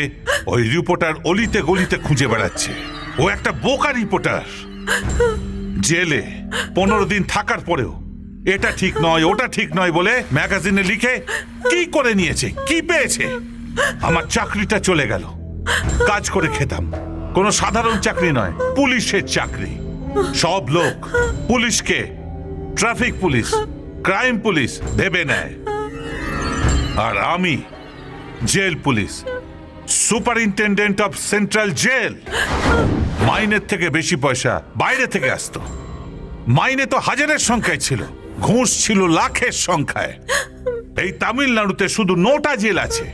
ওই রিপোর্টার অলিতে গলিতে খুঁজে বেড়াচ্ছে। ও একটা বোকা রিপোর্টার। জেলে 15 দিন থাকার পরেও এটা ঠিক নয় ওটা ঠিক নয় বলে ম্যাগাজিনে লিখে কি করে নিয়েছে, কি পেয়েছে। আমার চাকরিটা চলে গেল। কাজ করে খেতাম, কোনো সাধারণ চাকরি নয়, পুলিশের চাকরি। সব লোক পুলিশকে ট্রাফিক পুলিশ, ক্রাইম পুলিশ ভেবে নেয়, আর আমি jail police, superintendent of central jail. মাইনের থেকে বেশি পয়সা বাইরে থেকে আসতো। মাইনে তো হাজারের সংখ্যায় ছিল, ঘুষ ছিল লাখের সংখ্যায়। এই তামিলনাড়ুতে শুধু 9টা জেল আছে।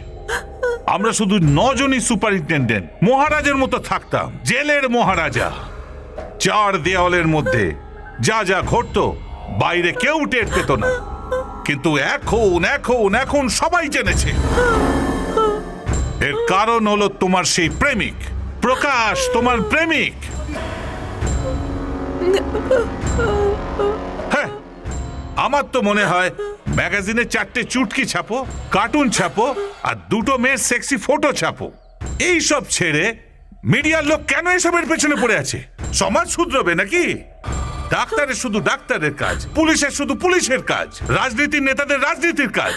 আমরা শুধু 9 জনই সুপারিনটেন্ডেন্ট মহারাজের মতো থাকতাম, জেলের মহারাজা। 4 দেওয়ালের মধ্যে যা যা ঘটতো বাইরে কেউ টের পেত না, কিন্তু এখন এখন এখন সবাই জেনেছে। এর কারণ হলো তোমার সেই প্রেমিক প্রকাশ, তোমার প্রেমিক। হ্যাঁ, আমার তো মনে হয় ম্যাগাজিনে 4টে চুটকি ছাপো, কার্টুন ছাপো, আর 2টো মেয়ের সেক্সি ফটো ছাপো। এই সব ছেড়ে মিডিয়ার লোক কেন এসবের পেছনে পড়ে আছে? সমাজ শুধরবে নাকি? ডাক্তারের শুধু ডাক্তারের কাজ, পুলিশের শুধু পুলিশের কাজ, রাজনীতির নেতাদের রাজনীতির কাজ।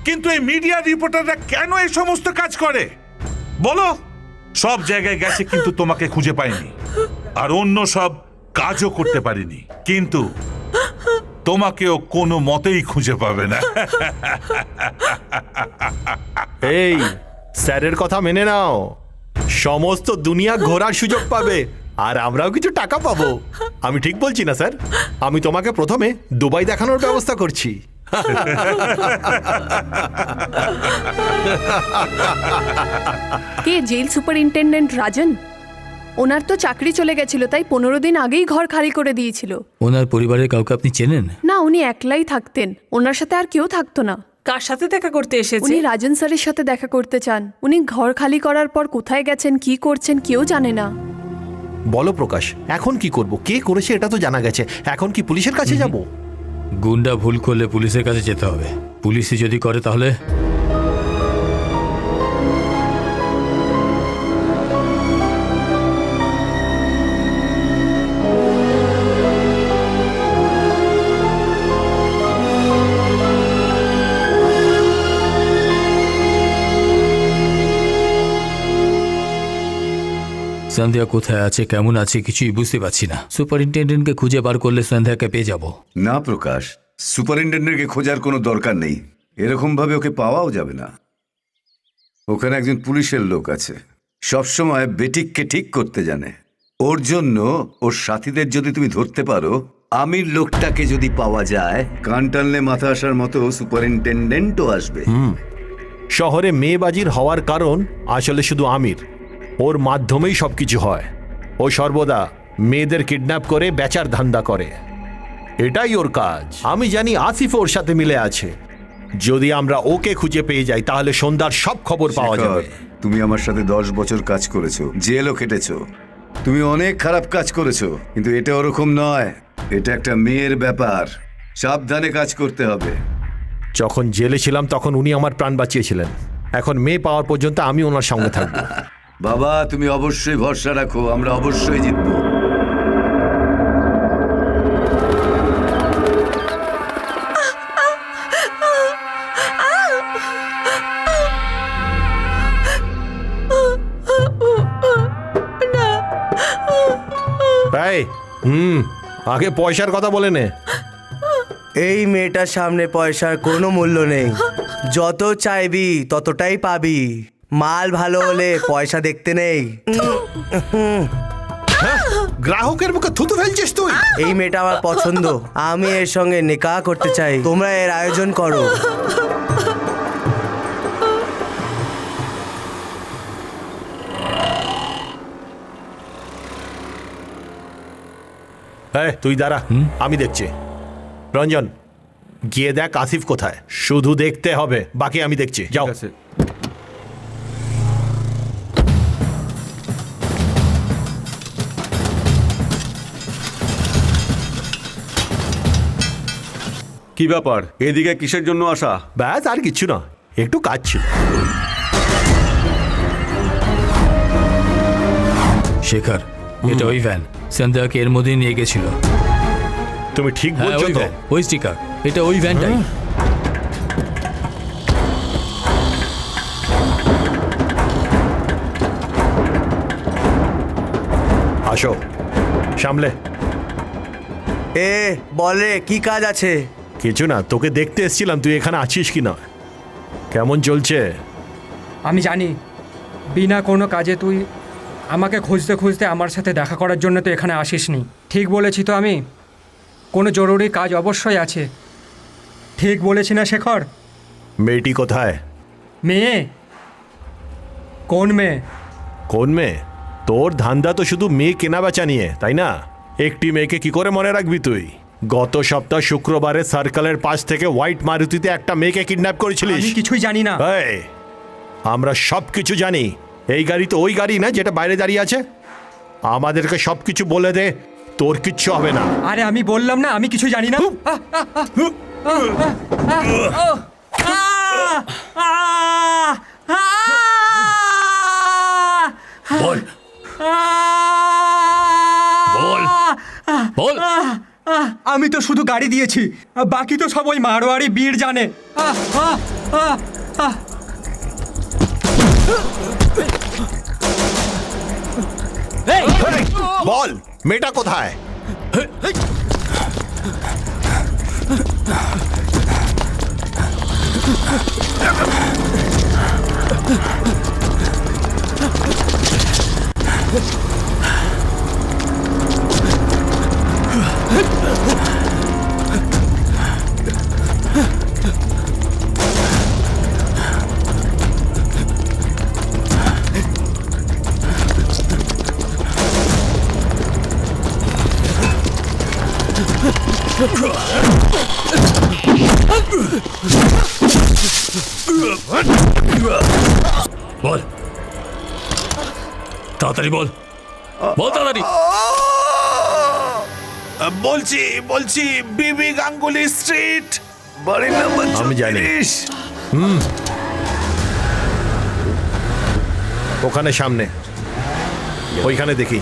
কিন্তু এই মিডিয়া রিপোর্টাররা কেন এই সমস্ত কাজ করে বলো? সব জায়গায় গেছে কিন্তু তোমাকে খুঁজে পাইনি, আর অন্য সব কাজও করতে পারিনি, কিন্তু তোমাকেও কোনো মতেই খুঁজে পাবে না। এই স্যারের কথা মেনে নাও, সমস্ত দুনিয়া ঘোরার সুযোগ পাবে আর আমরাও কিছু টাকা পাবো। আমি ঠিক বলছি না স্যার? আমি তোমাকে প্রথমে দুবাই দেখানোর ব্যবস্থা করছি। কে জেল সুপারিনটেন্ডেন্ট রাজন? ওনার তো চাকরি চলে গেছিল, তাই 15 দিন আগেই ঘর খালি করে দিয়েছিল। ওনার পরিবারের কাউকে আপনি চেনেন? না, উনি একলাই থাকতেন, ওনার সাথে আর কেউ থাকতো না। কার সাথে দেখা করতে এসেছে? উনি রাজন স্যারের সাথে দেখা করতে চান। উনি ঘর খালি করার পর কোথায় গেছেন, কি করছেন কেউ জানে না। বলো প্রকাশ, এখন কি করব? কে করেছে এটা তো জানা গেছে, এখন কি পুলিশের কাছে যাব? গুন্ডা ভুল করলে পুলিশের কাছে যেতে হবে। পুলিশই যদি করে তাহলে সন্ধ্যা কোথায় আছে, কেমন আছে কিছুই বুঝতে পারছি না। সুপারিনটেন্ডেন্টকে খুঁজে বার করলে সন্ধ্যাকে পেয়ে যাব। না প্রকাশ, সুপারিনটেন্ডেন্টকে খোঁজার কোনো দরকার নেই। এরকম ভাবে ওকে পাওয়াও যাবে না। ওখানে একজন পুলিশের লোক আছে, সবসময় বেঠিককে ঠিক করতে জানে। ওর জন্য ওর সাথীদের যদি তুমি ধরতে পারো, আমির লোকটাকে যদি পাওয়া যায়, কান টানলে মাথা আসার মতো সুপারিনটেন্ডেন্টও আসবে। শহরে মেয়েবাজির হওয়ার কারণ আসলে শুধু আমির। ওর মাধ্যমেই সবকিছু হয়। ও সর্বদা মেয়েদের কিডন্যাপ করে বেচার ধান্দা করে। এটাই ওর কাজ। আমি জানি আসিফ ওর সাথে মিলে আছে। যদি আমরা ওকে খুঁজে পেয়ে যাই তাহলে সন্ধ্যার সব খবর পাওয়া শেখর, যাবে। তুমি আমার সাথে 10 বছর কাজ করেছো, জেলও কেটেছো। তুমি অনেক খারাপ কাজ করেছো, কিন্তু এটা ওরকম নয়। এটা একটা মেয়ের ব্যাপার, সাবধানে কাজ করতে হবে। যখন জেলে ছিলাম তখন উনি আমার প্রাণ বাঁচিয়েছিলেন। এখন মেয়ে পাওয়ার পর্যন্ত আমি ওনার সঙ্গে থাকবো। বাবা, তুমি অবশ্যই ভরসা রাখো, আমরা অবশ্যই জিতবো। এই, আগে পয়সার কথা বলে নে। এই মেয়েটার সামনে পয়সার কোনো মূল্য নেই। যত চাইবি ততটাই পাবি। মাল ভালো হলে পয়সা দেখতে নেই। গ্রাহকের মুখে থুতু ফেলছিস তুই? এই মেয়েটা আমার পছন্দ, আমি এর সঙ্গে নিকাহ করতে চাই। তোমরা এর আয়োজন করো। এই, তুই দাঁড়া, আমি দেখছি। রঞ্জন, গিয়ে দেখ আসিফ কোথায়। শুধু দেখতে হবে, বাকি আমি দেখছি। যাও। কি ব্যাপার, এদিকে কিসের জন্য আসা? ব্যাস, আর কিছু না, একটু কাজ ছিল। শেখর, এটা ওই ভ্যান সন্ধ্যাকে এর মধ্যে নিয়ে গেছিল। তুমি ঠিক হ্যাঁ, বলছো ওই তো? ভ্যান, ওই স্টিকার, এটা ওই ভ্যানটাই। আসো, সামলে। এ বলে কি কাজ আছে? কিছু না, তোকে দেখতে এসেছিলাম, তুই এখানে আছিস কি না। কেমন চলছে? আমি জানি বিনা কোনো কাজে তুই আমাকে খুঁজতে খুঁজতে আমার সাথে দেখা করার জন্য তো এখানে আসিসনি। ঠিক বলেছি তো আমি? কোনো জরুরি কাজ অবশ্যই আছে। ঠিক বলেছি না শেখর? মেয়েটি কোথায়? মেয়ে? কোন মেয়ে? কোন মেয়ে? তোর ধান্দা তো শুধু মেয়ে কেনা বেচা নিয়ে, তাই না? একটি মেয়েকে কি করে মনে রাখবি তুই? গত সপ্তাহ শুক্রবারে সার্কেলের পাশ থেকে হোয়াইট মারুতিতে একটা মেয়েকে কিডন্যাপ করেছিলিস। আমি কিছুই জানি না। এই, আমরা সব কিছু জানি। এই গাড়ি তো ওই গাড়ি না যেটা বাইরে দাঁড়িয়ে আছে। আমাদেরকে সব কিছু বলে দে, তোর কিচ্ছু হবে না। আরে আমি বললাম না আমি কিছু জানি না। বল বল বল। আমি তো শুধু গাড়ি দিয়েছি, বাকি তো সব ওই মারোয়ারি বীর জানে। বল, মেয়েটা কোথায়? বল তাড়াতাড়ি, বল বল তাড়াতাড়ি। বলছি বিবি গাঙ্গুলি স্ট্রিট, বাড়ি নাম্বার আমি জানি। 34। ওখানে সামনে, ওইখানে দেখি।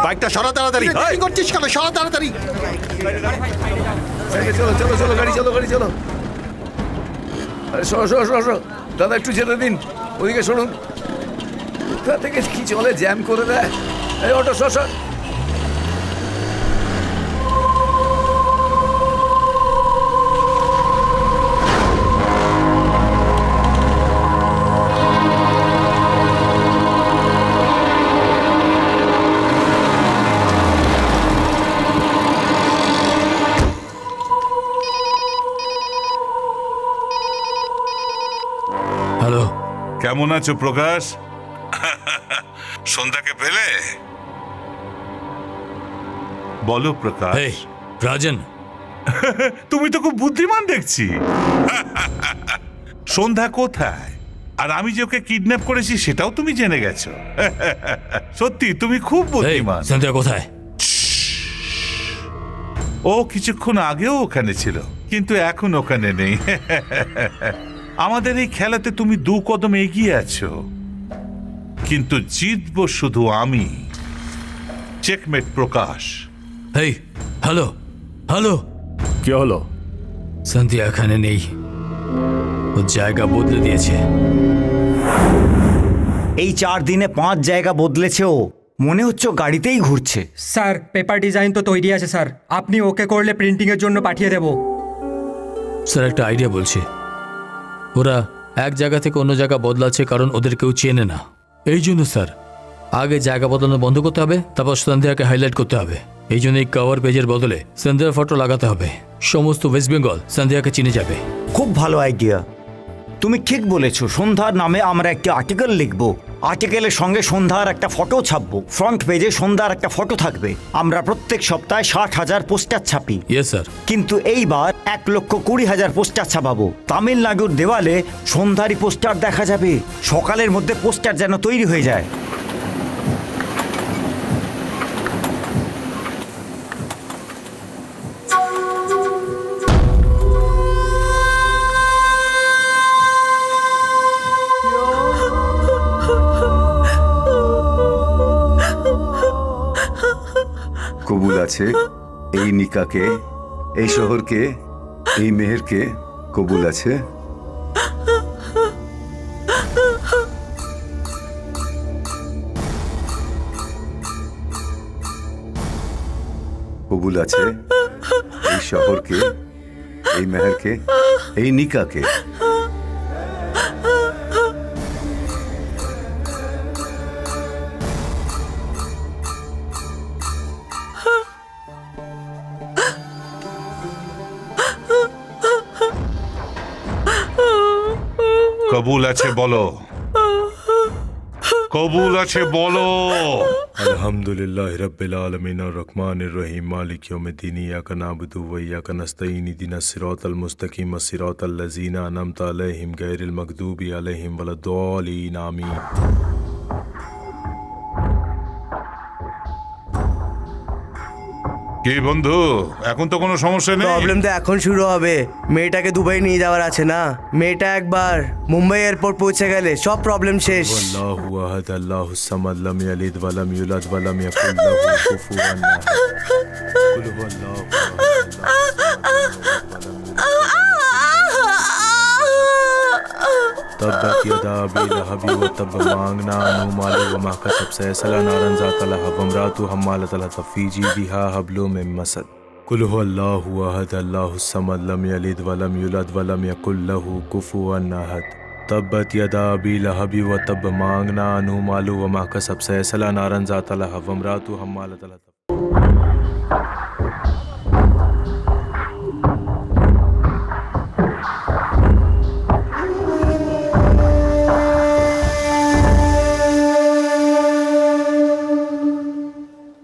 বাইকটা সরা তাড়াতাড়ি। কি করছিস কেন? সরা তাড়াতাড়ি। চলো গাড়ি চলো। আরে সরো। দাদা একটু যেতে দিন, ওদিকে শুনুন। কোথা থেকে কি চলে, জ্যাম করে দেয়। এই অটো সর। হ্যালো, কেমন আছো প্রকাশ? সন্ধ্যাকে পেলে? বলো প্রকাশ। এই রাজন, তুমি তো খুব বুদ্ধিমান দেখছি। সন্ধ্যা কোথায়? আর আমি যে ওকে কিডন্যাপ করেছি সেটাও তুমি জেনে গেছো। সত্যি তুমি খুব এই বুদ্ধিমান। সন্ধ্যা কোথায়? ও কিছুক্ষণ আগেও ওখানে ছিল, কিন্তু এখন ওখানে নেই। আমাদের এই খেলাতে তুমি 2 কদম এগিয়ে আছো, কিন্তু জিতবো শুধু আমি। চেকমেট প্রকাশ। এই হ্যালো হ্যালো, কি হলো? সন্ধ্যা এখানে নেই, ও জায়গা বদলে দিয়েছে। এই 4 দিনে 5 জায়গা বদলেছে ও। মনে হচ্ছে ও গাড়িতেই ঘুরছে। স্যার পেপার ডিজাইন তো তৈরি আছে স্যার, আপনি ওকে করলে প্রিন্টিংয়ের জন্য পাঠিয়ে দেবো। স্যার একটা আইডিয়া বলছি। ওরা এক জায়গা থেকে অন্য জায়গা বদলাচ্ছে কারণ ওদের কেউ চেনে না। এই জন্য স্যার আগে জায়গা বদলানো বন্ধ করতে হবে, তারপর সন্ধ্যাকে হাইলাইট করতে হবে। এই জন্য এই কভার পেজের বদলে সন্ধ্যার ফটো লাগাতে হবে। সমস্ত ওয়েস্ট বেঙ্গল সন্ধ্যাকে চিনে যাবে। খুব ভালো আইডিয়া, তুমি ঠিক বলেছো। সন্ধ্যার নামে আমরা একটি আর্টিকেল লিখব। আর্টিকেলের সঙ্গে সন্ধ্যার একটা ফটো ছাপবো। ফ্রন্ট পেজে সন্ধ্যার একটা ফটো থাকবে। আমরা প্রত্যেক সপ্তাহে 60,000 পোস্টার ছাপি। Yes sir. কিন্তু এইবার 1,20,000 পোস্টার ছাপাবো। তামিলনাড়ুর দেওয়ালে সন্ধ্যারই পোস্টার দেখা যাবে। সকালের মধ্যে পোস্টার যেন তৈরি হয়ে যায়। কবুল আছে এই নিকাকে, এই শহরকে, এই মেহেরকে কবুল আছে। কবুল আছে এই শহরকে, এই মেহেরকে, এই নিকাকে। কবুল আছে বলো, কবুল আছে বলো। अल्हम्दुलिल्लाह रब्बिल आलमीन अर्रहमानिर रहीम मालिक यौमिद्दीन इय्याका नअबुदु व इय्याका नस्तईन इहदिनास सिरातल मुस्तकीम सिरातल लज़ीना अनअमता अलैहिम गैरिल मगदूबि अलैहिम वलद्दालिन आमीन। কি বন্ধু, এখন তো কোনো সমস্যা নেই? প্রবলেম তো এখন শুরু হবে। মেয়েটাকে দুবাই নিয়ে যাওয়ার আছে না। মেয়েটা একবার মুম্বাই এয়ারপোর্ট পৌঁছে গেলে সব প্রবলেম শেষ। अल्लाहु अहद अल्लाहुस समद लम यलिद व लम यूलद व लम यकुल लहु कुफुवन अहद। कुल हुवल्लाहु तब्बत यदा अबी लहबी व तब मांगना अनु मालु व मा कसब सयसला नारन ज़ात लहब वमरातु हम्मालतल हतब फी जीदिहा हब्लुम मिन मसद। कुल हुवल्लाहु अहद अल्लाहुस समद लम यलिद व लम यूलद व लम यकुल लहु कुफुवन अहद। तब्बत यदा अबी लहबी व तब मांगना अनु मालु व मा कसब सयसला नारन ज़ात लहब वमरातु हम्मालतल हतब।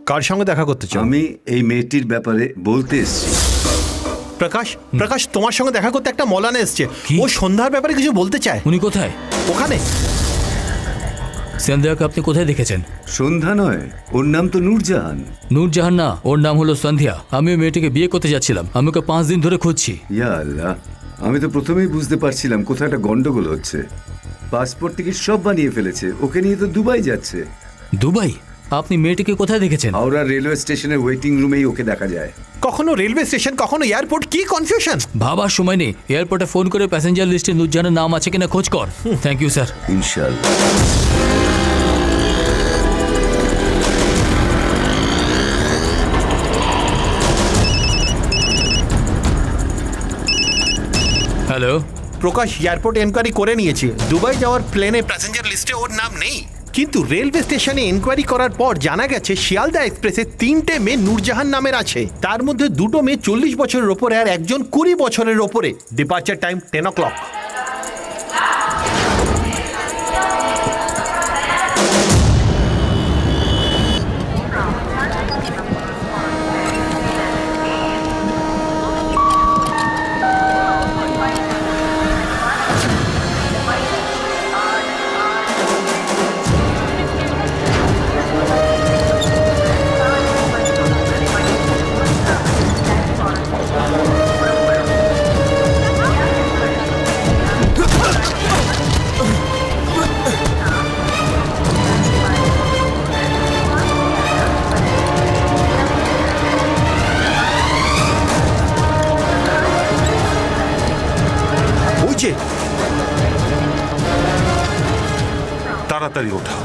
কার সঙ্গে দেখা করতে চাও? আমি এই মেয়েটির ব্যাপারে বলতে এসেছি। প্রকাশ, প্রকাশ তোমার সঙ্গে দেখা করতে একটা মলানা এসছে। কি? ও সন্ধ্যার ব্যাপারে কিছু বলতে চায়। উনি কোথায়? ওখানে। সন্ধ্যাকে আপনি কোথায় দেখেছেন? সন্ধ্যা নয়, ওর নাম তো নূরজাহান। নূরজাহান না, ওর নাম হলো সন্ধ্যা। আমি ওই মেয়েটিকে বিয়ে করতে যাচ্ছিলাম। আমি ওকে 5 দিন ধরে খুঁজছি। ইয়া আল্লাহ, আমি তো প্রথমেই বুঝতে পারছিলাম কোথাও একটা গন্ডগোল হচ্ছে। পাসপোর্ট টিকিট সব বানিয়ে ফেলেছে, ওকে নিয়ে তো দুবাই যাচ্ছে। দুবাই? আপনি মেয়েটিকে কোথায় দেখেছেন? হাওড়া রেলওয়ে স্টেশনের ওয়েটিং রুমেই ওকে দেখা যায়। কখনো রেলওয়ে স্টেশন, কখনো এয়ারপোর্ট, কি কনফিউশন। ভাবার সময় নেই। এয়ারপোর্টে ফোন করে প্যাসেঞ্জার লিস্টে নূরজাহানের নাম আছে কিনা খোঁজ কর। Thank you sir. ইনশাআল্লাহ। হ্যালো। প্রকাশ এয়ারপোর্ট এনকোয়ারি করে নিয়েছে। দুবাই যাওয়ার প্লেনে প্যাসেঞ্জার লিস্টে ওর নাম নেই, কিন্তু রেলওয়ে স্টেশনে এনকোয়ারি করার পর জানা গেছে শিয়ালদা এক্সপ্রেসে 3টে মেয়ে নূরজাহান নামের আছে। তার মধ্যে 2টো মেয়ে 40 বছরের ওপরে আর একজন 20 বছরের ওপরে। Departure time 10 o'clock। তাড়াতাড়ি ওঠাও।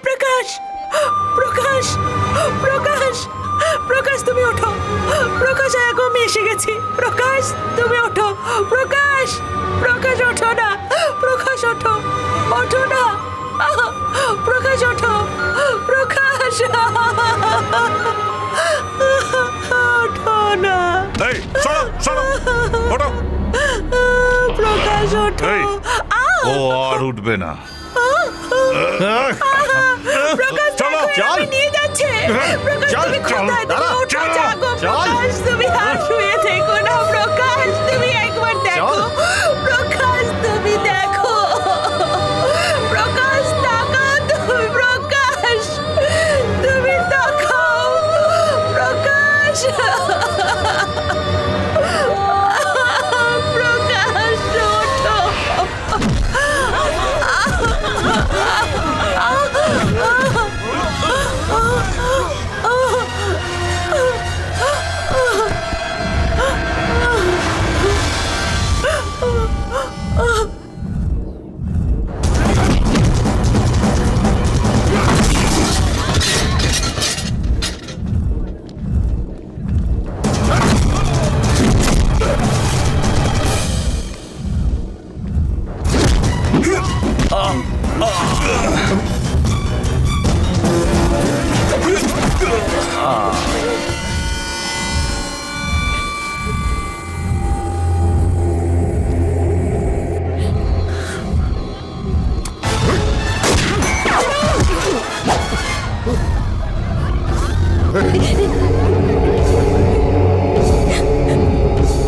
প্রকাশ, প্রকাশ, প্রকাশ, প্রকাশ তুমি ওঠো। প্রকাশ আগো আমি এসে গেছি। প্রকাশ তুমি ওঠো। প্রকাশ, প্রকাশ ওঠো না। প্রকাশ ওঠো, ওঠো না। প্রকাশ ওঠো। প্রকাশ ওঠো না। এই সরো সরো, ওঠো। প্রকাশ ওঠো। এই, ও আর উঠবে না। প্রকাশ চলো, দেখো, চল। আমি নিয়ে যাচ্ছে। প্রকাশ চল, তুমি চল, কোথায়? তুমি দাঁড়া, ওঠো, চল, জাগো। চল। প্রকাশ তুমি আর শুয়ে থেকো না। প্রকাশ তুমি একবার দেখো। প্রকাশ তুমি দেখো। প্রকাশ তাকাও তুমি। প্রকাশ তুমি তাকাও। প্রকাশ, প্রকাশ ওঠো।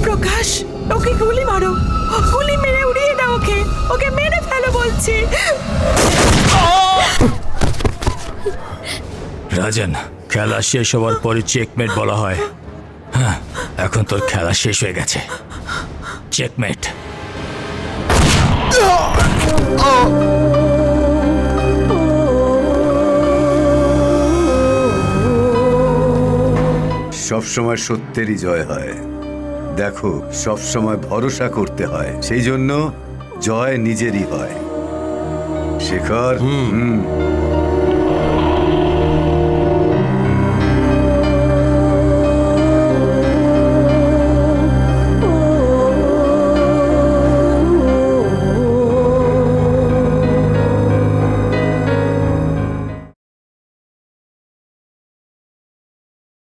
প্রকাশ, ওকে গুলি মারো। গুলি মেরে উড়িয়ে দাও ওকে। ওকে মেরে ফেলো বলছি। মহাজন, খেলা শেষ হওয়ার পরে চেকমেট বলা হয়। হ্যাঁ, এখন তোর খেলা শেষ হয়ে গেছে। চেকমেট। সবসময় সত্যেরই জয় হয়। দেখো, সবসময় ভরসা করতে হয়, সেই জন্য জয় নিজেরই হয়। শেখর,